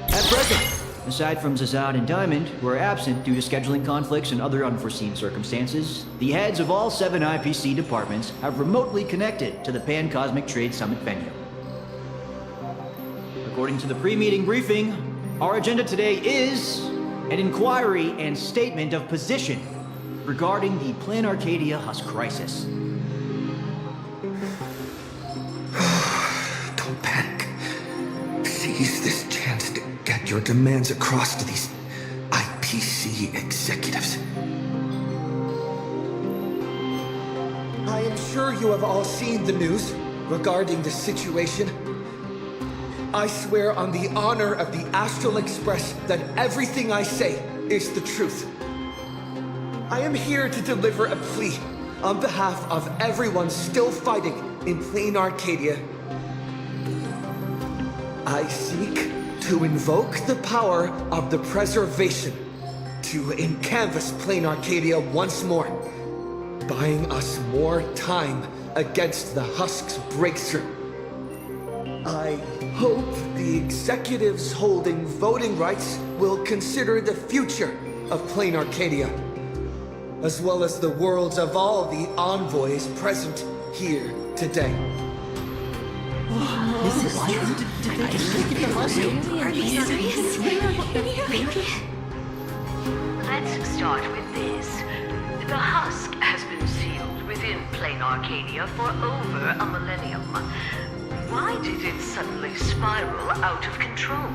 At present, aside from Zazad and Diamond, who are absent due to scheduling conflicts and other unforeseen circumstances, the heads of all 7 IPC departments have remotely connected to the Pan-Cosmic Trade Summit venue. According to the pre-meeting briefing, our agenda today is an inquiry and statement of position regarding the Planarcadia Husk crisis. Don't panic. Seize this chance to get your demands across to these IPC executives. I am sure you have all seen the news regarding the situation. I swear on the honor of the Astral Express that everything I say is the truth. I am here to deliver a plea on behalf of everyone still fighting in Planarcadia. I seek to invoke the power of the preservation to encanvas Planarcadia once more, buying us more time against the Husk's breakthrough. I hope the executives holding voting rights will consider the future of Planarcadia, as well as the worlds of all the envoys present here today. This is true. Are you serious? Let's start with this. The husk has been sealed within Planarcadia for over a millennium. Why did it suddenly spiral out of control?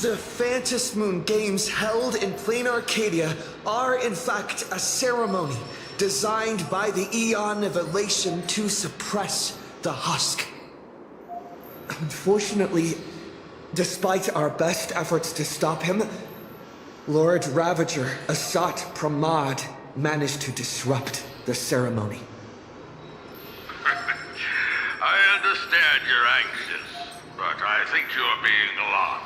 The Phantasmoon Games held in Planarcadia are in fact a ceremony designed by the Eon of Elation to suppress the Husk. Unfortunately, despite our best efforts to stop him, Lord Ravager Asat Pramad managed to disrupt the ceremony. I understand you're anxious, but I think you're being alarmist.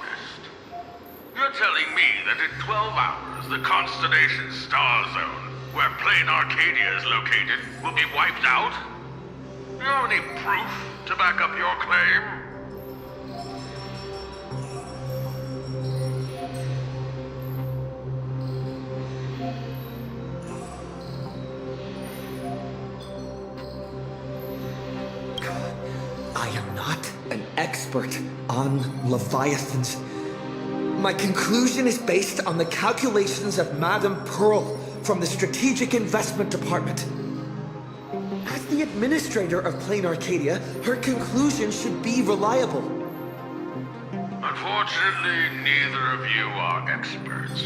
You're telling me that in 12 hours, the constellation star zone, where Planarcadia is located, will be wiped out? Do you have any proof to back up your claim? I am not an expert on Leviathans. My conclusion is based on the calculations of Madame Pearl from the Strategic Investment Department. As the administrator of Planarcadia, her conclusion should be reliable. Unfortunately, neither of you are experts.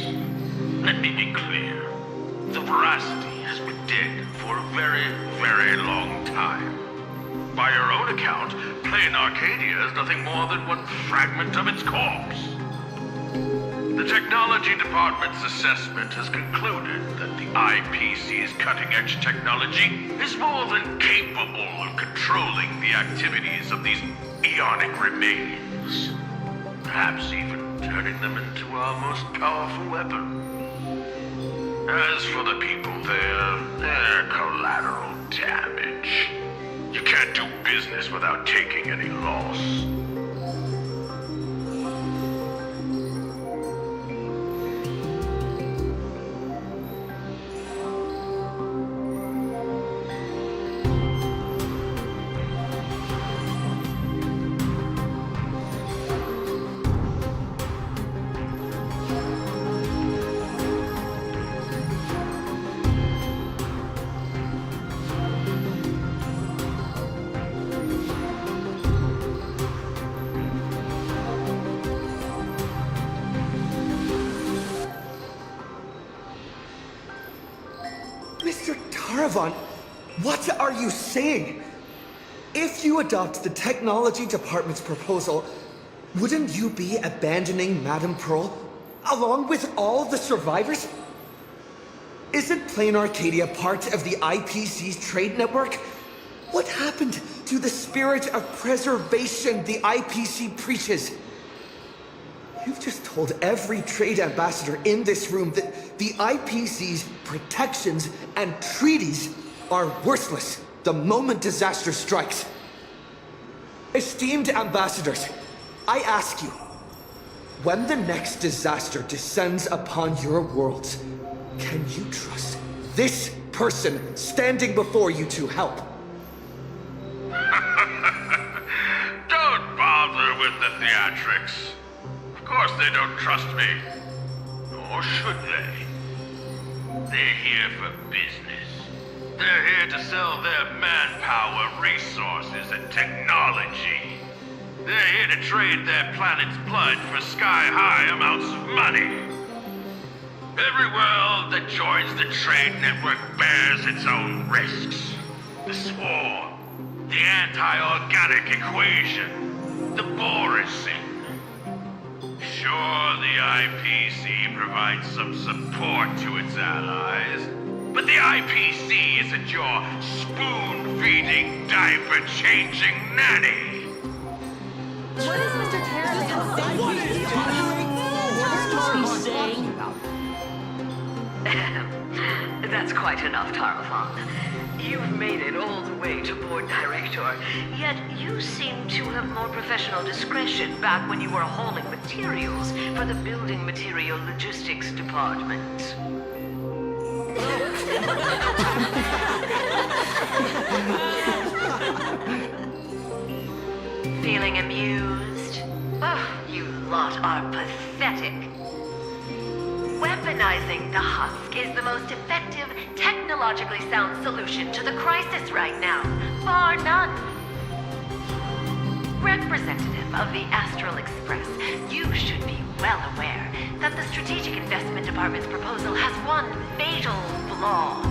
Let me be clear. The veracity has been dead for a very, very long time. By your own account, Planarcadia is nothing more than one fragment of its corpse. The Technology Department's assessment has concluded that the IPC's cutting-edge technology is more than capable of controlling the activities of these eonic remains. Perhaps even turning them into our most powerful weapon. As for the people there, they're collateral damage. You can't do business without taking any loss. Mr. Taravan, what are you saying? If you adopt the Technology Department's proposal, wouldn't you be abandoning Madame Pearl, along with all the survivors? Isn't Planarcadia part of the IPC's trade network? What happened to the spirit of preservation the IPC preaches? You've just told every trade ambassador in this room that the IPC's protections and treaties are worthless the moment disaster strikes. Esteemed ambassadors, I ask you, when the next disaster descends upon your worlds, can you trust this person standing before you to help? Don't bother with the theatrics. Of course they don't trust me. Or should they? They're here for business. They're here to sell their manpower, resources, and technology. They're here to trade their planet's blood for sky-high amounts of money. Every world that joins the trade network bears its own risks. The swarm, the anti-organic equation, the Borising. Sure, the IPC provides some support to its allies, but the IPC isn't your spoon-feeding, diaper-changing nanny. What is Mr. Taravan saying? What is he saying? That's quite enough, Taravan. You've made it all the way to Board Director, yet you seem to have more professional discretion back when you were hauling materials for the Building Material Logistics Department. Feeling amused? Oh, you lot are pathetic. Weaponizing the husk is the most effective, technologically sound solution to the crisis right now, bar none. Representative of the Astral Express, you should be well aware that the Strategic Investment Department's proposal has one fatal flaw.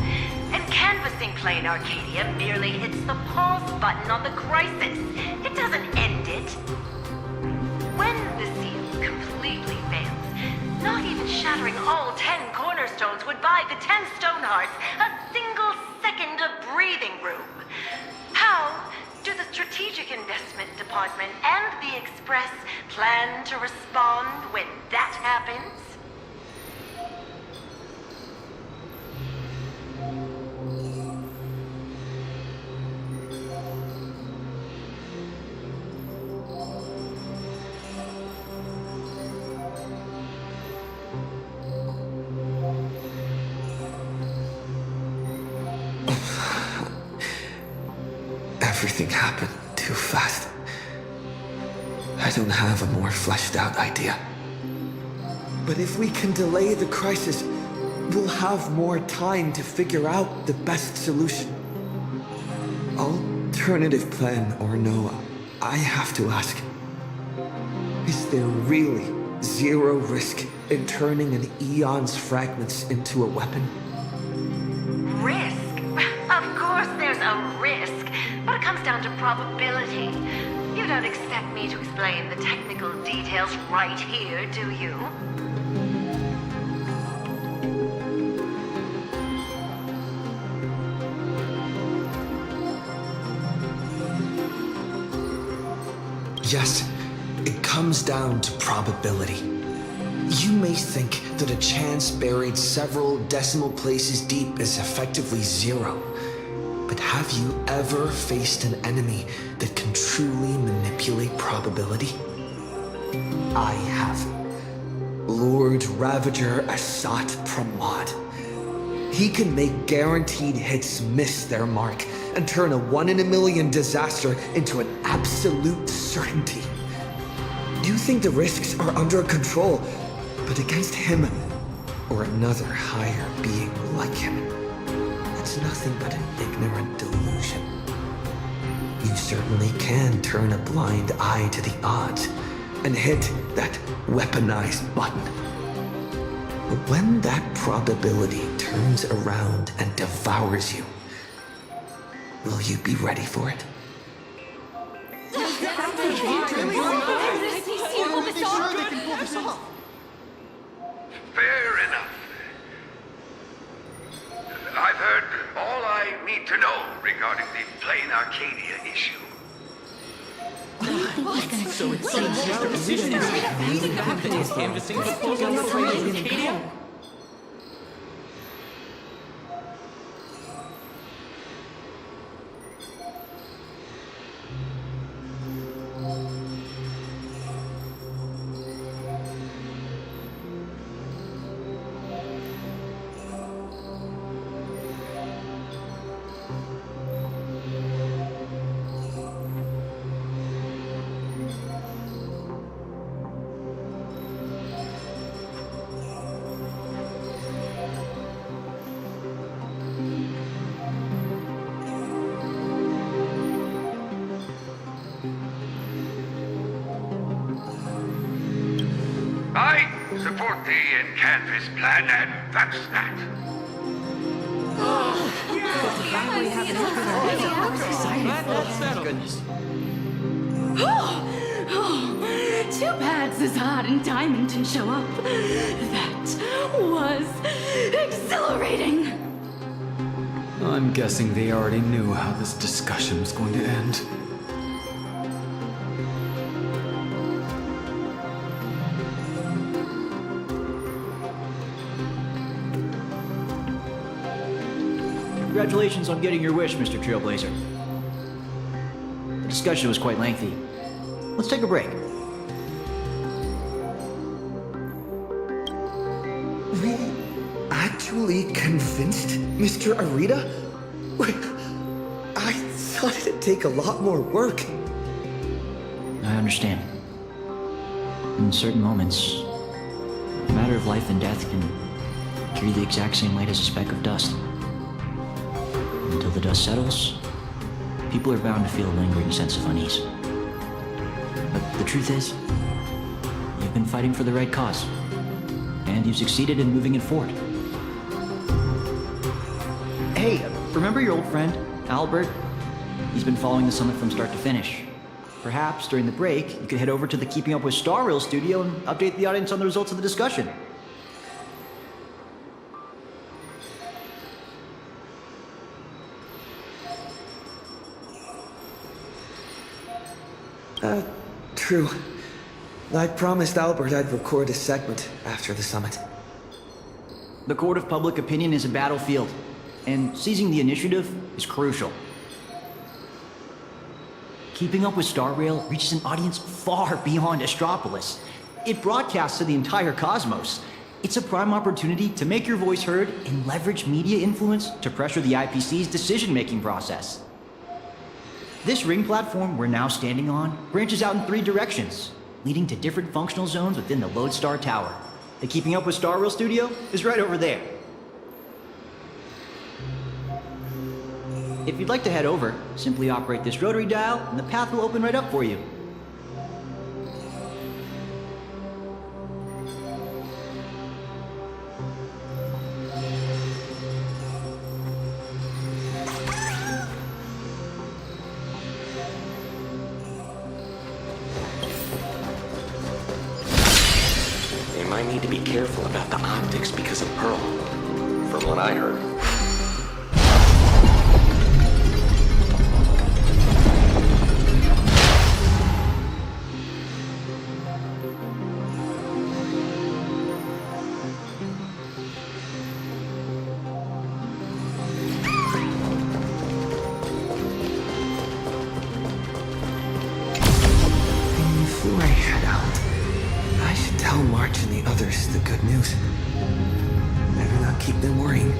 And canvassing Planarcadia merely hits the pause button on the crisis. It doesn't end it. When the seal completely fails, not even shattering all 10 cornerstones would buy the 10 Stonehearts a single second of breathing room. How do the Strategic Investment Department and the Express plan to respond when that happens? Everything happened too fast. I don't have a more fleshed out idea. But if we can delay the crisis, we'll have more time to figure out the best solution. Alternative plan or no, I have to ask. Is there really zero risk in turning an Eon's fragments into a weapon? Risk? Of course there's a risk, but it comes down to probability. You don't expect me to explain the technical details right here, do you? Yes, it comes down to probability. You may think that a chance buried several decimal places deep is effectively zero. But have you ever faced an enemy that can truly manipulate probability? I have. Lord Ravager Asat Pramod. He can make guaranteed hits miss their mark and turn a 1 in a million disaster into an absolute certainty. You think the risks are under control, but against him or another higher being like him, it's nothing but an ignorant delusion. You certainly can turn a blind eye to the odds and hit that weaponized button. But when that probability turns around and devours you, will you be ready for it? Fair enough. I've heard all I need to know regarding the Planarcadia issue. So it's canvassing proposal for Planarcadia? I support the in-canvas plan, and that's that. Too bad Zazad and Diamond didn't show up. That was exhilarating. I'm guessing they already knew how this discussion was going to end. Congratulations on getting your wish, Mr. Trailblazer. The discussion was quite lengthy. Let's take a break. We actually convinced Mr. Arita? I thought it'd take a lot more work. I understand. In certain moments, a matter of life and death can carry the exact same weight as a speck of dust. Until the dust settles, people are bound to feel a lingering sense of unease. But The truth is, you've been fighting for the right cause. And you've succeeded in moving it forward. Hey, remember your old friend, Albert? He's been following the summit from start to finish. Perhaps during the break, you could head over to the Keeping Up with Star Rail studio and update the audience on the results of the discussion. True. I promised Albert I'd record a segment after the summit. The court of public opinion is a battlefield, and seizing the initiative is crucial. Keeping Up with Star Rail reaches an audience far beyond Astropolis. It broadcasts to the entire cosmos. It's a prime opportunity to make your voice heard and leverage media influence to pressure the IPC's decision-making process. This ring platform we're now standing on branches out in 3 directions, leading to different functional zones within the Lodestar Tower. The Keeping Up with Star Rail studio is right over there. If you'd like to head over, simply operate this rotary dial and the path will open right up for you. They might need to be careful about the optics because of Pearl, from what I heard. Before I head out, I should tell March and the others the good news. Better not keep them worrying.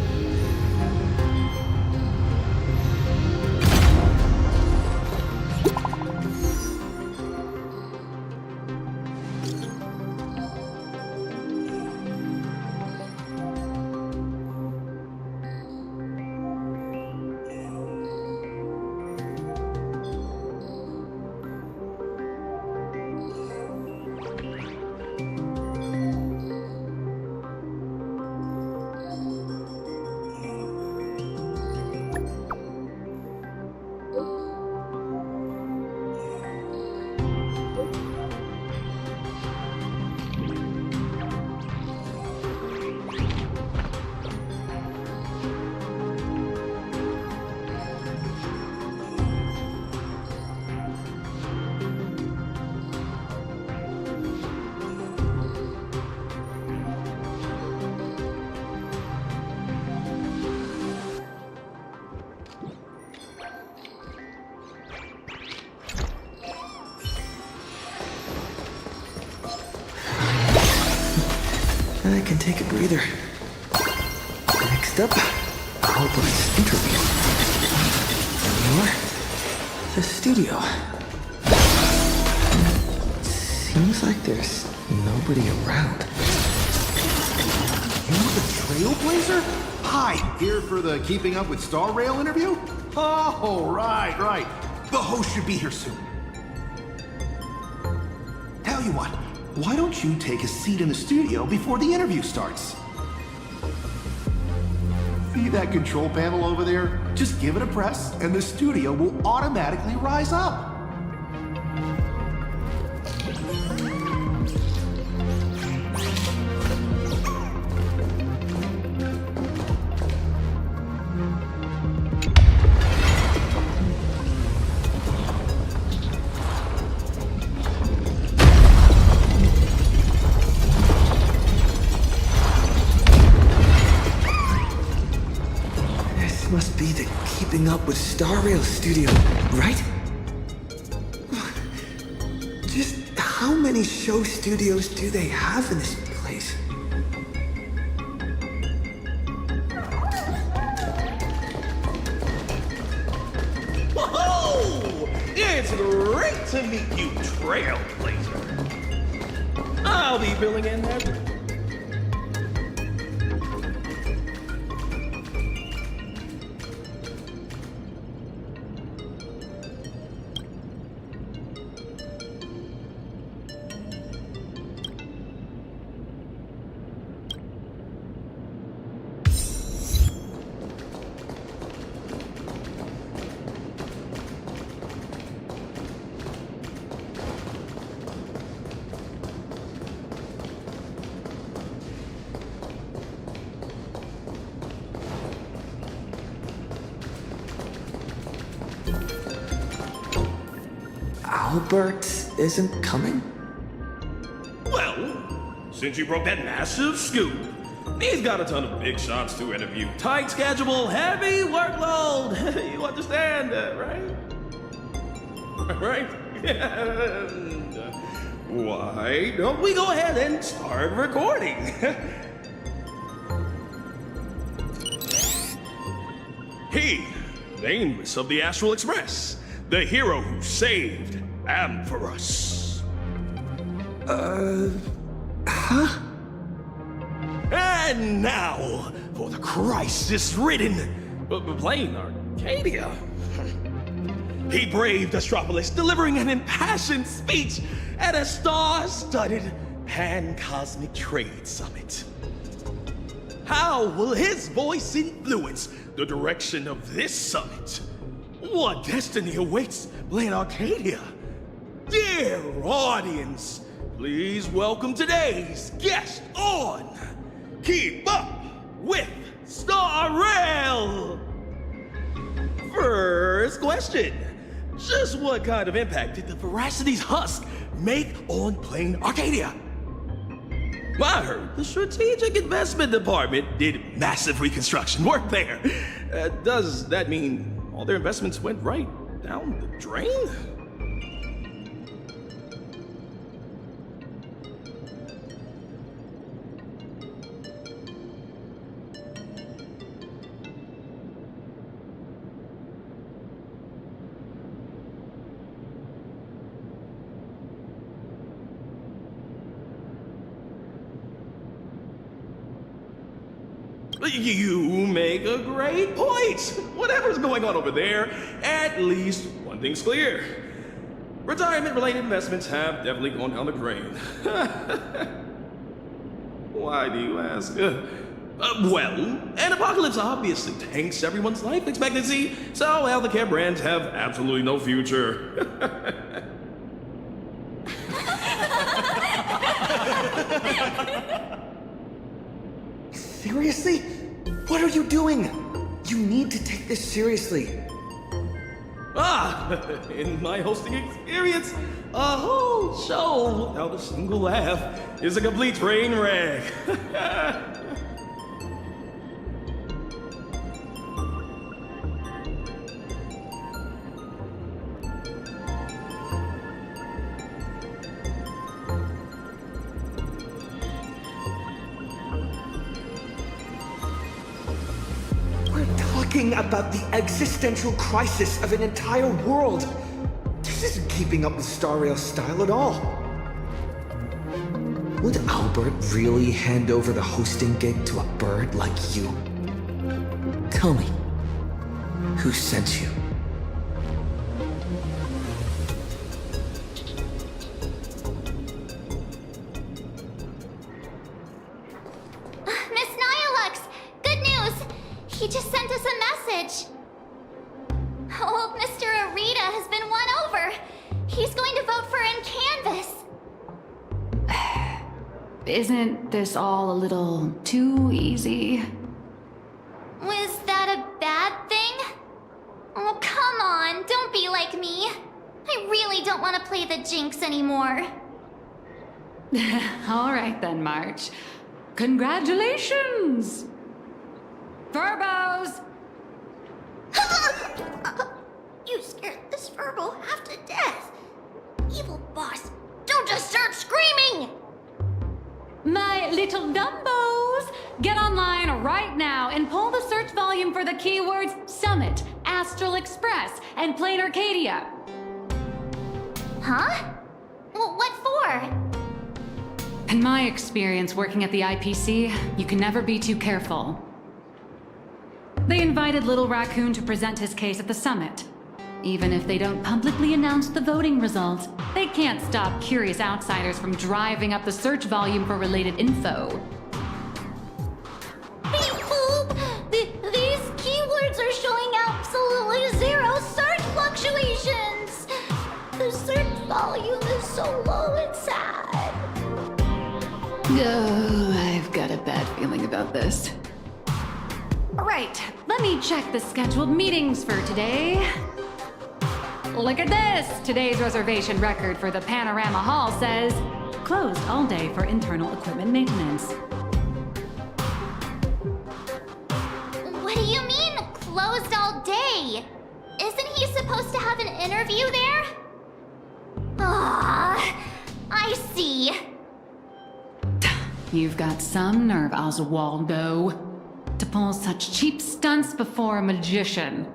I can take a breather. Next up, Albert's interview. Or the studio. Seems like there's nobody around. You the Trailblazer? Hi, here for the Keeping Up with Star Rail interview? Oh, right. The host should be here soon. Tell you what, why don't you take a seat in the studio before the interview starts? See that control panel over there? Just give it a press and the studio will automatically rise up. Must be the Keeping Up with Star Rail studio, right? Just how many show studios do they have in this place? Whoa! It's great to meet you, Trailblazer. I'll be filling in that. Albert isn't coming? Well, since you broke that massive scoop, he's got a ton of big shots to interview. Tight schedule, heavy workload. You understand that, right? Right? And, why don't we go ahead and start recording? He, the Amos of the Astral Express, the hero who saved Ampharos. Huh? And now, for the crisis-ridden Planarcadia. He braved Astropolis, delivering an impassioned speech at a star-studded pan-cosmic trade summit. How will his voice influence the direction of this summit? What destiny awaits Planarcadia? Dear audience, please welcome today's guest on Keep Up with Star Rail! First question. Just what kind of impact did the Veracity's husk make on Planarcadia? I heard the Strategic Investment Department did massive reconstruction work there. Does that mean all their investments went right down the drain? You make a great point. Whatever's going on over there, at least one thing's clear. Retirement-related investments have definitely gone down the drain. Why do you ask? Well, an apocalypse obviously tanks everyone's life expectancy, so healthcare brands have absolutely no future. Seriously? What are you doing? You need to take this seriously. In my hosting experience, a whole show without a single laugh is a complete train wreck. About the existential crisis of an entire world. This isn't keeping up with Star Rail's style at all. Would Albert really hand over the hosting gig to a bird like you? Tell me, who sent you? Miss Nihilux! Good news! He just sent us a message. Old Mr. Arita has been won over. He's going to vote for Canvas. Isn't this all a little too easy? Was that a bad thing? Oh, come on, don't be like me. I really don't want to play the Jinx anymore. All right then, March. Congratulations! Verbos! You scared this Verbal half to death. Evil boss, don't just start screaming! My little Dumbos! Get online right now and pull the search volume for the keywords Summit, Astral Express, and Planarcadia. Huh? Well, what for? In my experience working at the IPC, you can never be too careful. They invited Little Raccoon to present his case at the summit. Even if they don't publicly announce the voting results, they can't stop curious outsiders from driving up the search volume for related info. Beep boop! These keywords are showing absolutely zero search fluctuations! The search volume is so low it's sad. Oh, I've got a bad feeling about this. All right, let me check the scheduled meetings for today. Look at this! Today's reservation record for the Panorama Hall says, closed all day for internal equipment maintenance. What do you mean, closed all day? Isn't he supposed to have an interview there? Ah, I see. You've got some nerve, Oswaldo, to pull such cheap stunts before a magician.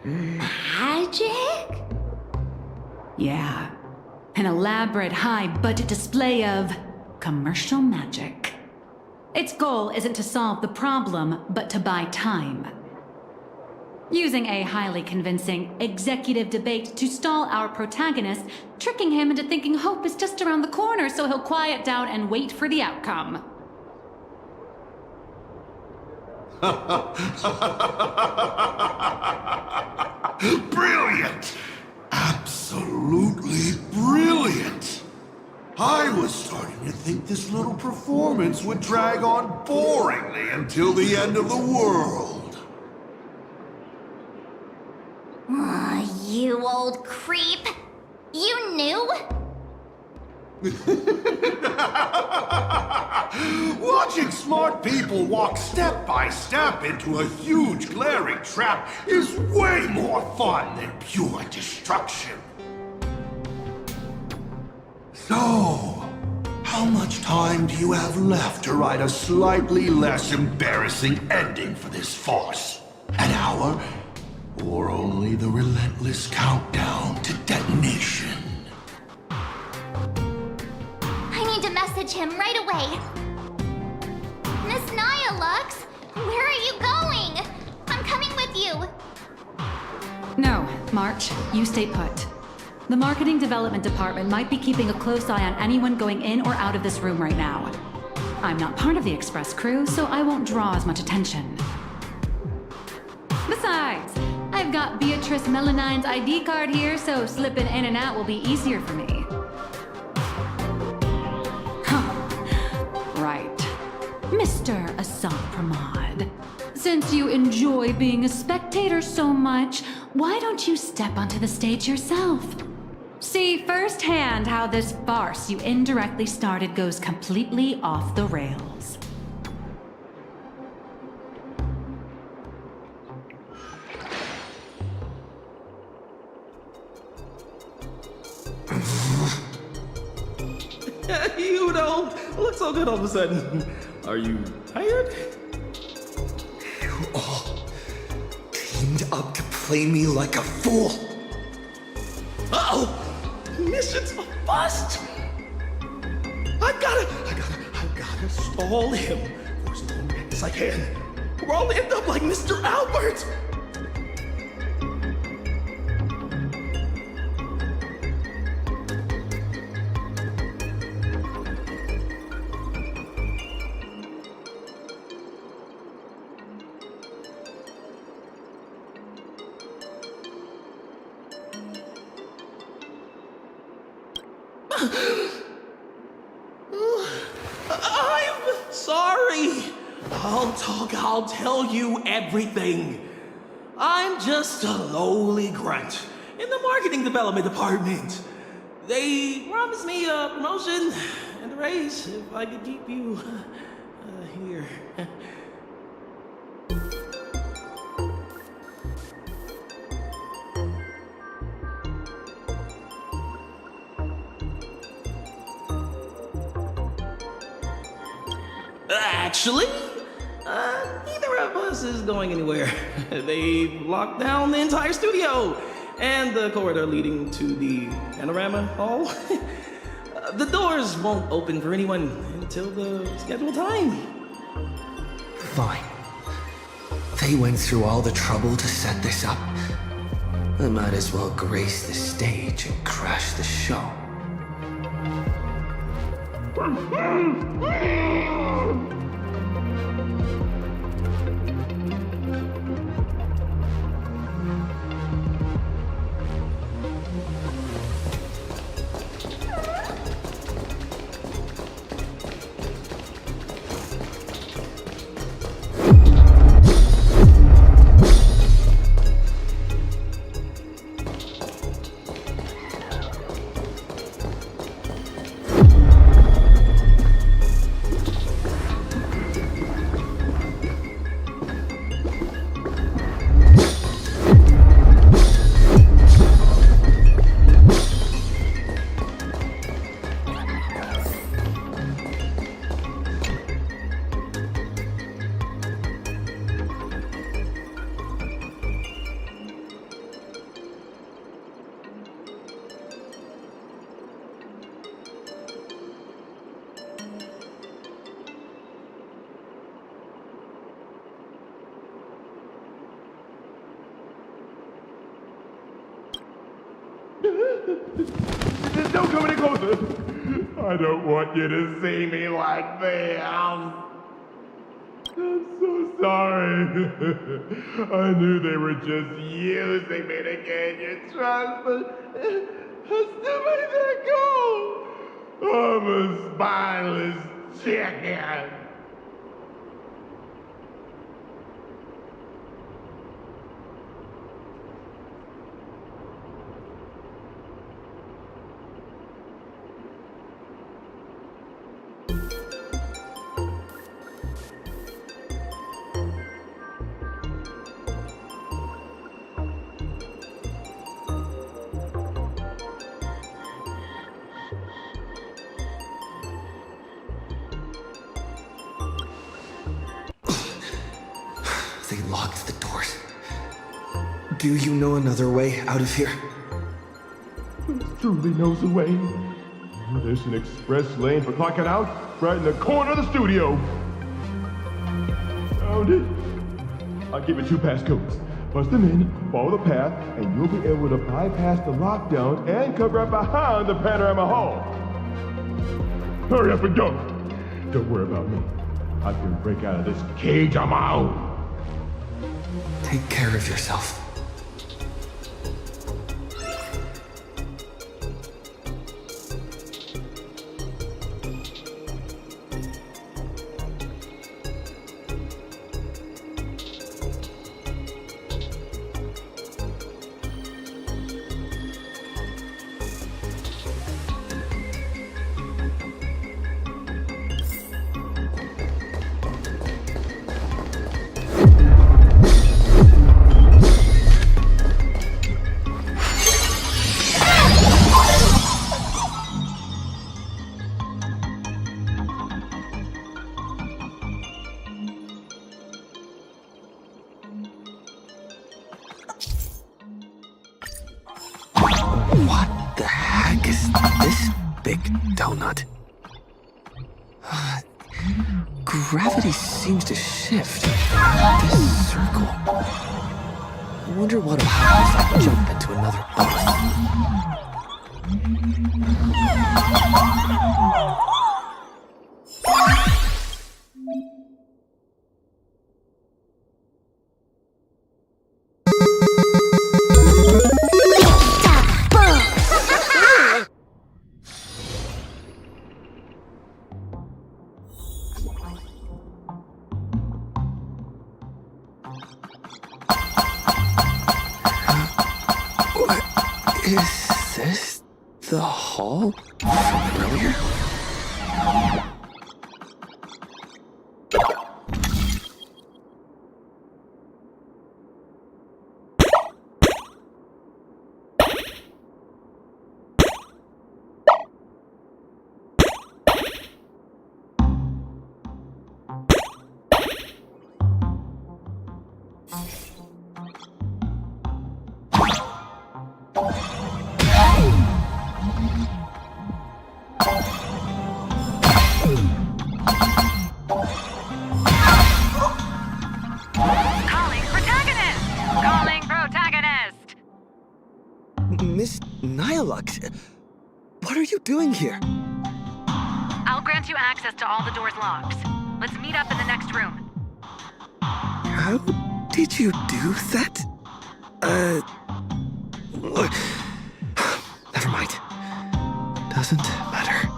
Magic? Yeah. An elaborate high-budget display of commercial magic. Its goal isn't to solve the problem, but to buy time. Using a highly convincing executive debate to stall our protagonist, tricking him into thinking hope is just around the corner so he'll quiet down and wait for the outcome. Brilliant! Absolutely brilliant! I was starting to think this little performance would drag on boringly until the end of the world. You old creep. You knew? Watching smart people walk step by step into a huge glaring trap is way more fun than pure destruction. So, how much time do you have left to write a slightly less embarrassing ending for this farce? An hour? Or only the relentless countdown to detonation? I need to message him right away. Miss Naya Lux, where are you going? I'm coming with you. No, March, you stay put. The marketing development department might be keeping a close eye on anyone going in or out of this room right now. I'm not part of the express crew, so I won't draw as much attention. Besides, I've got Beatrice Melanine's ID card here, so slipping in and out will be easier for me. Right. Mr. Assad Pramod, since you enjoy being a spectator so much, why don't you step onto the stage yourself? See firsthand how this farce you indirectly started goes completely off the rails. You don't look so good all of a sudden. Are you tired? You all teamed up to play me like a fool. Uh-oh! Mission's a bust! I've gotta stall him for as long as I can. Or I'll end up like Mr. Albert! I'm sorry. I'll tell you everything. I'm just a lowly grunt in the marketing development department. They promised me a promotion and a raise if I could keep you here. Actually, neither of us is going anywhere. They've locked down the entire studio and the corridor leading to the Panorama Hall. The doors won't open for anyone until the scheduled time. Fine. They went through all the trouble to set this up. I might as well grace the stage and crash the show. Just don't come any closer. I don't want you to see me like this. I'm so sorry. I knew they were just using me to gain your trust, but I still made that goal. I'm a spineless chicken. They locked the doors. Do you know another way out of here? Truly knows the way. There's an express lane for clocking out right in the corner of the studio. Found it. I'll give you 2 passcodes. Punch them in, follow the path, and you'll be able to bypass the lockdowns and come right behind the panorama hall. Hurry up and go. Don't worry about me. I can break out of this cage on my own. Take care of yourself. What the heck is this big donut? Gravity seems to shift. This circle. I wonder what'll happen if I jump into another bubble. Is this the hall from earlier? Miss Nihilux, what are you doing here? I'll grant you access to all the doors locked. Let's meet up in the next room. How did you do that? Never mind. Doesn't matter.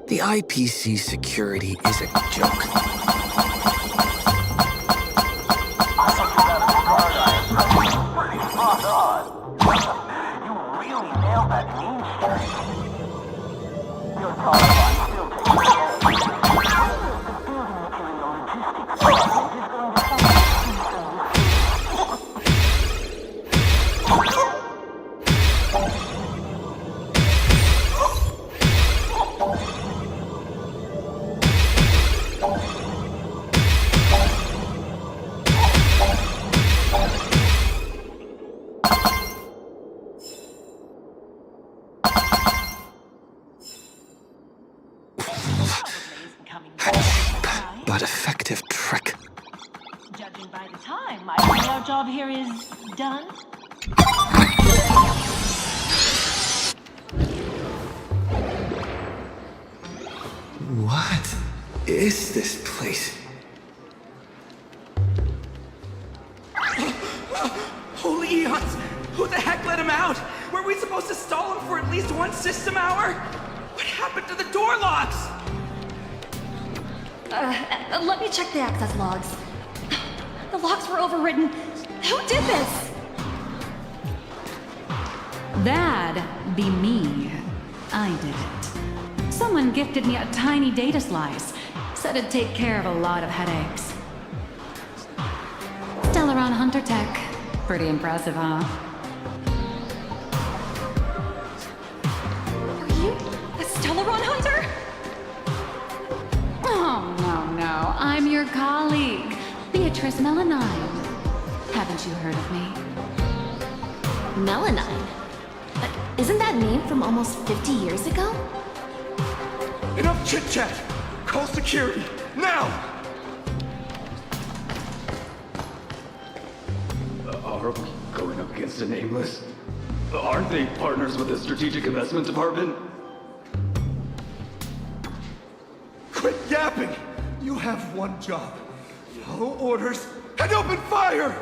The IPC security is a joke. But effective trick. Judging by the time, I think our job here is done. What is this place? Holy eons! Who the heck let him out? Were we supposed to stall him for at least one system hour? What happened to the door locks? Let me check the access logs. The locks were overridden. Who did this? That'd be me. I did it. Someone gifted me a tiny data slice. Said it'd take care of a lot of headaches. Stellaron Hunter Tech. Pretty impressive, huh? Are you a Stellaron hunter? Oh, no. I'm your colleague, Beatrice Melanine. Haven't you heard of me? Melanine? Isn't that name from almost 50 years ago? Enough chit-chat! Call security, now! Are we going up against a nameless? Aren't they partners with the Strategic Investment Department? Quit yapping! You have one job. Follow orders and open fire!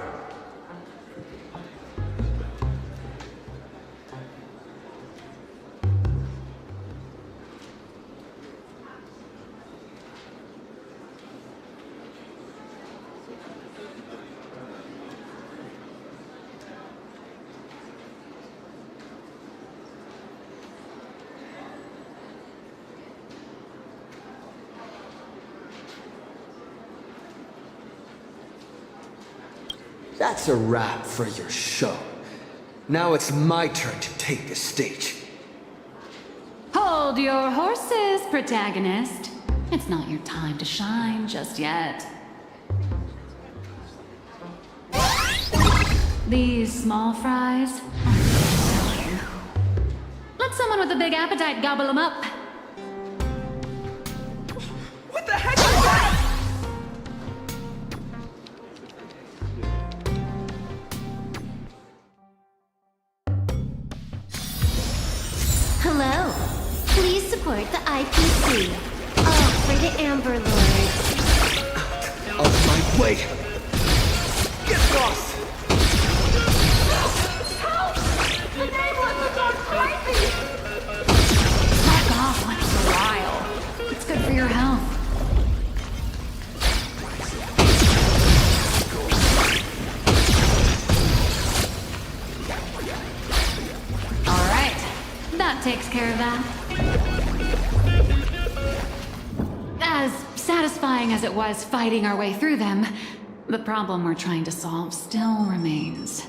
That's a wrap for your show. Now it's my turn to take the stage. Hold your horses, protagonist. It's not your time to shine just yet. These small fries are filling. Let someone with a big appetite gobble them up. What the heck is that? Hello. Please support the IPC. Oh, for the Amber Lords. Out of my way! Get lost! Help! The nameless has gone crazy! Back off once in a while. It's good for your health. All right. That takes care of that. As satisfying as it was fighting our way through them, the problem we're trying to solve still remains.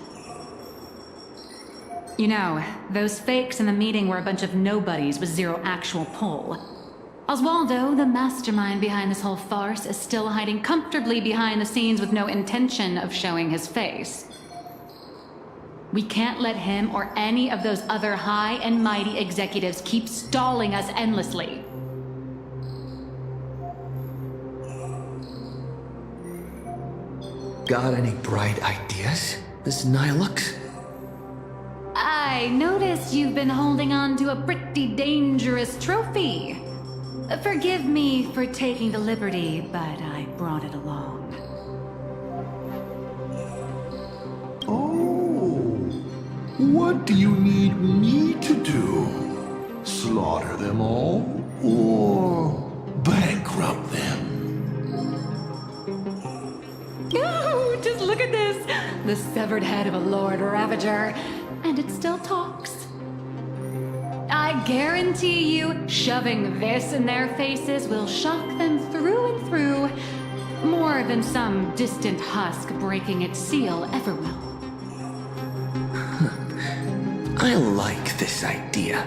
You know, those fakes in the meeting were a bunch of nobodies with zero actual pull. Oswaldo, the mastermind behind this whole farce, is still hiding comfortably behind the scenes with no intention of showing his face. We can't let him or any of those other high and mighty executives keep stalling us endlessly. Got any bright ideas, Miss Nihilux? I notice you've been holding on to a pretty dangerous trophy. Forgive me for taking the liberty, but I brought it along. What do you need me to do? Slaughter them all? Or bankrupt them? Oh, just look at this! The severed head of a Lord Ravager. And it still talks. I guarantee you, shoving this in their faces will shock them through and through. More than some distant husk breaking its seal ever will. I like this idea.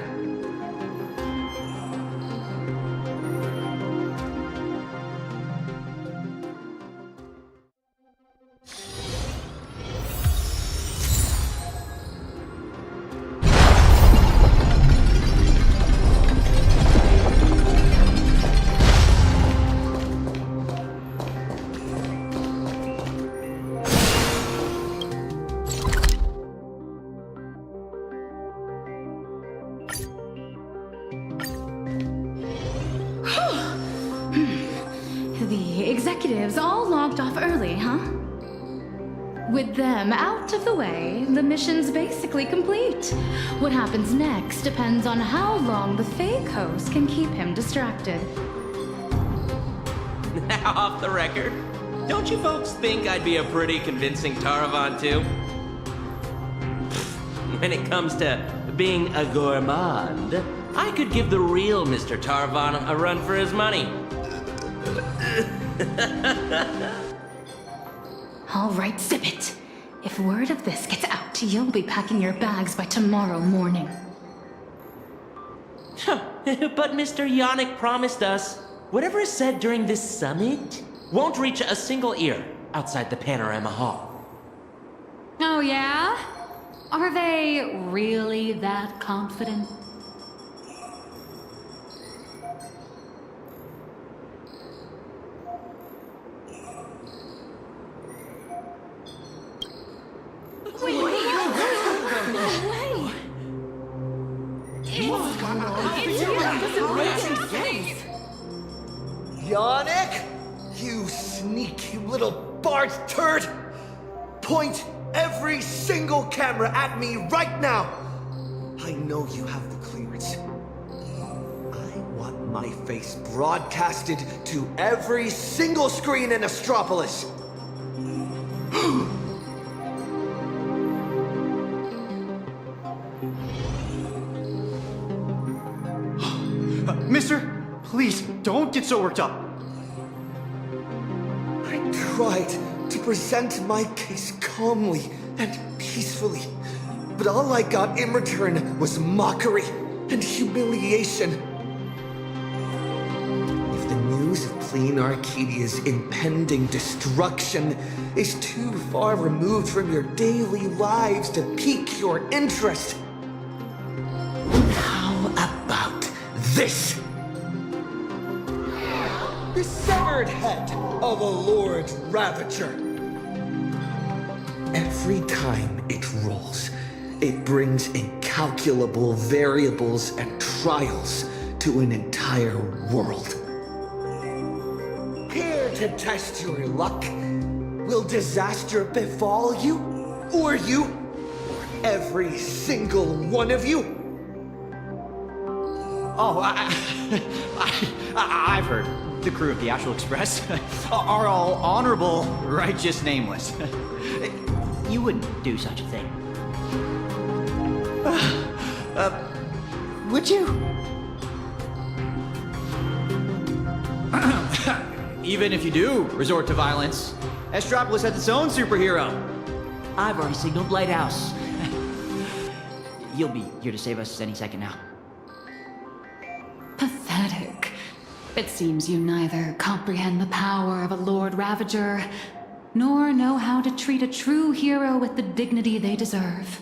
The executives all logged off early, huh? With them out of the way, the mission's basically complete. What happens next depends on how long the fake host can keep him distracted. Now, off the record, don't you folks think I'd be a pretty convincing Taravan, too? When it comes to being a gourmand, I could give the real Mr. Taravan a run for his money. All right, zip it. If word of this gets out, you'll be packing your bags by tomorrow morning. But Mr. Yannick promised us whatever is said during this summit won't reach a single ear outside the Panorama Hall. Oh, yeah? Are they really that confident? Yannick? You sneaky little Bart turd! Point every single camera at me right now! I know you have the clearance. I want my face broadcasted to every single screen in Astropolis! Mister, please, don't get so worked up. I tried to present my case calmly and peacefully, but all I got in return was mockery and humiliation. If the news of Planarcadia's impending destruction is too far removed from your daily lives to pique your interest, how about this? The severed head of a Lord Ravager. Every time it rolls, it brings incalculable variables and trials to an entire world. Here to test your luck. Will disaster befall you? Or you? Or every single one of you? Oh, I've heard. The crew of the Astral Express are all honorable, righteous, nameless. You wouldn't do such a thing. Would you? Even if you do resort to violence, Astropolis has its own superhero. I've already signaled Lighthouse. You'll be here to save us any second now. Pathetic. It seems you neither comprehend the power of a Lord Ravager, nor know how to treat a true hero with the dignity they deserve.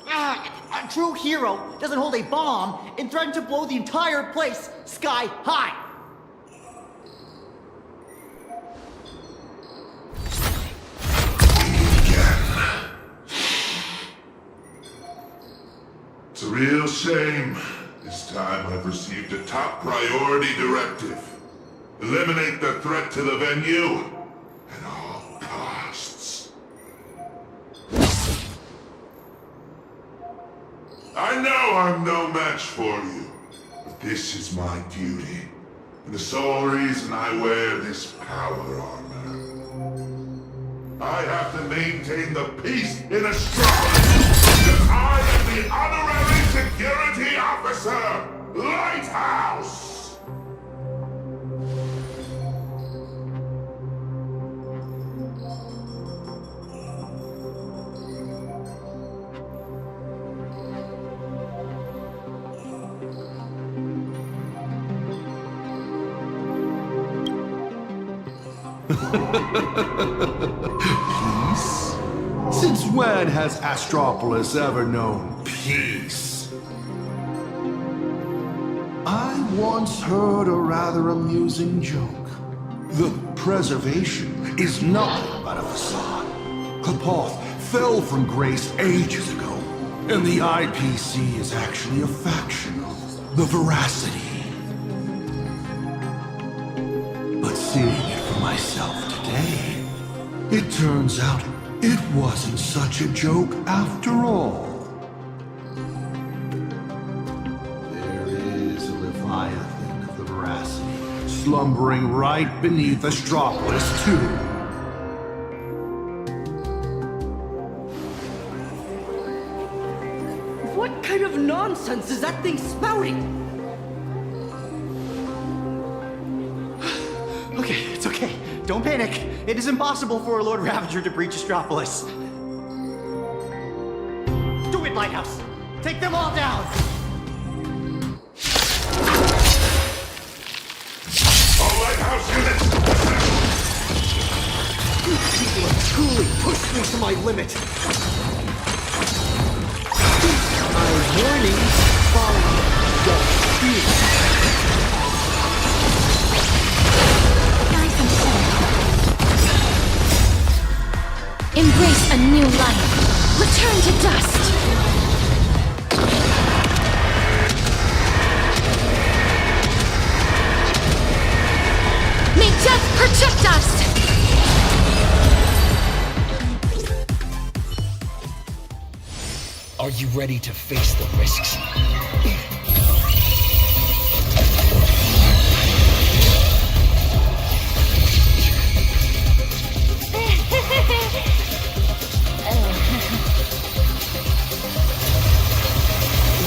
A true hero doesn't hold a bomb and threaten to blow the entire place sky high. It's a real shame. This time I've received a top priority directive. Eliminate the threat to the venue at all costs. I know I'm no match for you, but this is my duty, and the sole reason I wear this power armor. I have to maintain the peace in Astropolis, because I am the honorary security officer, Lighthouse! Peace? Since when has Astropolis ever known peace? I once heard a rather amusing joke. The preservation is nothing but a facade. Kapoth fell from grace ages ago, and the IPC is actually a faction, the Veracity. But seeing it for myself today, it turns out it wasn't such a joke after all. There is a Leviathan of the Veracity slumbering right beneath Astropolis, too. What kind of nonsense is that thing spouting? Okay, it's okay. Don't panic. It is impossible for a Lord Ravager to breach Astropolis. Do it, Lighthouse! Take them all down! All Lighthouse units! You people have truly pushed me to my limit. My warnings follow the fear. Embrace a new life. Return to dust. May death protect us! Are you ready to face the risks?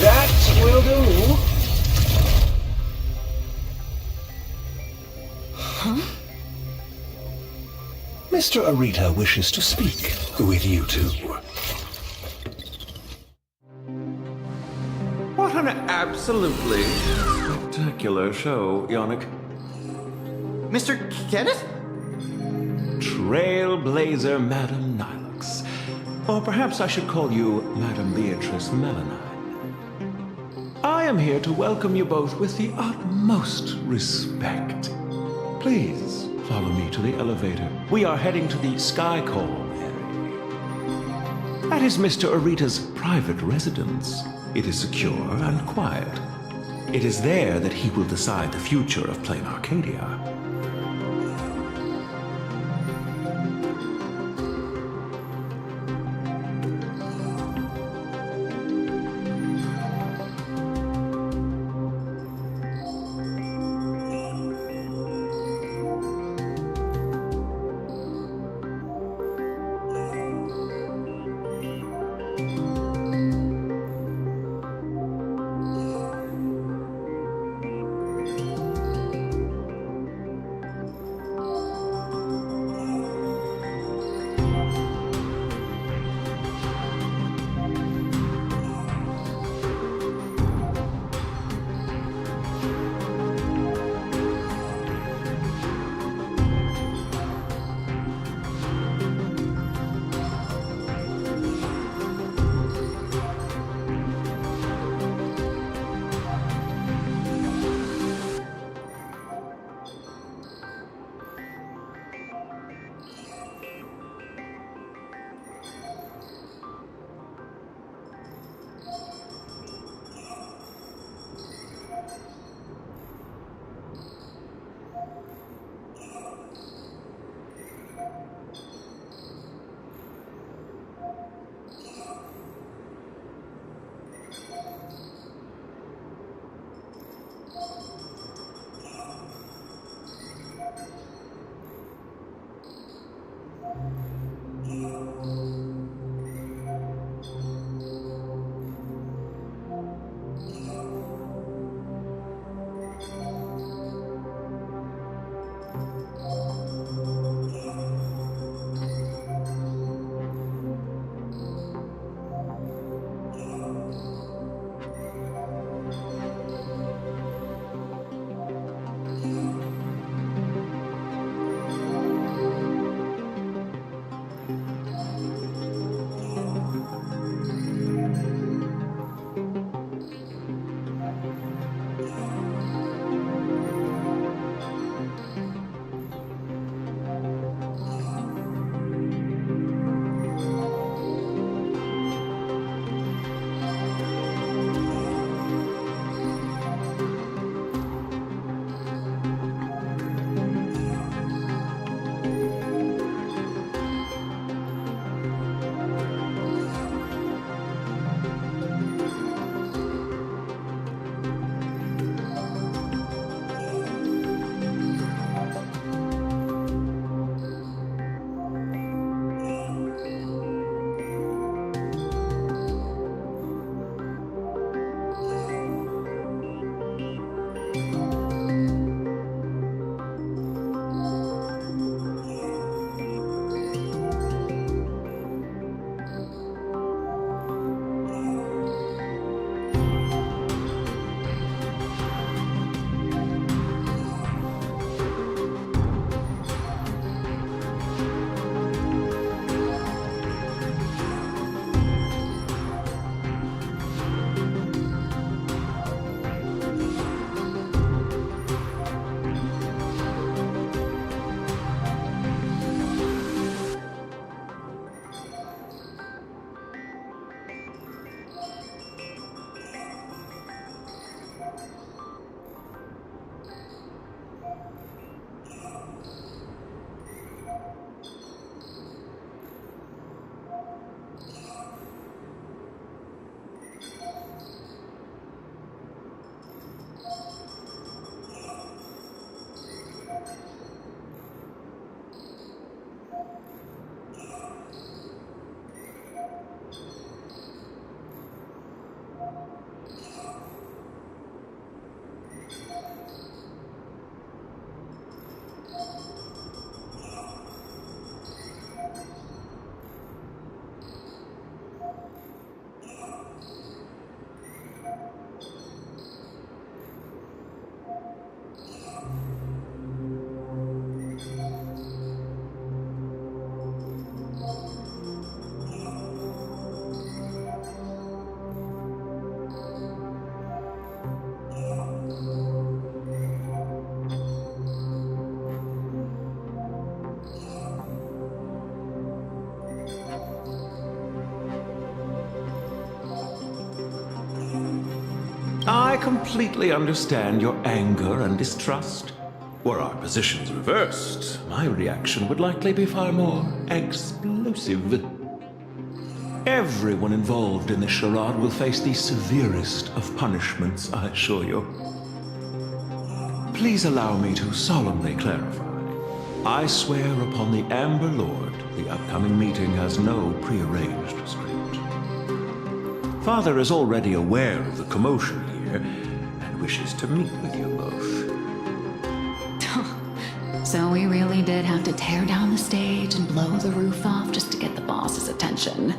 That will do. Huh? Mr. Arita wishes to speak with you two. What an absolutely spectacular show, Yannick. Mr. Kenneth? Trailblazer Madame Nilox. Or perhaps I should call you Madame Beatrice Melanine. I am here to welcome you both with the utmost respect. Please follow me to the elevator. We are heading to the Sky Core area. That is Mr. Arita's private residence. It is secure and quiet. It is there that he will decide the future of Planarcadia. completely understand your anger and distrust. Were our positions reversed, my reaction would likely be far more explosive. Everyone involved in this charade will face the severest of punishments, I assure you. Please allow me to solemnly clarify. I swear upon the Amber Lord, the upcoming meeting has no prearranged script. Father is already aware of the commotion here and wishes to meet with you both. So we really did have to tear down the stage and blow the roof off just to get the boss's attention.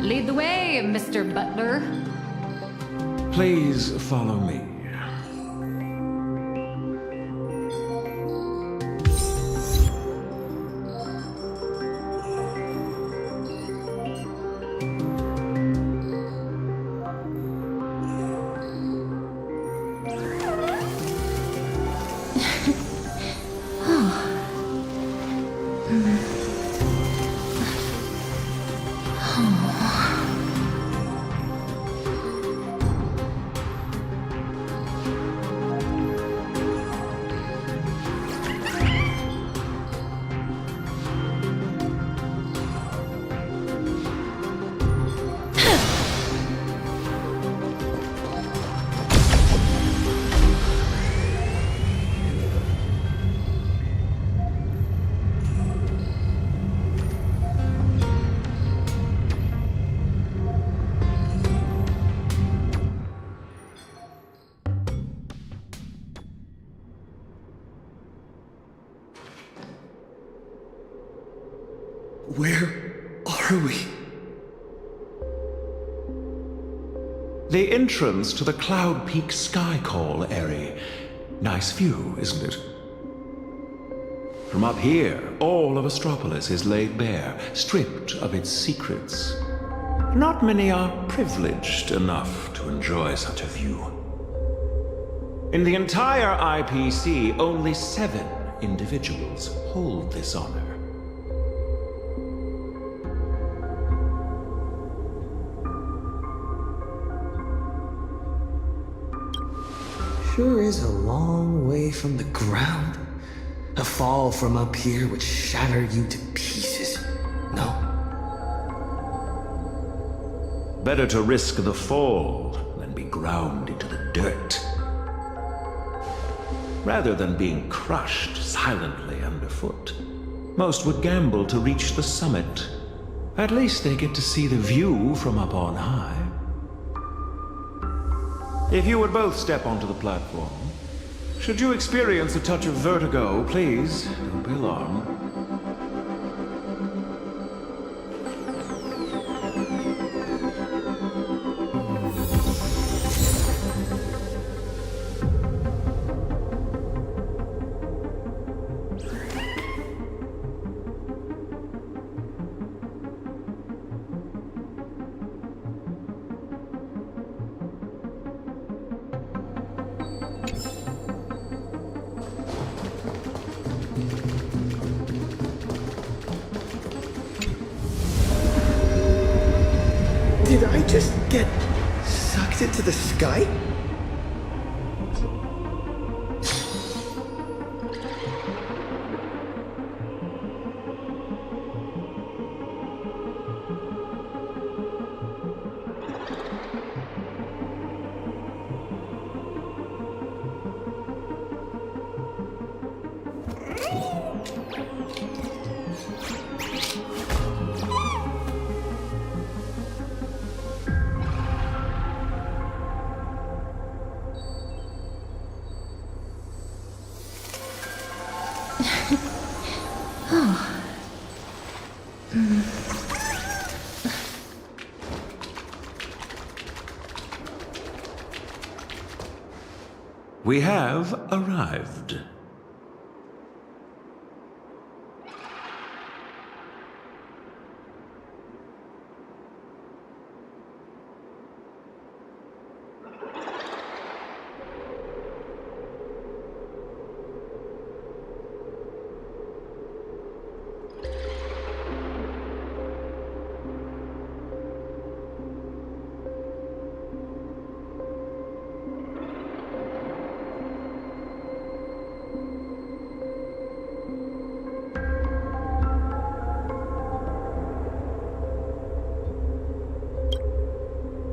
Lead the way, Mr. Butler. Please follow me. Where are we? The entrance to the Cloud Peak Sky Call area. Nice view, isn't it? From up here, all of Astropolis is laid bare, stripped of its secrets. Not many are privileged enough to enjoy such a view. In the entire IPC, only 7 individuals hold this honor. Sure is a long way from the ground. A fall from up here would shatter you to pieces. No? Better to risk the fall than be ground into the dirt. Rather than being crushed silently underfoot, most would gamble to reach the summit. At least they get to see the view from up on high. If you would both step onto the platform. Should you experience a touch of vertigo, please don't be alarmed. Did I just get sucked into the sky? We have arrived.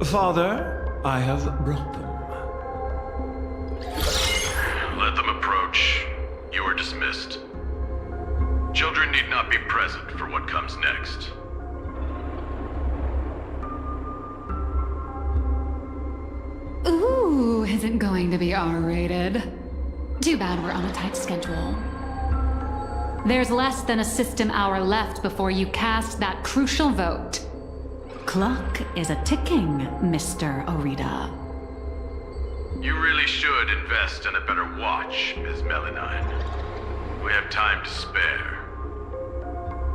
Father, I have brought them. Let them approach. You are dismissed. Children need not be present for what comes next. Ooh, is it going to be R-rated? Too bad we're on a tight schedule. There's less than a system hour left before you cast that crucial vote. Clock is a ticking, Mr. Orita. You really should invest in a better watch, Ms. Melanine. We have time to spare.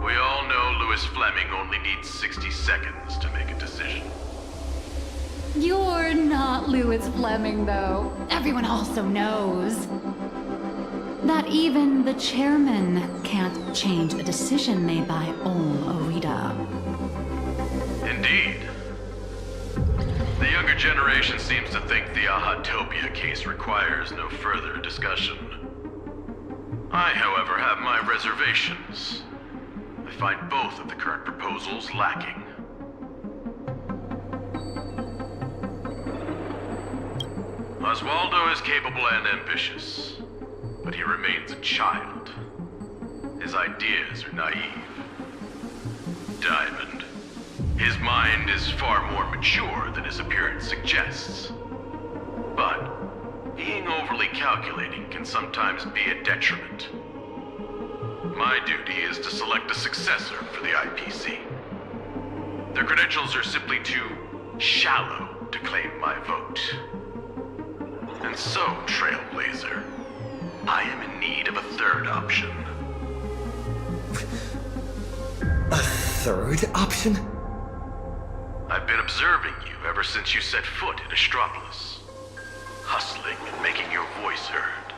We all know Louis Fleming only needs 60 seconds to make a decision. You're not Louis Fleming, though. Everyone also knows that even the chairman can't change a decision made by Om Orita. Indeed. The younger generation seems to think the Ahatopia case requires no further discussion. I, however, have my reservations. I find both of the current proposals lacking. Oswaldo is capable and ambitious, but he remains a child. His ideas are naive. Diamond. His mind is far more mature than his appearance suggests. But being overly calculating can sometimes be a detriment. My duty is to select a successor for the IPC. Their credentials are simply too shallow to claim my vote. And so, Trailblazer, I am in need of a third option. A third option? I've been observing you ever since you set foot in Astropolis. Hustling and making your voice heard.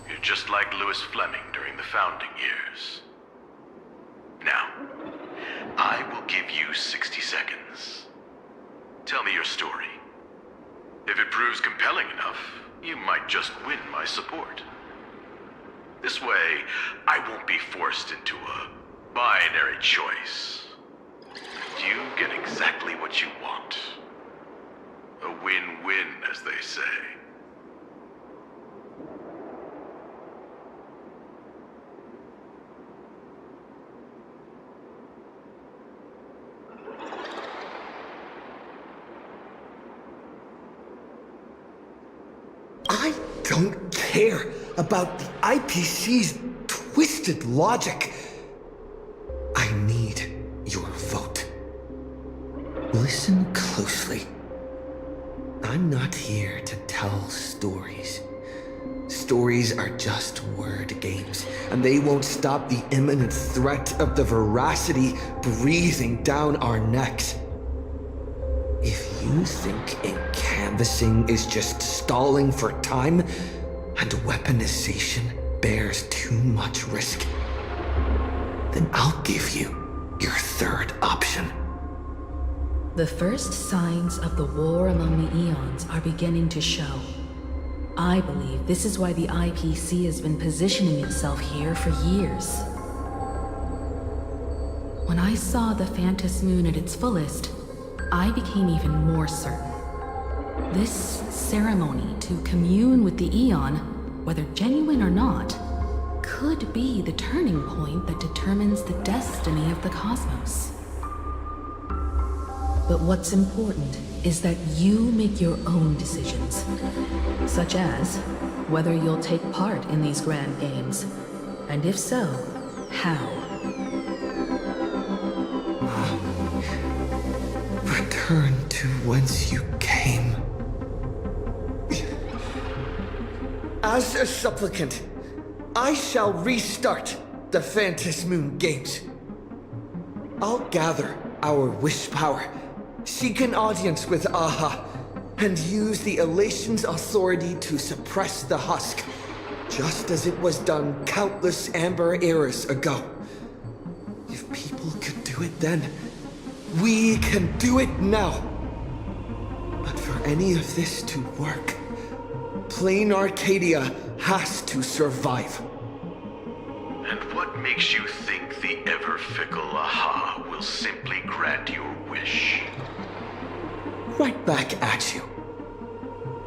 You're just like Louis Fleming during the founding years. Now, I will give you 60 seconds. Tell me your story. If it proves compelling enough, you might just win my support. This way, I won't be forced into a binary choice. You get exactly what you want. A win-win, as they say. I don't care about the IPC's twisted logic. I need your vote. Listen closely. I'm not here to tell stories. Stories are just word games, and they won't stop the imminent threat of the veracity breathing down our necks. If you think canvassing is just stalling for time, and weaponization bears too much risk, then I'll give you your third option. The first signs of the war among the Eons are beginning to show. I believe this is why the IPC has been positioning itself here for years. When I saw the Phantom Moon at its fullest, I became even more certain. This ceremony to commune with the Eon, whether genuine or not, could be the turning point that determines the destiny of the cosmos. But what's important is that you make your own decisions, such as whether you'll take part in these grand games, and if so, how. Return to whence you came. As a supplicant, I shall restart the Phantom Moon Games. I'll gather our wish power, seek an audience with Aha, and use the Elation's authority to suppress the husk, just as it was done countless amber eras ago. If people could do it then, we can do it now. But for any of this to work, Planarcadia has to survive. And what makes you think the ever-fickle Aha will simply grant your wish? back at you.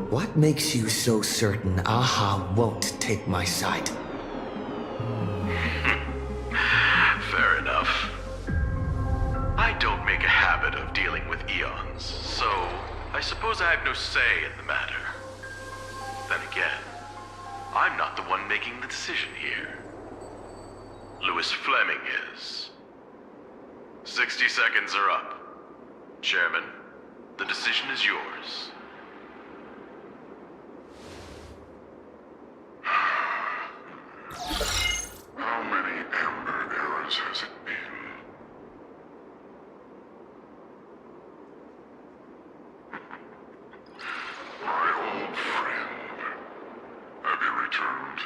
What makes you so certain Aha won't take my side? Fair enough. I don't make a habit of dealing with eons, so I suppose I have no say in the matter. Then again, I'm not the one making the decision here. Louis Fleming is. 60 seconds are up. Chairman, the decision is yours. How many Amber eras has it been? My old friend, have you returned?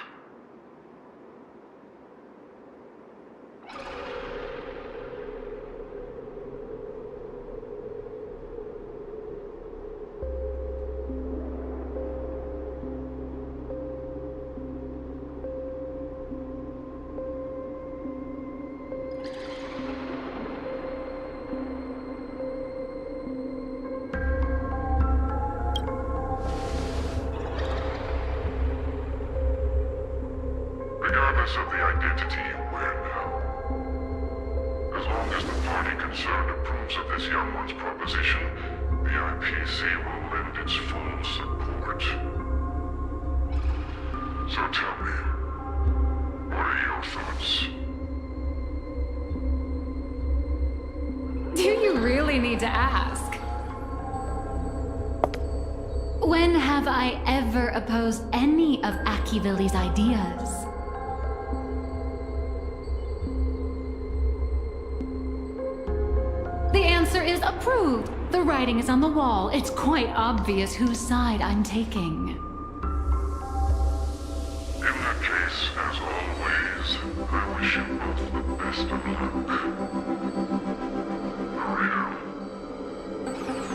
Regardless of the identity you wear now, as long as the party concerned approves of this young one's proposition, the IPC will lend its full support. So tell me, what are your thoughts? Do you really need to ask? When have I ever opposed any of Akivilli's ideas? The answer is approved. The writing is on the wall. It's quite obvious whose side I'm taking. In that case, as always, I wish you both the best of luck.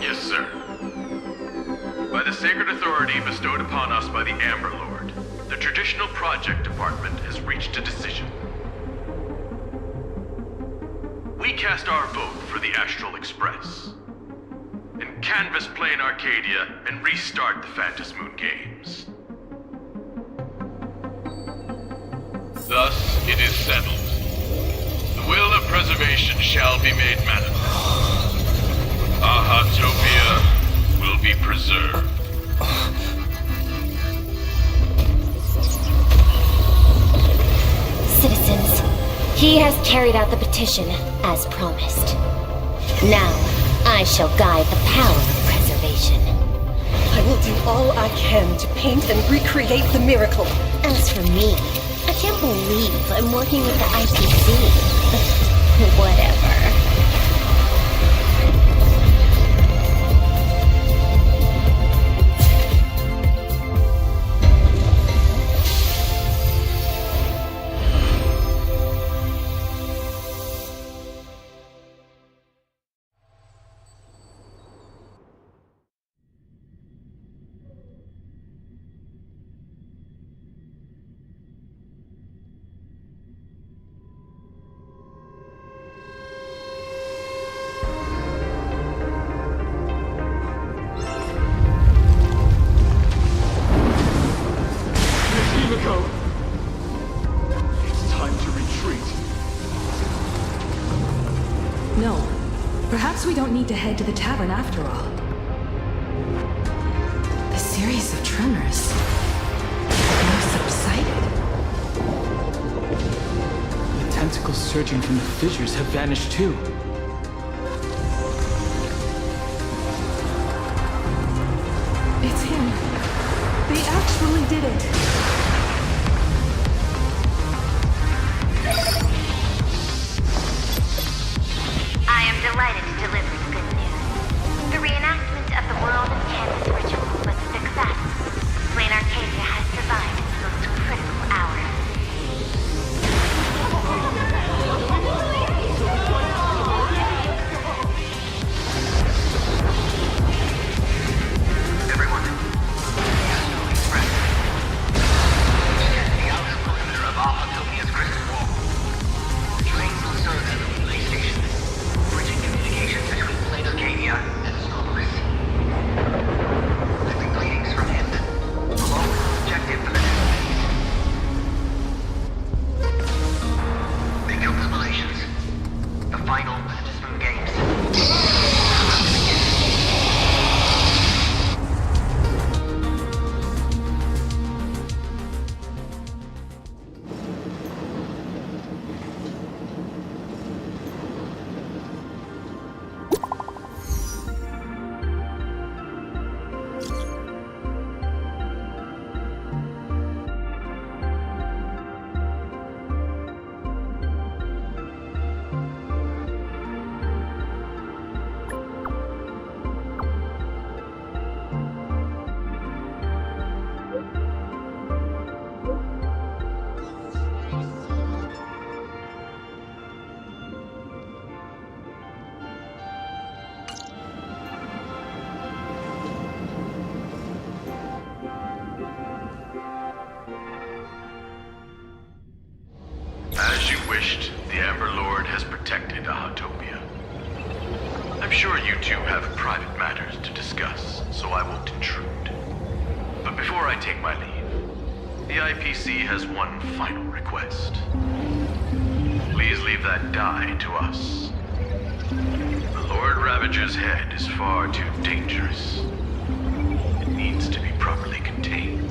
Yes, sir. By the sacred authority bestowed upon us by the Amber Lord, the Traditional Project Department has reached a decision. We cast our vote for the Astral Express, and canvas Planarcadia and restart the Phantom Moon Games. Thus, it is settled. The will of preservation shall be made manifest. Ahatopia will be preserved. Citizens, he has carried out the petition, as promised. Now, I shall guide the power of preservation. I will do all I can to paint and recreate the miracle. As for me, I can't believe I'm working with the IPC. Whatever. It's time to retreat. No. Perhaps we don't need to head to the tavern after all. The series of tremors now subsided. The tentacles surging from the fissures have vanished too. It's him. They actually did it. I am delighted to deliver you good news. The reenactment of the World and Canvas ritual was a success. Planarcadia has survived its most critical hour. Everyone, wished, the Amber Lord has protected Ahatopia. I'm sure you two have private matters to discuss, so I won't intrude. But before I take my leave, the IPC has one final request. Please leave that die to us. The Lord Ravager's head is far too dangerous. It needs to be properly contained.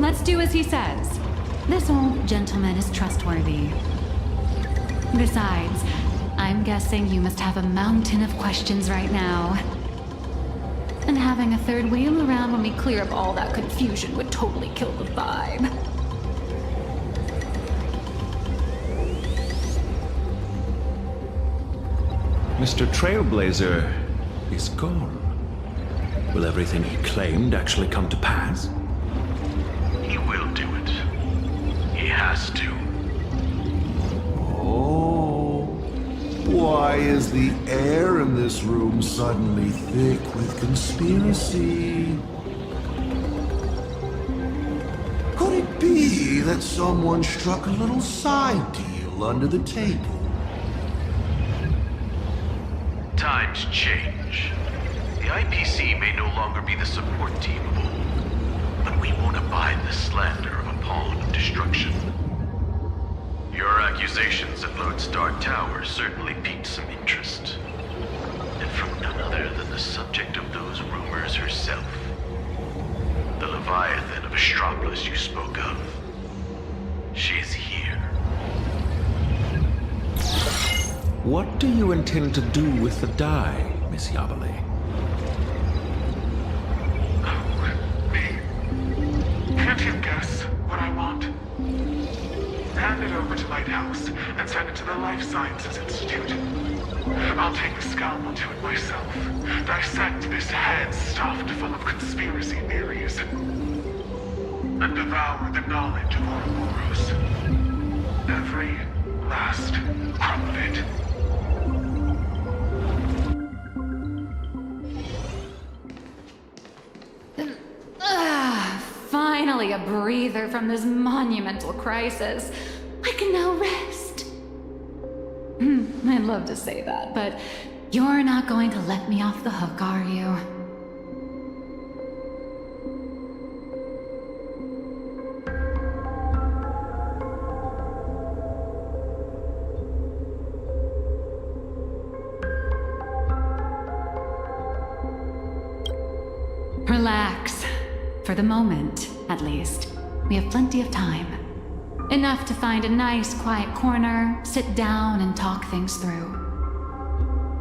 Let's do as he says. This old gentleman is trustworthy. Besides, I'm guessing you must have a mountain of questions right now. And having a third wheel around when we clear up all that confusion would totally kill the vibe. Mr. Trailblazer is gone. Will everything he claimed actually come to pass? He will do it. He has to. Oh. Why is the air in this room suddenly thick with conspiracy? Could it be that someone struck a little side deal under the table? Times change. The IPC may no longer be the support team of old, but we won't abide the slander of a pawn of destruction. Your accusations at Lodestar Tower certainly piqued some interest. And from none other than the subject of those rumors herself. The Leviathan of Astropolis you spoke of. She is here. What do you intend to do with the die, Miss Yabali? Can't you guess what I want? Hand it over to Lighthouse and send it to the Life Sciences Institute. I'll take the scalpel to it myself, dissect this head stuffed full of conspiracy theories, and devour the knowledge of Ouroboros. Every last crumb of it. Finally a breather from this monumental crisis. I can now rest. I'd love to say that, but you're not going to let me off the hook, are you? Relax. For the moment, at least. We have plenty of time. Enough to find a nice, quiet corner, sit down, and talk things through.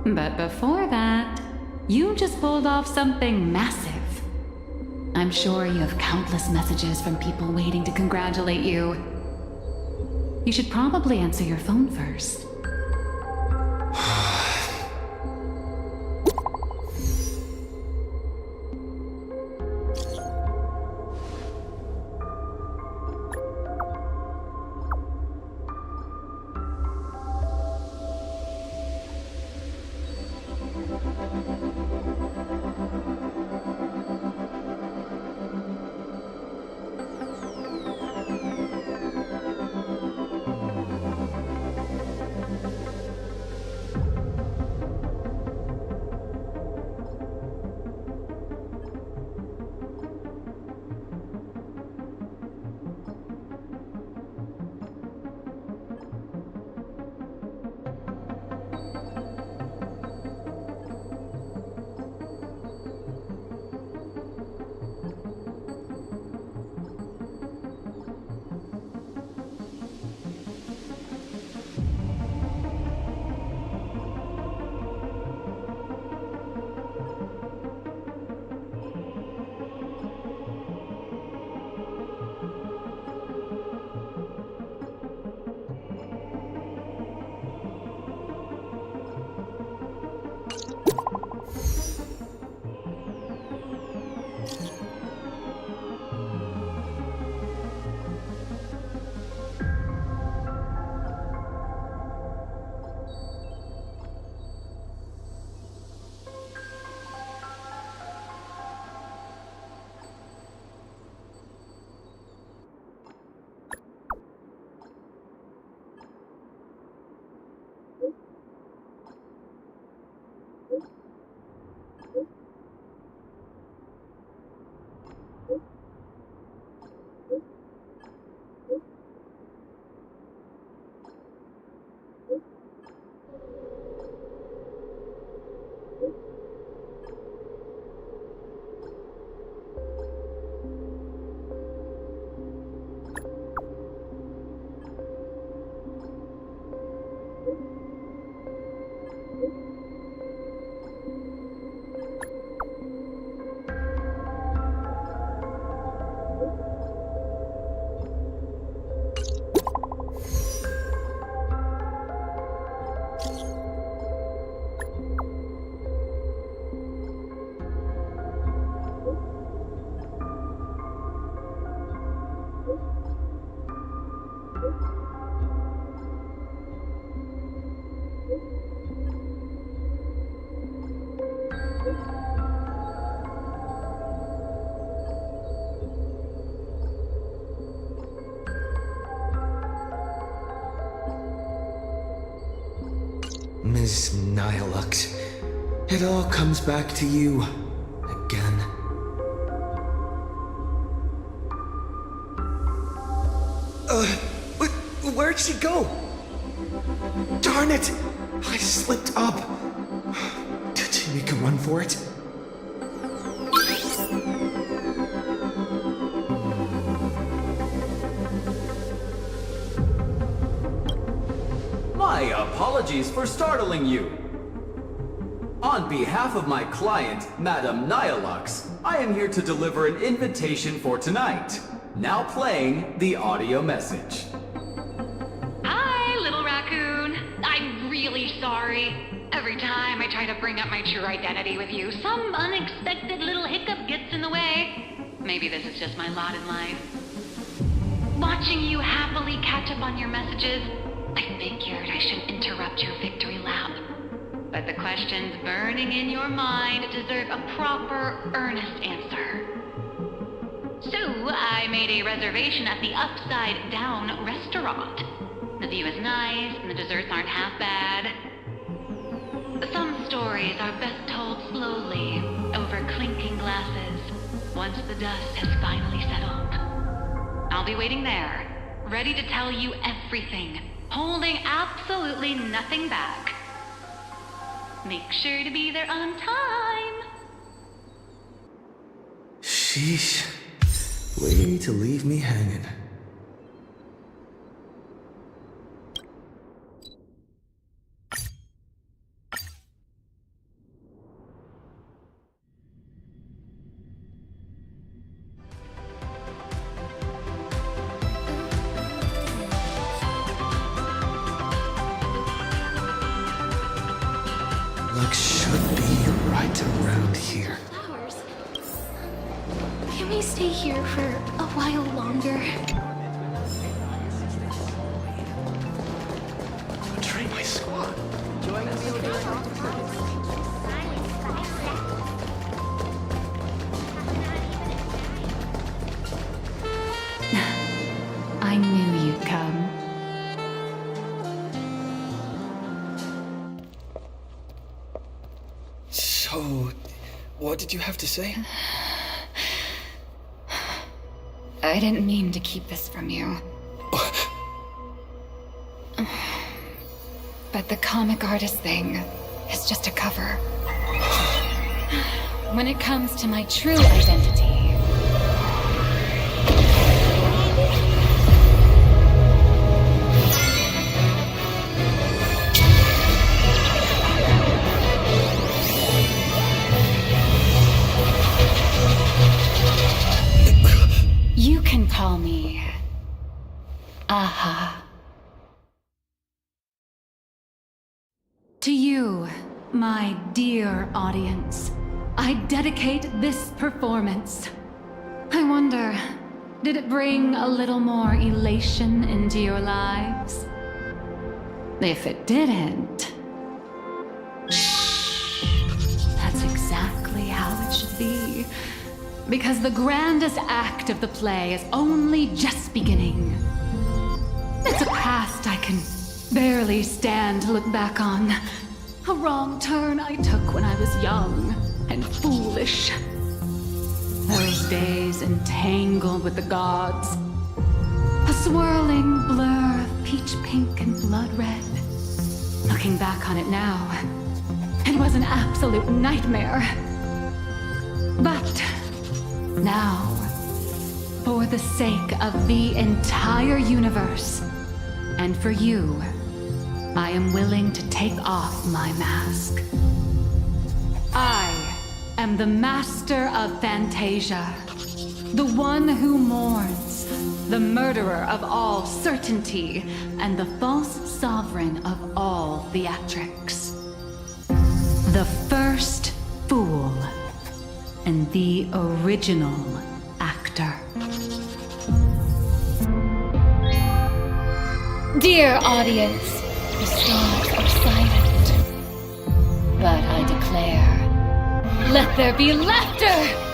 But before that, you just pulled off something massive. I'm sure you have countless messages from people waiting to congratulate you. You should probably answer your phone first. Ms. Nihilux, it all comes back to you again. Where'd she go? Darn it! I slipped up. Did she make a run for it? My apologies for startling you. On behalf of my client, Madame Nihilux, I am here to deliver an invitation for tonight. Now playing the audio message. Hi, little raccoon. I'm really sorry. Every time I try to bring up my true identity with you, some unexpected little hiccup gets in the way. Maybe this is just my lot in life. Watching you happily catch up on your messages, I figured I shouldn't interrupt your victory lap. But the questions burning in your mind deserve a proper, earnest answer. So, I made a reservation at the Upside Down restaurant. The view is nice, and the desserts aren't half bad. Some stories are best told slowly, over clinking glasses, once the dust has finally settled. I'll be waiting there, ready to tell you everything, holding absolutely nothing back. Make sure to be there on time. Sheesh. Way to leave me hanging. Lux should be right around here. Flowers. Can we stay here for a while longer? Betray my squad. Join the meal I knew you'd come. So, what did you have to say? I didn't mean to keep this from you. But the comic artist thing is just a cover. When it comes to my true identity, you can call me Aha. To you, my dear audience, I dedicate this performance. I wonder, did it bring a little more elation into your lives? If it didn't, that's exactly how it should be. Because the grandest act of the play is only just beginning. It's a past I can barely stand to look back on. A wrong turn I took when I was young and foolish. Those days entangled with the gods. A swirling blur of peach pink and blood red. Looking back on it now, it was an absolute nightmare. But now, for the sake of the entire universe, and for you, I am willing to take off my mask. I am the master of Fantasia, the one who mourns, the murderer of all certainty, and the false sovereign of all theatrics. The first fool, and the original actor. Dear audience, the stars are silent. But I declare, let there be laughter!